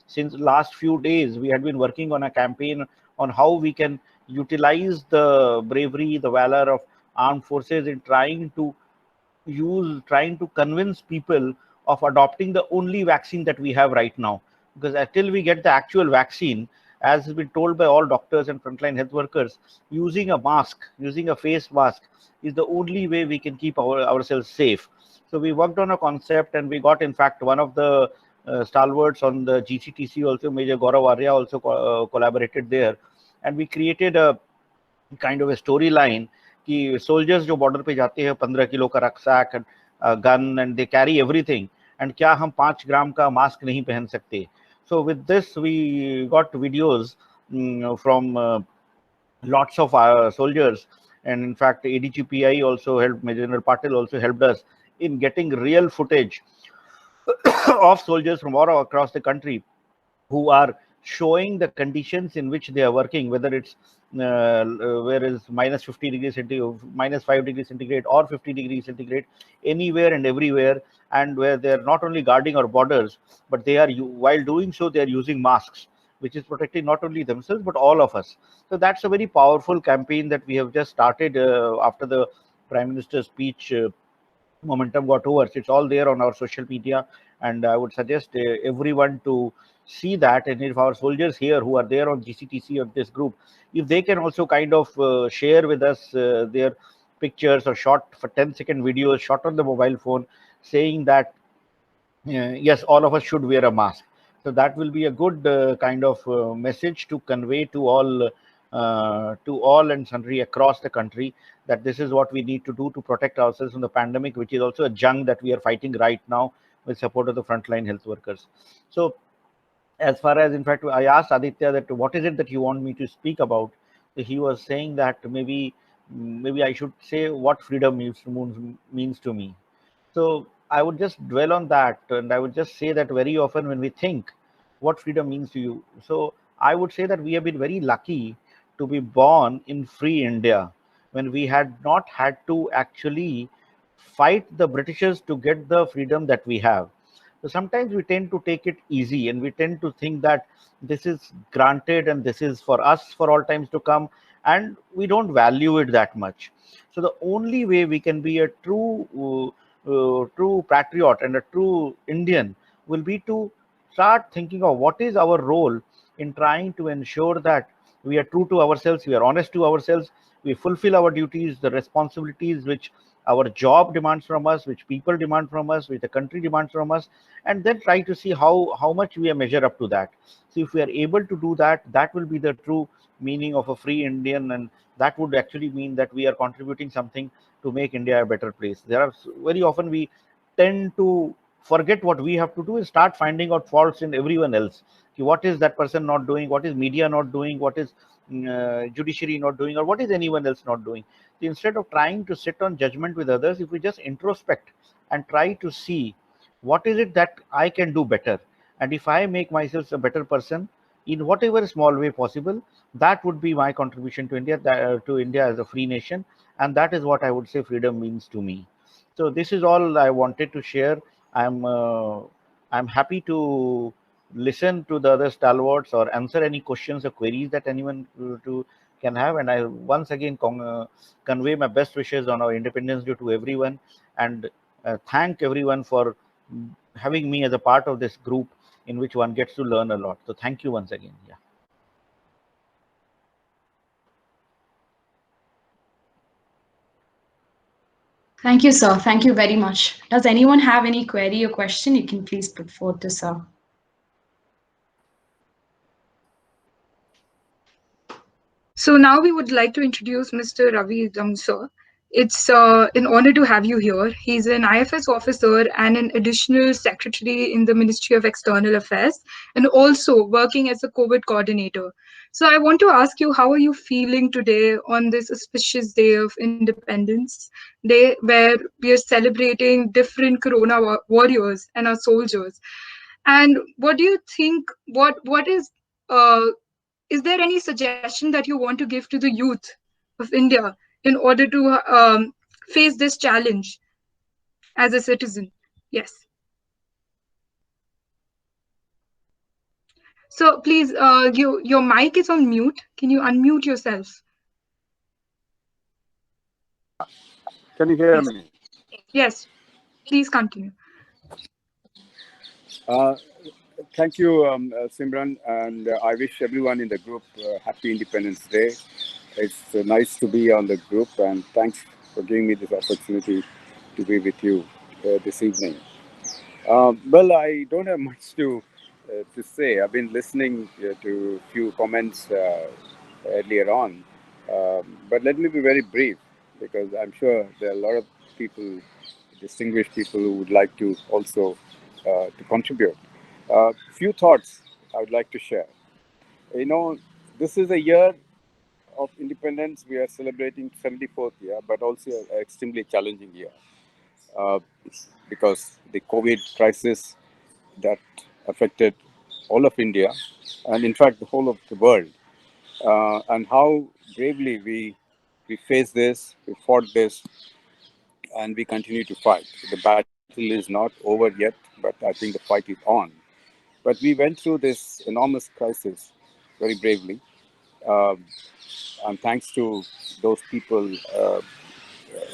since last few days, we had been working on a campaign on how we can utilize the bravery, the valor of armed forces in trying to convince people of adopting the only vaccine that we have right now. Because until we get the actual vaccine, as has been told by all doctors and frontline health workers, using a face mask, is the only way we can keep ourselves safe. So we worked on a concept, and we got, in fact, one of the stalwarts on the GCTC also, Major Gaurav Arya, also collaborated there, and we created a kind of a storyline कि soldiers जो border पे जाते हैं 15 kilo का rucksack, gun, and they carry everything, and क्या हम 5 ग्राम का mask नहीं पहन सकते. So with this we got videos from lots of soldiers, and in fact ADGPI also helped, Major General Patil also helped us in getting real footage of soldiers from all across the country who are showing the conditions in which they are working, whether it's where is minus 50 degrees centigrade, minus 5 degrees centigrade, or 50 degrees centigrade, anywhere and everywhere, and where they are not only guarding our borders, but they are, while doing so, they are using masks, which is protecting not only themselves but all of us. So that's a very powerful campaign that we have just started after the Prime Minister's speech. Momentum got over. So it's all there on our social media, and I would suggest everyone to see that. And if our soldiers here who are there on GCTC of this group, if they can also kind of share with us their pictures or shot for 10-second videos shot on the mobile phone saying that yes, all of us should wear a mask. So that will be a good kind of message to convey to all and sundry across the country, that this is what we need to do to protect ourselves from the pandemic, which is also a jung that we are fighting right now with support of the frontline health workers. So as far as, in fact, I asked Aditya that what is it that you want me to speak about. So he was saying that maybe I should say what freedom means to me. So I would just dwell on that, and I would just say that very often when we think what freedom means to you, so I would say that we have been very lucky to be born in free India, when we had not had to actually fight the Britishers to get the freedom that we have. So sometimes we tend to take it easy, and we tend to think that this is granted and this is for us for all times to come, and we don't value it that much. So the only way we can be a true patriot and a true Indian will be to start thinking of what is our role in trying to ensure that we are true to ourselves, we are honest to ourselves, we fulfill our duties, the responsibilities which our job demands from us, which people demand from us, which the country demands from us, and then try to see how much we measure up to that. So if we are able to do that, that will be the true meaning of a free Indian, and that would actually mean that we are contributing something to make India a better place. There are very often we tend to forget what we have to do and start finding out faults in everyone else. What is that person not doing? What is media not doing? What is judiciary not doing? Or what is anyone else not doing? So instead of trying to sit on judgment with others, if we just introspect and try to see what is it that I can do better, and if I make myself a better person in whatever small way possible, that would be my contribution to India, to India as a free nation, and that is what I would say freedom means to me. So this is all I wanted to share. I'm happy to listen to the other stalwarts or answer any questions or queries that anyone can have, and I once again convey my best wishes on our Independence Day to everyone, and thank everyone for having me as a part of this group in which one gets to learn a lot. So thank you once again. Yeah. Thank you, sir. Thank you very much. Does anyone have any query or question? You can please put forth to sir. So now we would like to introduce Mr. Ravi Idam, sir. It's an honor to have you here. He's an IFS officer and an additional secretary in the Ministry of External Affairs, and also working as a COVID coordinator. So I want to ask you, how are you feeling today on this auspicious day of Independence Day, where we are celebrating different Corona warriors and our soldiers? And what do you think, what is there any suggestion that you want to give to the youth of India in order to face this challenge as a citizen? Yes. So please, your mic is on mute. Can you unmute yourself? Can you hear me? Yes. Please continue. Thank you, Simran, and I wish everyone in the group happy Independence Day. It's nice to be on the group, and thanks for giving me this opportunity to be with you. this evening. Well, I don't have much to say. I've been listening to a few comments earlier on, but let me be very brief because I'm sure there are a lot of people, distinguished people, who would like to also to contribute. Few thoughts I would like to share. You know, this is a year of independence. We are celebrating 74th year, but also an extremely challenging year uh, because the COVID crisis that affected all of India and in fact the whole of the world, and how bravely we faced this, we fought this, and we continue to fight. The battle is not over yet, but I think the fight is on. But we went through this enormous crisis very bravely, um, and thanks to those people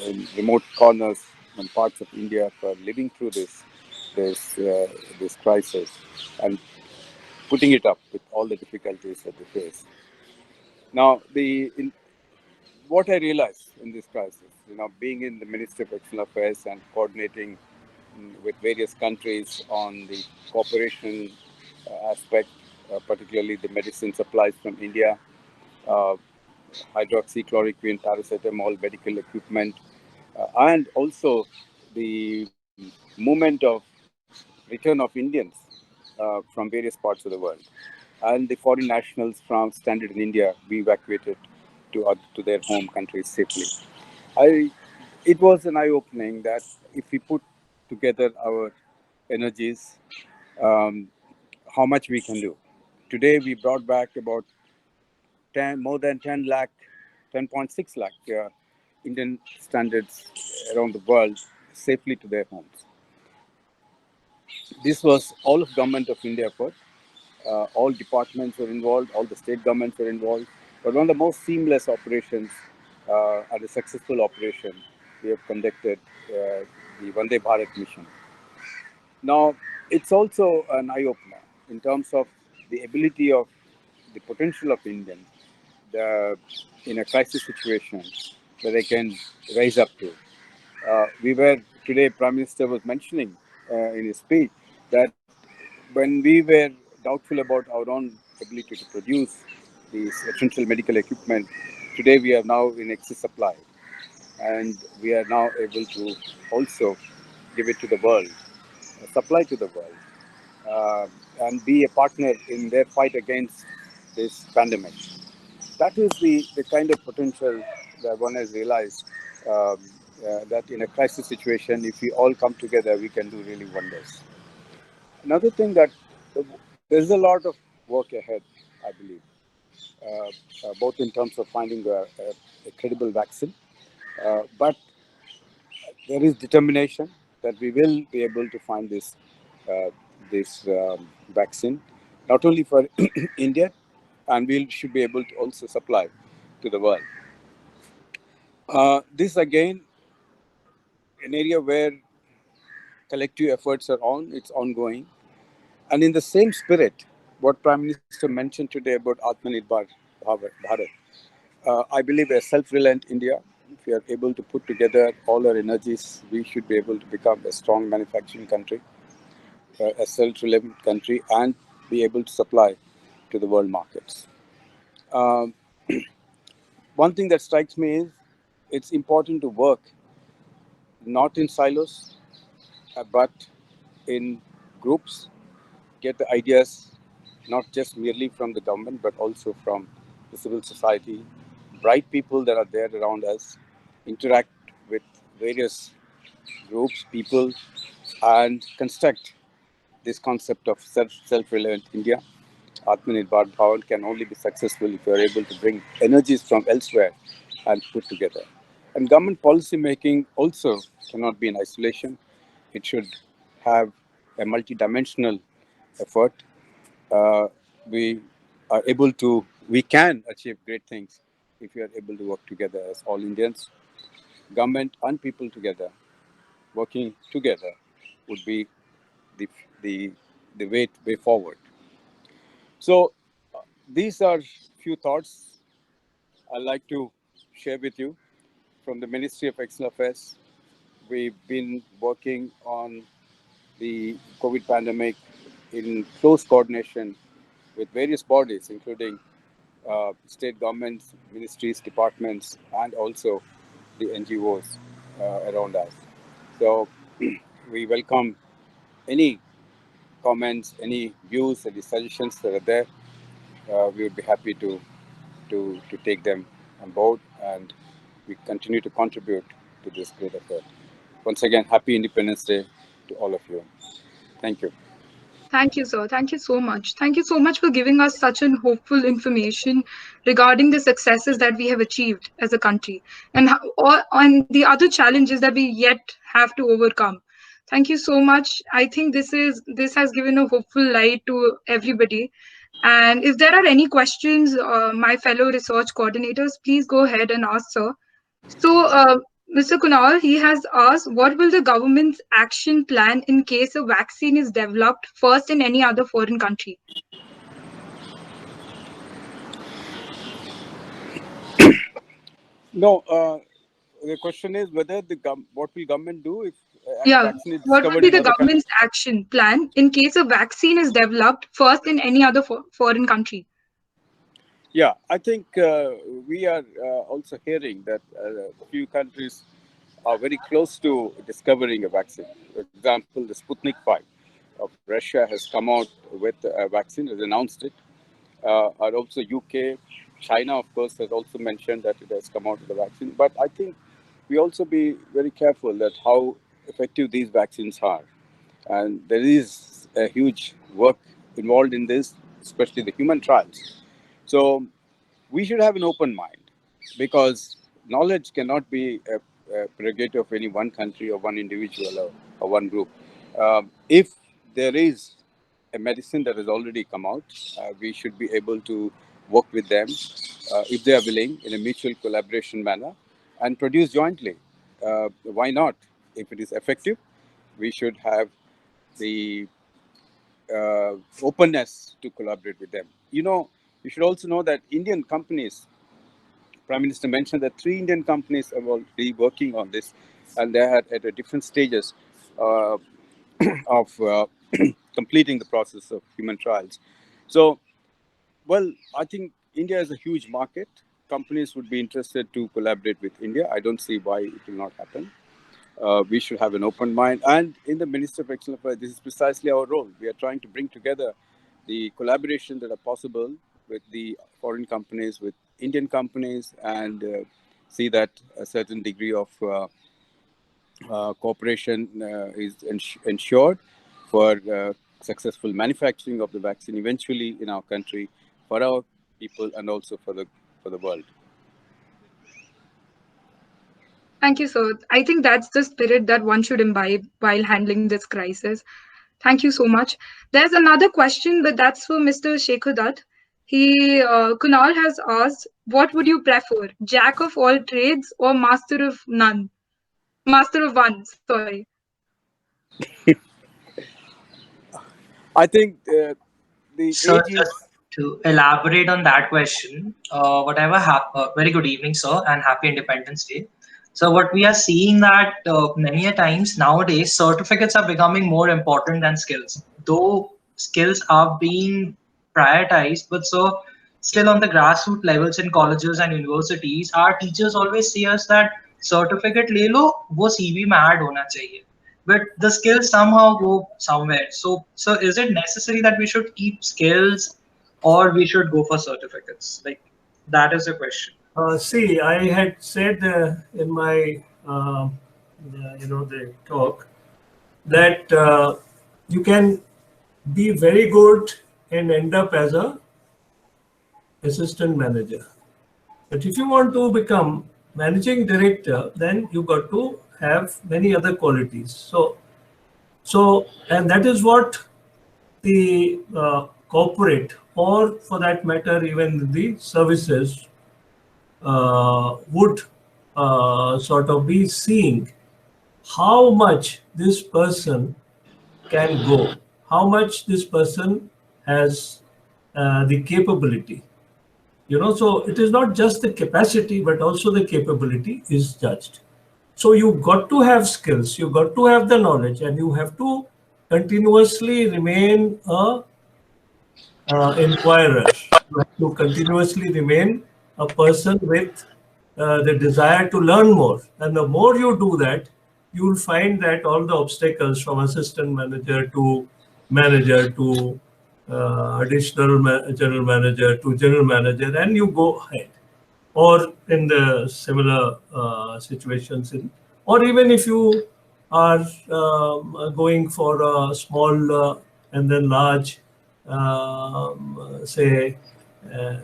in remote corners and parts of India for living through this crisis and putting it up with all the difficulties that they face. Now, what I realized in this crisis, being in the Ministry of External Affairs and coordinating with various countries on the cooperation aspect, particularly the medicine supplies from India, uh, hydroxychloroquine, paracetamol, medical equipment, and also the movement of return of Indians from various parts of the world, and the foreign nationals from stranded in India be evacuated to their home countries safely. I It was an eye opening that if we put together our energies, um, how much we can do. Today we brought back about 10, more than 10 lakh, 10.6 lakh Indian standards around the world safely to their homes. This was all of government of India effort. All departments were involved, all the state governments were involved. But one of the most seamless operations and a successful operation we have conducted, the Vande Bharat mission. Now, it's also an eye opener in terms of the ability of the potential of Indians in a crisis situation that they can rise up to. We were today, Prime Minister was mentioning in his speech that when we were doubtful about our own ability to produce these essential medical equipment, today we are now in excess supply, and we are now able to also give it to the world, supply to the world, and be a partner in their fight against this pandemic. That is the kind of potential that one has realized, that in a crisis situation, if we all come together, we can do really wonders. Another thing that there's a lot of work ahead, I believe, both in terms of finding a credible vaccine, but there is determination that we will be able to find this vaccine, not only for India, and we should be able to also supply to the world. This again, an area where collective efforts are on, it's ongoing. And in the same spirit, what Prime Minister mentioned today about Atmanirbhar Bharat, I believe a self-reliant India, if we are able to put together all our energies, we should be able to become a strong manufacturing country, a self-reliant country, and be able to supply to the world markets. Um, One thing that strikes me is it's important to work not in silos, but in groups, get the ideas not just merely from the government, but also from the civil society, bright people that are there around us, interact with various groups, people, and construct this concept of self-reliant India. Atmanirbhar Bharat can only be successful if you are able to bring energies from elsewhere and put together. And government policy making also cannot be in isolation. It should have a multidimensional effort. Uh, we we can achieve great things if we are able to work together as all Indians, government and people together, working together would be the, the, the way forward. So these are few thoughts I'd like to share with you from the Ministry of External Affairs, we've been working on the COVID pandemic in close coordination with various bodies, including state governments, ministries, departments, and also the NGOs around us. So we welcome any comments, any views, any suggestions that are there. We would be happy to take them on board, and we continue to contribute to this great effort. Once again, happy Independence Day to all of you. Thank you. Thank you, sir. Thank you so much. Thank you so much for giving us such an hopeful information regarding the successes that we have achieved as a country and on the other challenges that we yet have to overcome. Thank you so much. I think this has given a hopeful light to everybody. And if there are any questions, my fellow research coordinators, please go ahead and ask, sir. So, Mr. Kunal, he has asked, what will the government's action plan in case a vaccine is developed first in any other foreign country? No, the question is whether what will government do if a Yeah, vaccine is what will discovered be in the other countries? government's action plan in case a vaccine is developed first in any other foreign country? Yeah, I think we are also hearing that a few countries are very close to discovering a vaccine. For example, the Sputnik 5 of Russia has come out with a vaccine, has announced it. And also UK, China, of course, has also mentioned that it has come out with a vaccine. But I think we also be very careful that how effective these vaccines are. And there is a huge work involved in this, especially the human trials. So we should have an open mind because knowledge cannot be a prerogative of any one country or one individual or one group. If there is a medicine that has already come out, we should be able to work with them if they are willing in a mutual collaboration manner and produce jointly. Why not? If it is effective, we should have the openness to collaborate with them. You should also know that Indian companies, Prime Minister mentioned that 3 Indian companies are already working on this, and they are at different stages uh, of completing the process of human trials. So, well, I think India is a huge market. Companies would be interested to collaborate with India. I don't see why it will not happen. We should have an open mind. And in the Minister of External Affairs, this is precisely our role. We are trying to bring together the collaboration that are possible with the foreign companies, with Indian companies, and see that a certain degree of cooperation is ensured for successful manufacturing of the vaccine eventually in our country for our people and also for the world. Thank you, sir. I think that's the spirit that one should imbibe while handling this crisis. Thank you so much. There's another question, but that's for Mr. Shekhar Dutt. Kunal has asked, what would you prefer, jack of all trades or master of none? Master of one, sorry. I think the So age just is... to elaborate on that question, very good evening, sir, and happy Independence Day. So what we are seeing that many a times nowadays, certificates are becoming more important than skills. Though skills are being prioritized, but so still on the grassroots levels in colleges and universities, our teachers always say us that certificate ले लो, वो CV में add होना चाहिए. But the skills somehow go somewhere. So is it necessary that we should keep skills or we should go for certificates? Like that is the question. See, I had said in my the talk that you can be very good and end up as a assistant manager. But if you want to become managing director, then you got to have many other qualities. So and that is what the corporate, or for that matter, even the services would sort of be seeing how much this person can go, how much this person has the capability. So it is not just the capacity, but also the capability is judged. So you got to have skills, you got to have the knowledge, and you have to continuously remain a inquirer. You have to continuously remain a person with the desire to learn more. And the more you do that, you will find that all the obstacles from assistant manager to additional general manager to general manager, and you go ahead. Or in the similar situations, or even if you are going for a small and then large, say, uh,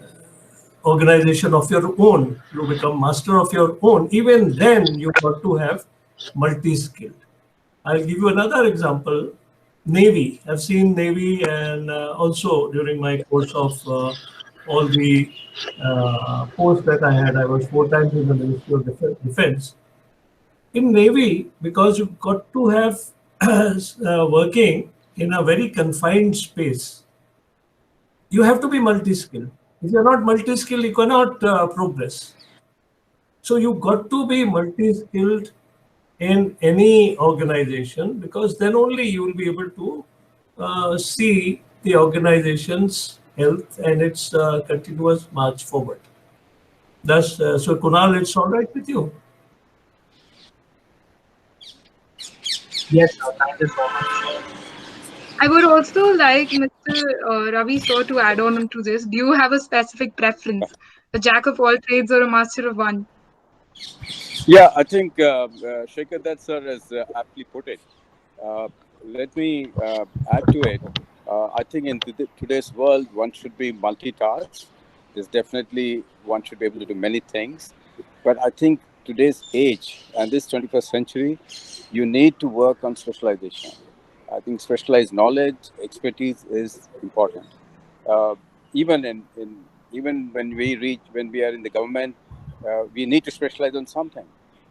organization of your own, you become master of your own. Even then, you got to have multi-skilled. I'll give you another example. Navy. I've seen Navy, and also during my course of all the posts that I had, I was 4 times in the Ministry of Defense. In Navy, because you've got to have working in a very confined space, you have to be multi-skilled. If you're not multi-skilled, you cannot progress. So you got to be multi-skilled in any organization, because then only you will be able to see the organization's health and its continuous march forward. Thus, so Kunal, it's all right with you? Yes, sir. Thank you so much. I would also like Mr. Ravi sir to add on to this. Do you have a specific preference, a jack of all trades or a master of one? Yeah, I think Shekhar Dutt sir has aptly put it. Let me add to it. I think in today's world, one should be multitask. There's definitely one should be able to do many things. But I think today's age and this 21st century, you need to work on specialization. I think specialized knowledge, expertise is important. Uh, even when we are in the government, we need to specialize on something.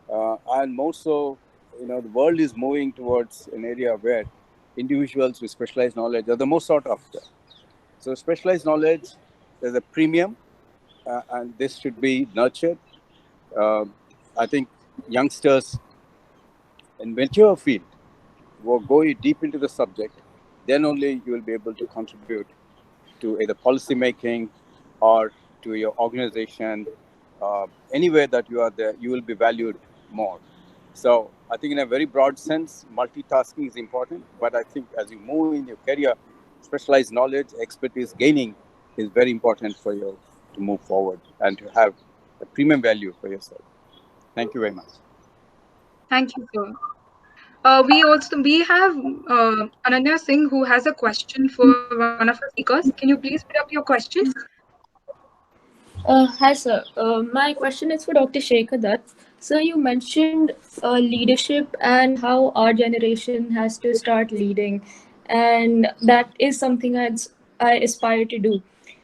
And more so, the world is moving towards an area where individuals with specialized knowledge are the most sought after. So specialized knowledge is a premium, and this should be nurtured. I think youngsters in mature field will go deep into the subject, then only you will be able to contribute to either policy making or to your organization. Anywhere that you are there, you will be valued more. So I think in a very broad sense, multitasking is important. But I think as you move in your career, specialized knowledge, expertise gaining is very important for you to move forward and to have a premium value for yourself. Thank you very much. Thank you, sir. We have Ananya Singh, who has a question for one of our speakers. Can you please put up your question? Hi, sir. My question is for Dr. Shekhar Dutt. Sir, you mentioned leadership and how our generation has to start leading, and that is something I aspire to do.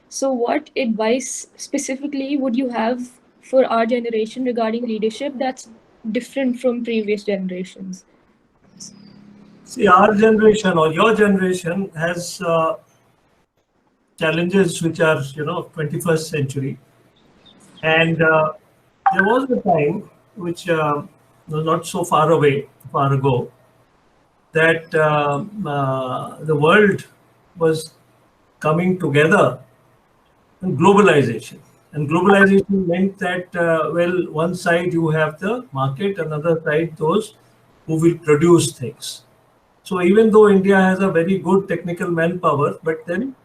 So, what advice specifically would you have for our generation regarding leadership that's different from previous generations? See, our generation or your generation has challenges which are, 21st century. And there was a time which was not so far ago, that the world was coming together in globalization. And globalization meant that, one side you have the market, another side those who will produce things. So even though India has a very good technical manpower, but then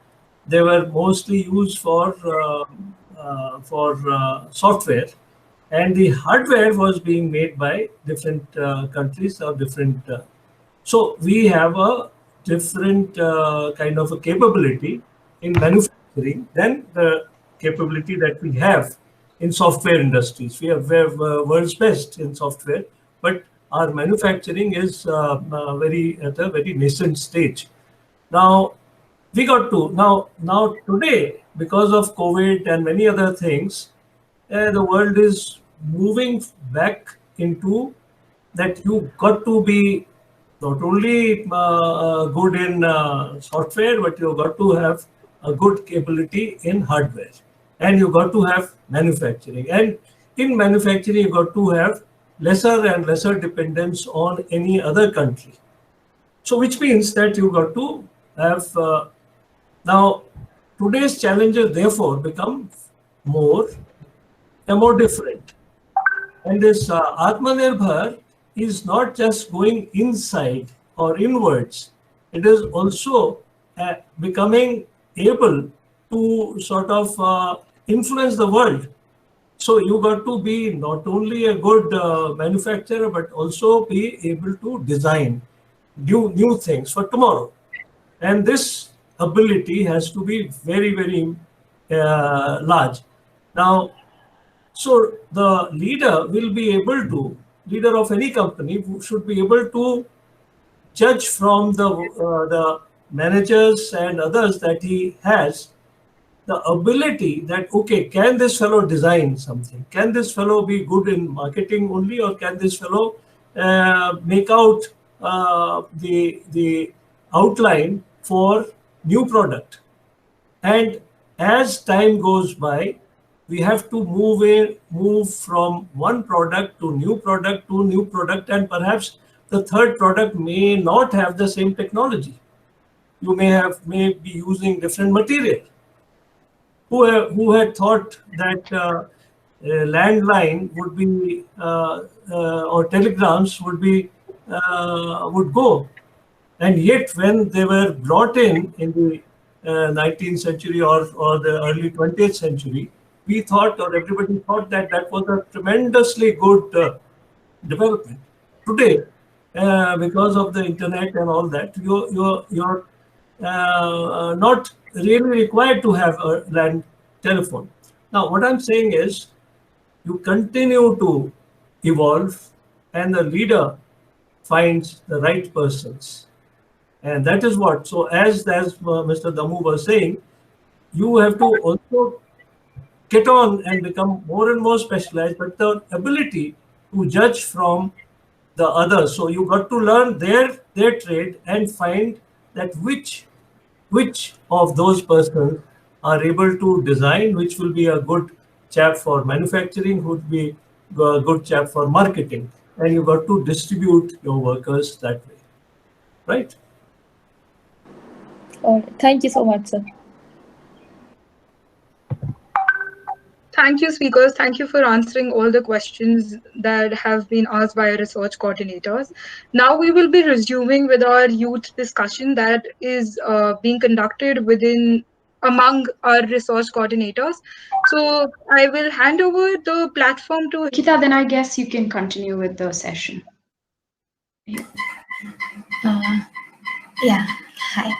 they were mostly used for software, and the hardware was being made by different countries or different. So we have a different kind of a capability in manufacturing than the capability that we have in software industries. We have world's best in software, but our manufacturing is very at a very nascent stage. Now we got to now today, because of COVID and many other things, the world is moving back into that you got to be not only good in software, but you got to have a good capability in hardware, and you got to have manufacturing, and in manufacturing you got to have lesser and lesser dependence on any other country. So which means that you got to have now today's challenges therefore become more and more different. And this Atmanirbhar is not just going inside or inwards, it is also becoming able to sort of influence the world. So you got to be not only a good manufacturer, but also be able to design new things for tomorrow. And this ability has to be very, very large. Now, so the leader will be able to, leader of any company should be able to judge from the managers and others that he has the ability that, okay, can this fellow design something? Can this fellow be good in marketing only, or can this fellow make out the outline for new product? And as time goes by, we have to move from one product to new product to new product, and perhaps the third product may not have the same technology. You may be using different material. Who had thought that landline would be or telegrams would go, and yet when they were brought in the 19th century or the early 20th century, we thought, or everybody thought, that that was a tremendously good development. Today, because of the internet and all that, you're not really required to have a land telephone. Now, what I'm saying is, you continue to evolve, and the leader finds the right persons. And that is what, so as Mr. Damu was saying, you have to also get on and become more and more specialized, but the ability to judge from the others. So you got to learn their trade and find that which of those persons are able to design, which will be a good chap for manufacturing, would be a good chap for marketing, and you got to distribute your workers that way, right? Thank you so much, sir. Thank you, speakers. Thank you for answering all the questions that have been asked by our research coordinators. Now we will be resuming with our youth discussion that is being conducted among our research coordinators. So I will hand over the platform to Kita. Then I guess you can continue with the session. Yeah, hi.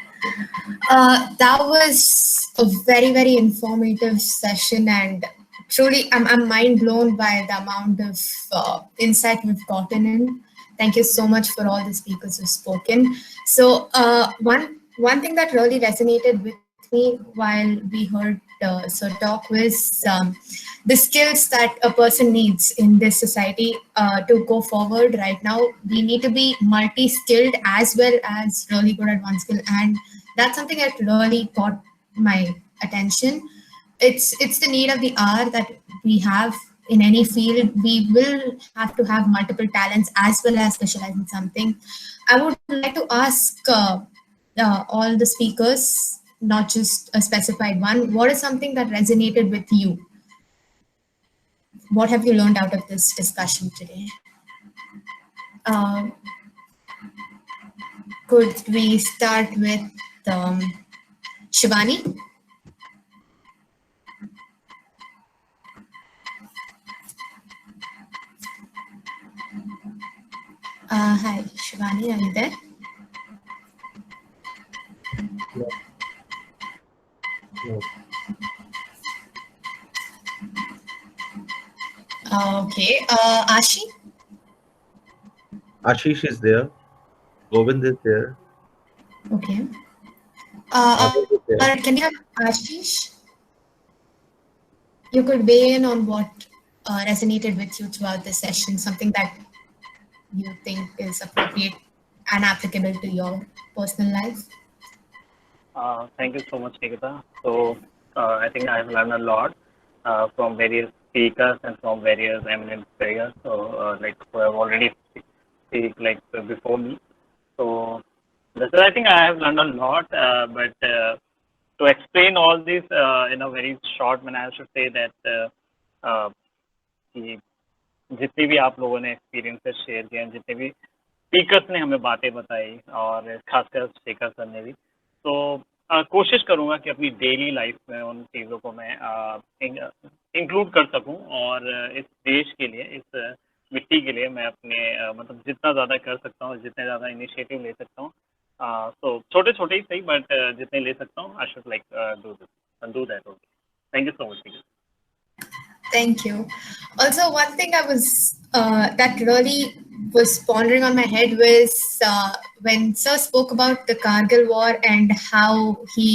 That was a very, very informative session, and truly I'm mind blown by the amount of insight we've gotten in. Thank you so much for all the speakers who've spoken. So one thing that really resonated with me while we heard Sir talk was the skills that a person needs in this society to go forward. Right now, we need to be multi-skilled as well as really good at one skill, and that's something that really caught my attention. It's the need of the hour that we have in any field. We will have to have multiple talents as well as specialize in something. I would like to ask all the speakers, not just a specified one, what is something that resonated with you? What have you learned out of this discussion today? Could we start with Shivani? Hi, Shivani, are you there? No. Okay, Ashi? Ashish is there. Govind is there. Okay. Adarsh is there. Can you have Ashish? You could weigh in on what resonated with you throughout this session, something that you think is appropriate and applicable to your personal life. Thank you so much, Nikita. So I think I have learned a lot from various speakers and from various eminent players, so like who have already speak like before me. So this is, I think I have learned a lot, but to explain all this in a very short manner, I should say that कि जितने भी आप लोगों ने experiences share किए हैं, जितने भी स्पीकर्स ने हमें बातें बताई और खासकर शेखर सर ने भी, तो कोशिश करूंगा कि अपनी डेली लाइफ में उन चीज़ों को मैं इंक्लूड कर सकूं और इस देश के लिए, इस मिट्टी के लिए मैं अपने मतलब जितना ज़्यादा कर सकता हूँ, जितने ज़्यादा इनिशिएटिव ले सकता हूँ, तो छोटे छोटे ही सही, बट जितने ले सकता हूँ, I should like do that only. Thank you so much. Thank you. Also, one thing I was that really was pondering on my head was when Sir spoke about the Kargil War and how he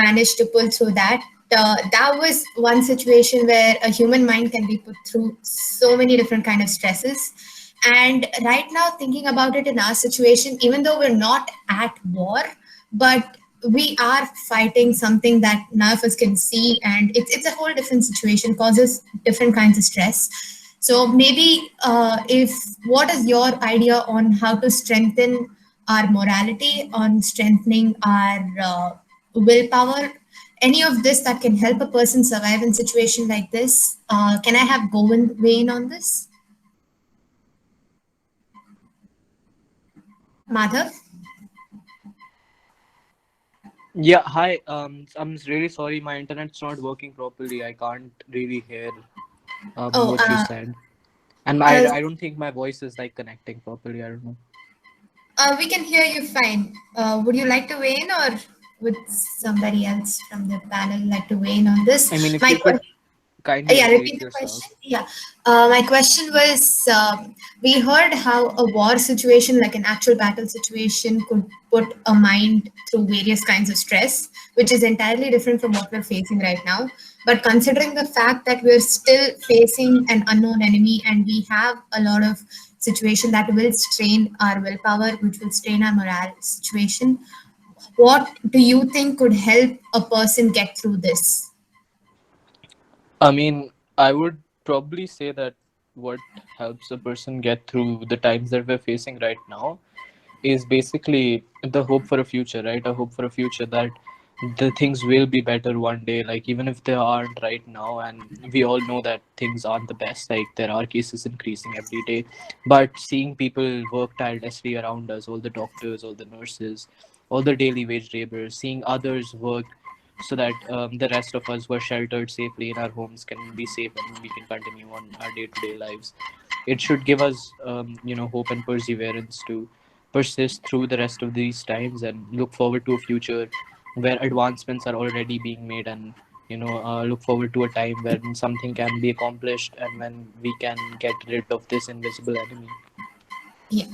managed to pull through that. That was one situation where a human mind can be put through so many different kind of stresses. And right now, thinking about it in our situation, even though we're not at war, but we are fighting something that none of us can see, and it's a whole different situation, causes different kinds of stress. So maybe if what is your idea on how to strengthen our morality, on strengthening our willpower, any of this that can help a person survive in situation like this? Can I have Govind weigh in on this? Madhav? Yeah, hi. I'm really sorry, my internet's not working properly. I can't really hear what you said, and I don't think my voice is like connecting properly. I don't know. We can hear you fine. Would you like to weigh in, or would somebody else from the panel like to weigh in on this? I mean, if you could kindly repeat the yourself. question. Yeah, my question was: we heard how a war situation, like an actual battle situation, could put a mind through various kinds of stress, which is entirely different from what we're facing right now. But considering the fact that we're still facing an unknown enemy, and we have a lot of situation that will strain our willpower, which will strain our morale situation, what do you think could help a person get through this? I mean, I would probably say that what helps a person get through the times that we're facing right now is basically the hope for a future, right? A hope for a future that the things will be better one day, like even if they aren't right now. And we all know that things aren't the best, like there are cases increasing every day. But seeing people work tirelessly around us, all the doctors, all the nurses, all the daily wage laborers, seeing others work so that the rest of us who are sheltered safely in our homes can be safe and we can continue on our day-to-day lives, it should give us hope and perseverance to persist through the rest of these times and look forward to a future where advancements are already being made, and look forward to a time when something can be accomplished and when we can get rid of this invisible enemy. Yeah,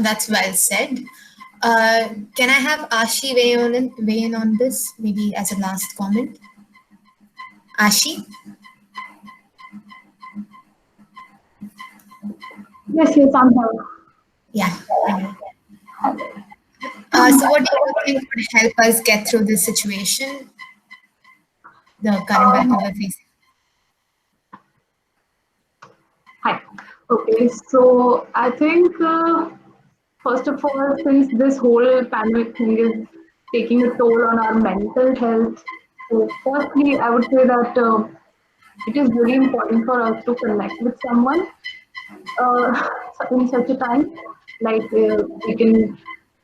that's well said. Can I have Ashi weigh in on this, maybe as a last comment? Ashi? Yes, I'm here. Yeah. So what do you think would help us get through this situation, the current battle we're facing? Hi. Okay, so I think first of all, since this whole pandemic thing is taking a toll on our mental health, so firstly, I would say that it is really important for us to connect with someone in such a time. Like we can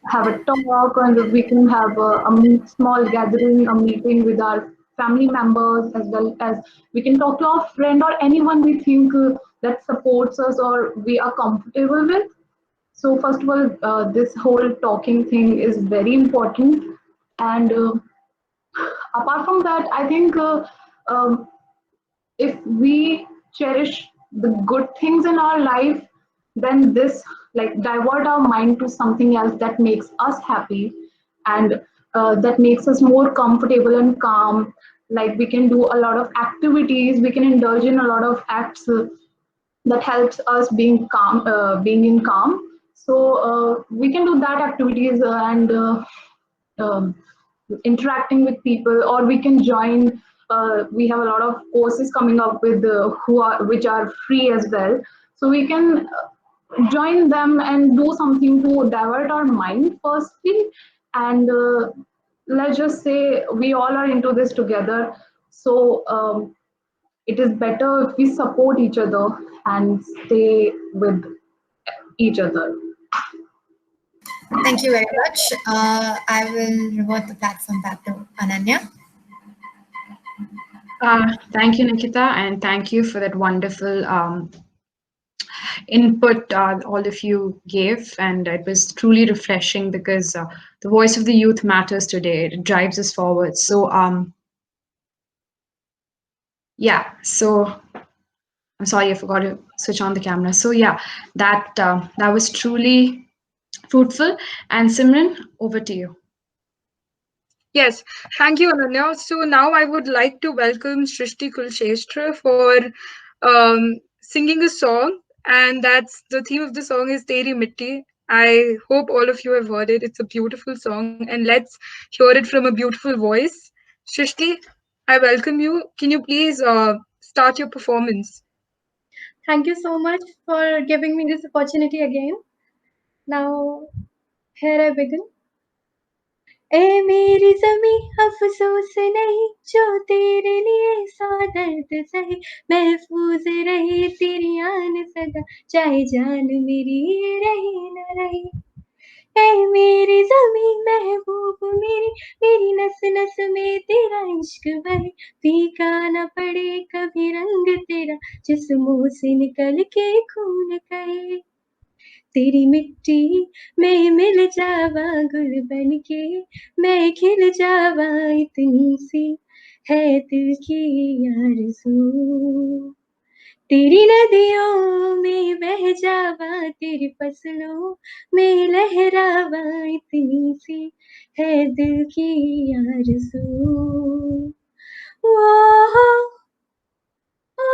have a talk, and we can have a small gathering, a meeting with our family members, as well as we can talk to our friend or anyone we think that supports us or we are comfortable with. So first of all, this whole talking thing is very important. And apart from that, I think if we cherish the good things in our life, then this like divert our mind to something else that makes us happy, and that makes us more comfortable and calm. Like we can do a lot of activities, we can indulge in a lot of acts that helps us being calm, being in calm. So we can do that activities and um, interacting with people, or we can join we have a lot of courses coming up with which are free as well. So we can join them and do something to divert our mind firstly, and let's just say we all are into this together. So it is better if we support each other and stay with each other. Thank you very much. I will revert the platform back to Ananya. Thank you, Nikita, and thank you for that wonderful input all of you gave. And it was truly refreshing because the voice of the youth matters today. It drives us forward. So, yeah, so I'm sorry, I forgot to switch on the camera. So, yeah, that was truly fruitful. And Simran, over to you. Yes, thank you, Ananya. So now I would like to welcome Srishti Kulshestra for singing a song, and that's the theme of the song is Teri Mitti. I hope all of you have heard it. It's a beautiful song, and let's hear it from a beautiful voice. Srishti, I welcome you. Can you please start your performance? Thank you so much for giving me this opportunity again. Now, here I begin. ए मेरी ज़मी अफ़सोस नहीं जो तेरे लिए सौ दर्द सहे महफूज़ रहे तेरी आन सदा चाहे जान मेरी रहे न रहे ए मेरी ज़मी महबूब मेरी मेरी नस नस में तेरा इश्क बहे फीका न पड़े कभी रंग तेरा जिस्मों से निकल के खून कहे तेरी मिट्टी में मिल जावा गुल बन के मैं खिल जावा इतनी सी है दिल की आरज़ू तेरी नदियों में बह जावा तेरी फसलों में लहरावा इतनी सी है दिल की आरज़ू ओ, ओ,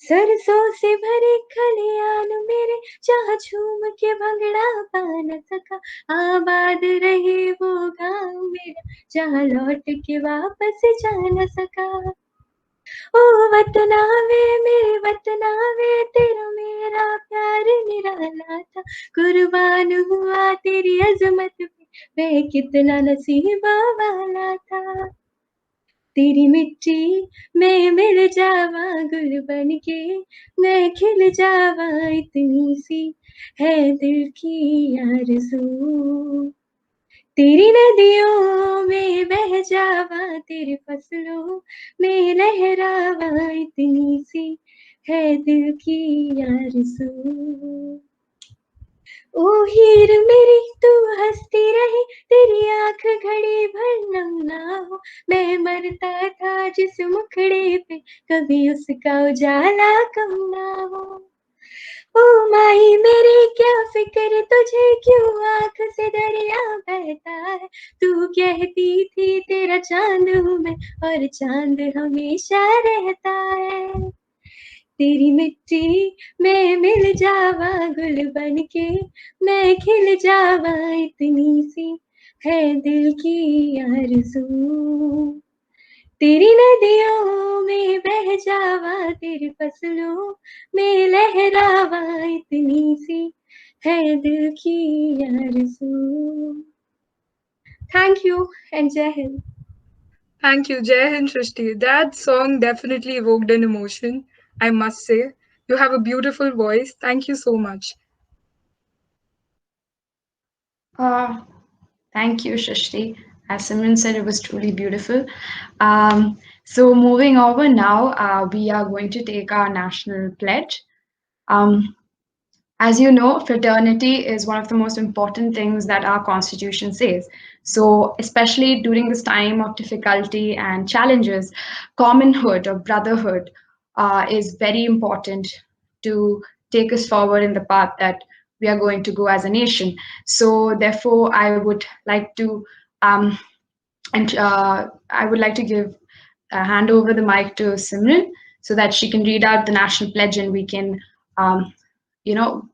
सरसों से भरे खलियान मेरे जहाँ झूम के भंगड़ा पा न सका आबाद रहे वो गाँव मेरा जहाँ लौट के वापस जा न सका ओ वतना वे मेरे वतना वे तेरा मेरा प्यार निराला था कुर्बान हुआ तेरी अजमत पे मैं कितना नसीबा वाला था तेरी मिट्टी में मिल जावा गुल बन के मैं खिल जावा इतनी सी है दिल की आरज़ू तेरी नदियों में बह जावा तेरी फसलों में लहरावा इतनी सी है दिल की आरज़ू ओ हीर मेरी तू हंसती रही तेरी आंख घड़ी भर नम ना हो मैं मरता था जिस मुखड़े पे कभी उसका उजाला कम ना हो ओ माही मेरी क्या फिक्र तुझे क्यों आंख से दरिया बहता है तू कहती थी तेरा चांद हूँ मैं और चांद हमेशा रहता है तेरी मिट्टी में मिल जावा गुल बन के मैं खिल जावा इतनी सी है दिल की आरज़ू तेरी नदियों में बह जावा तेरी फसलों में लहरावा इतनी सी है दिल की आरज़ू थैंक यू एंड जय Hind Thank you, Jai Hind Srishti. That song definitely evoked an emotion, I must say. You have a beautiful voice. Thank you so much. Thank you, Shashti. As Simran said, it was truly beautiful. So moving over now, we are going to take our national pledge. As you know, fraternity is one of the most important things that our constitution says. So, especially during this time of difficulty and challenges, commonhood or brotherhood is very important to take us forward in the path that we are going to go as a nation. So, therefore, I would like to give hand over the mic to Simran so that she can read out the national pledge and we can, you know,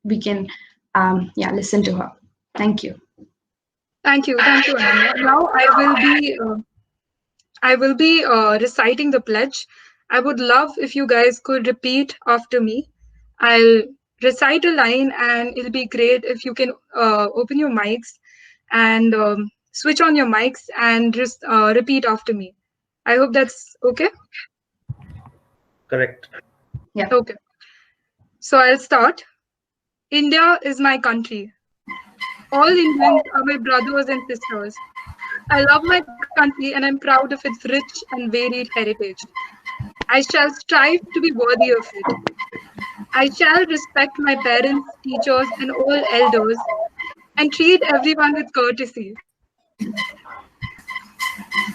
we can listen to her. Thank you. Thank you, Ananya. Now I will be reciting the pledge. I would love if you guys could repeat after me. I'll recite a line, and it'll be great if you can open your mics and switch on your mics and just repeat after me. I hope that's okay. Correct. Yeah. Okay. So I'll start. India is my country. All Indians are my brothers and sisters. I love my country and I'm proud of its rich and varied heritage. I shall strive to be worthy of it. I shall respect my parents, teachers, and all elders and treat everyone with courtesy.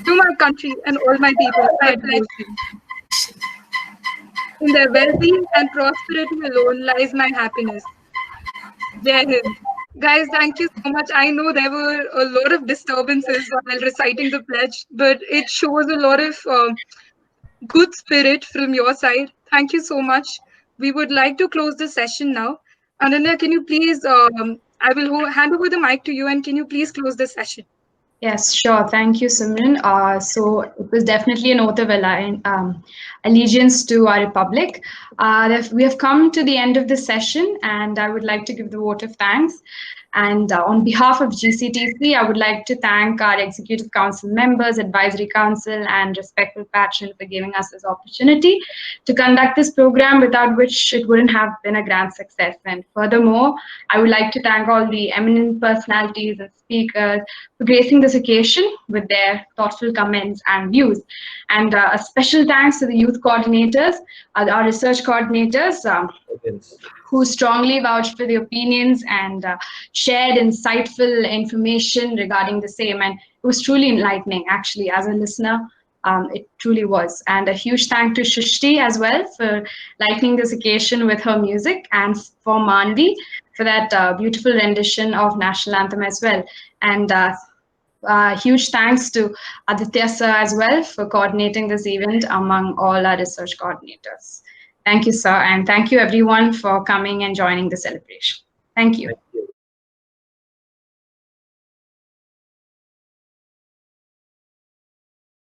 To my country and all my people, I pledge in their well-being and prosperity alone lies my happiness. Jai Hind. Guys, thank you so much. I know there were a lot of disturbances while reciting the pledge, but it shows a lot of good spirit from your side. Thank you so much. We would like to close the session now. Ananya, can you please, I will hand over the mic to you, and can you please close the session? Yes, sure. Thank you, Simran. So it was definitely an oath of allegiance to our republic. We have come to the end of the session, and I would like to give the vote of thanks. And on behalf of GCTC, I would like to thank our Executive Council members, Advisory Council, and respectful patron for giving us this opportunity to conduct this program, without which it wouldn't have been a grand success. And furthermore, I would like to thank all the eminent personalities and speakers for gracing this occasion with their thoughtful comments and views. And a special thanks to the youth coordinators, our research coordinators, who strongly vouched for the opinions and shared insightful information regarding the same. And it was truly enlightening, actually, as a listener. It truly was. And a huge thank to Shrishti as well for lightening this occasion with her music, and for Manvi for that beautiful rendition of National Anthem as well. And huge thanks to Aditya sir as well for coordinating this event among all our research coordinators. Thank you, sir, and thank you everyone for coming and joining the celebration. Thank you.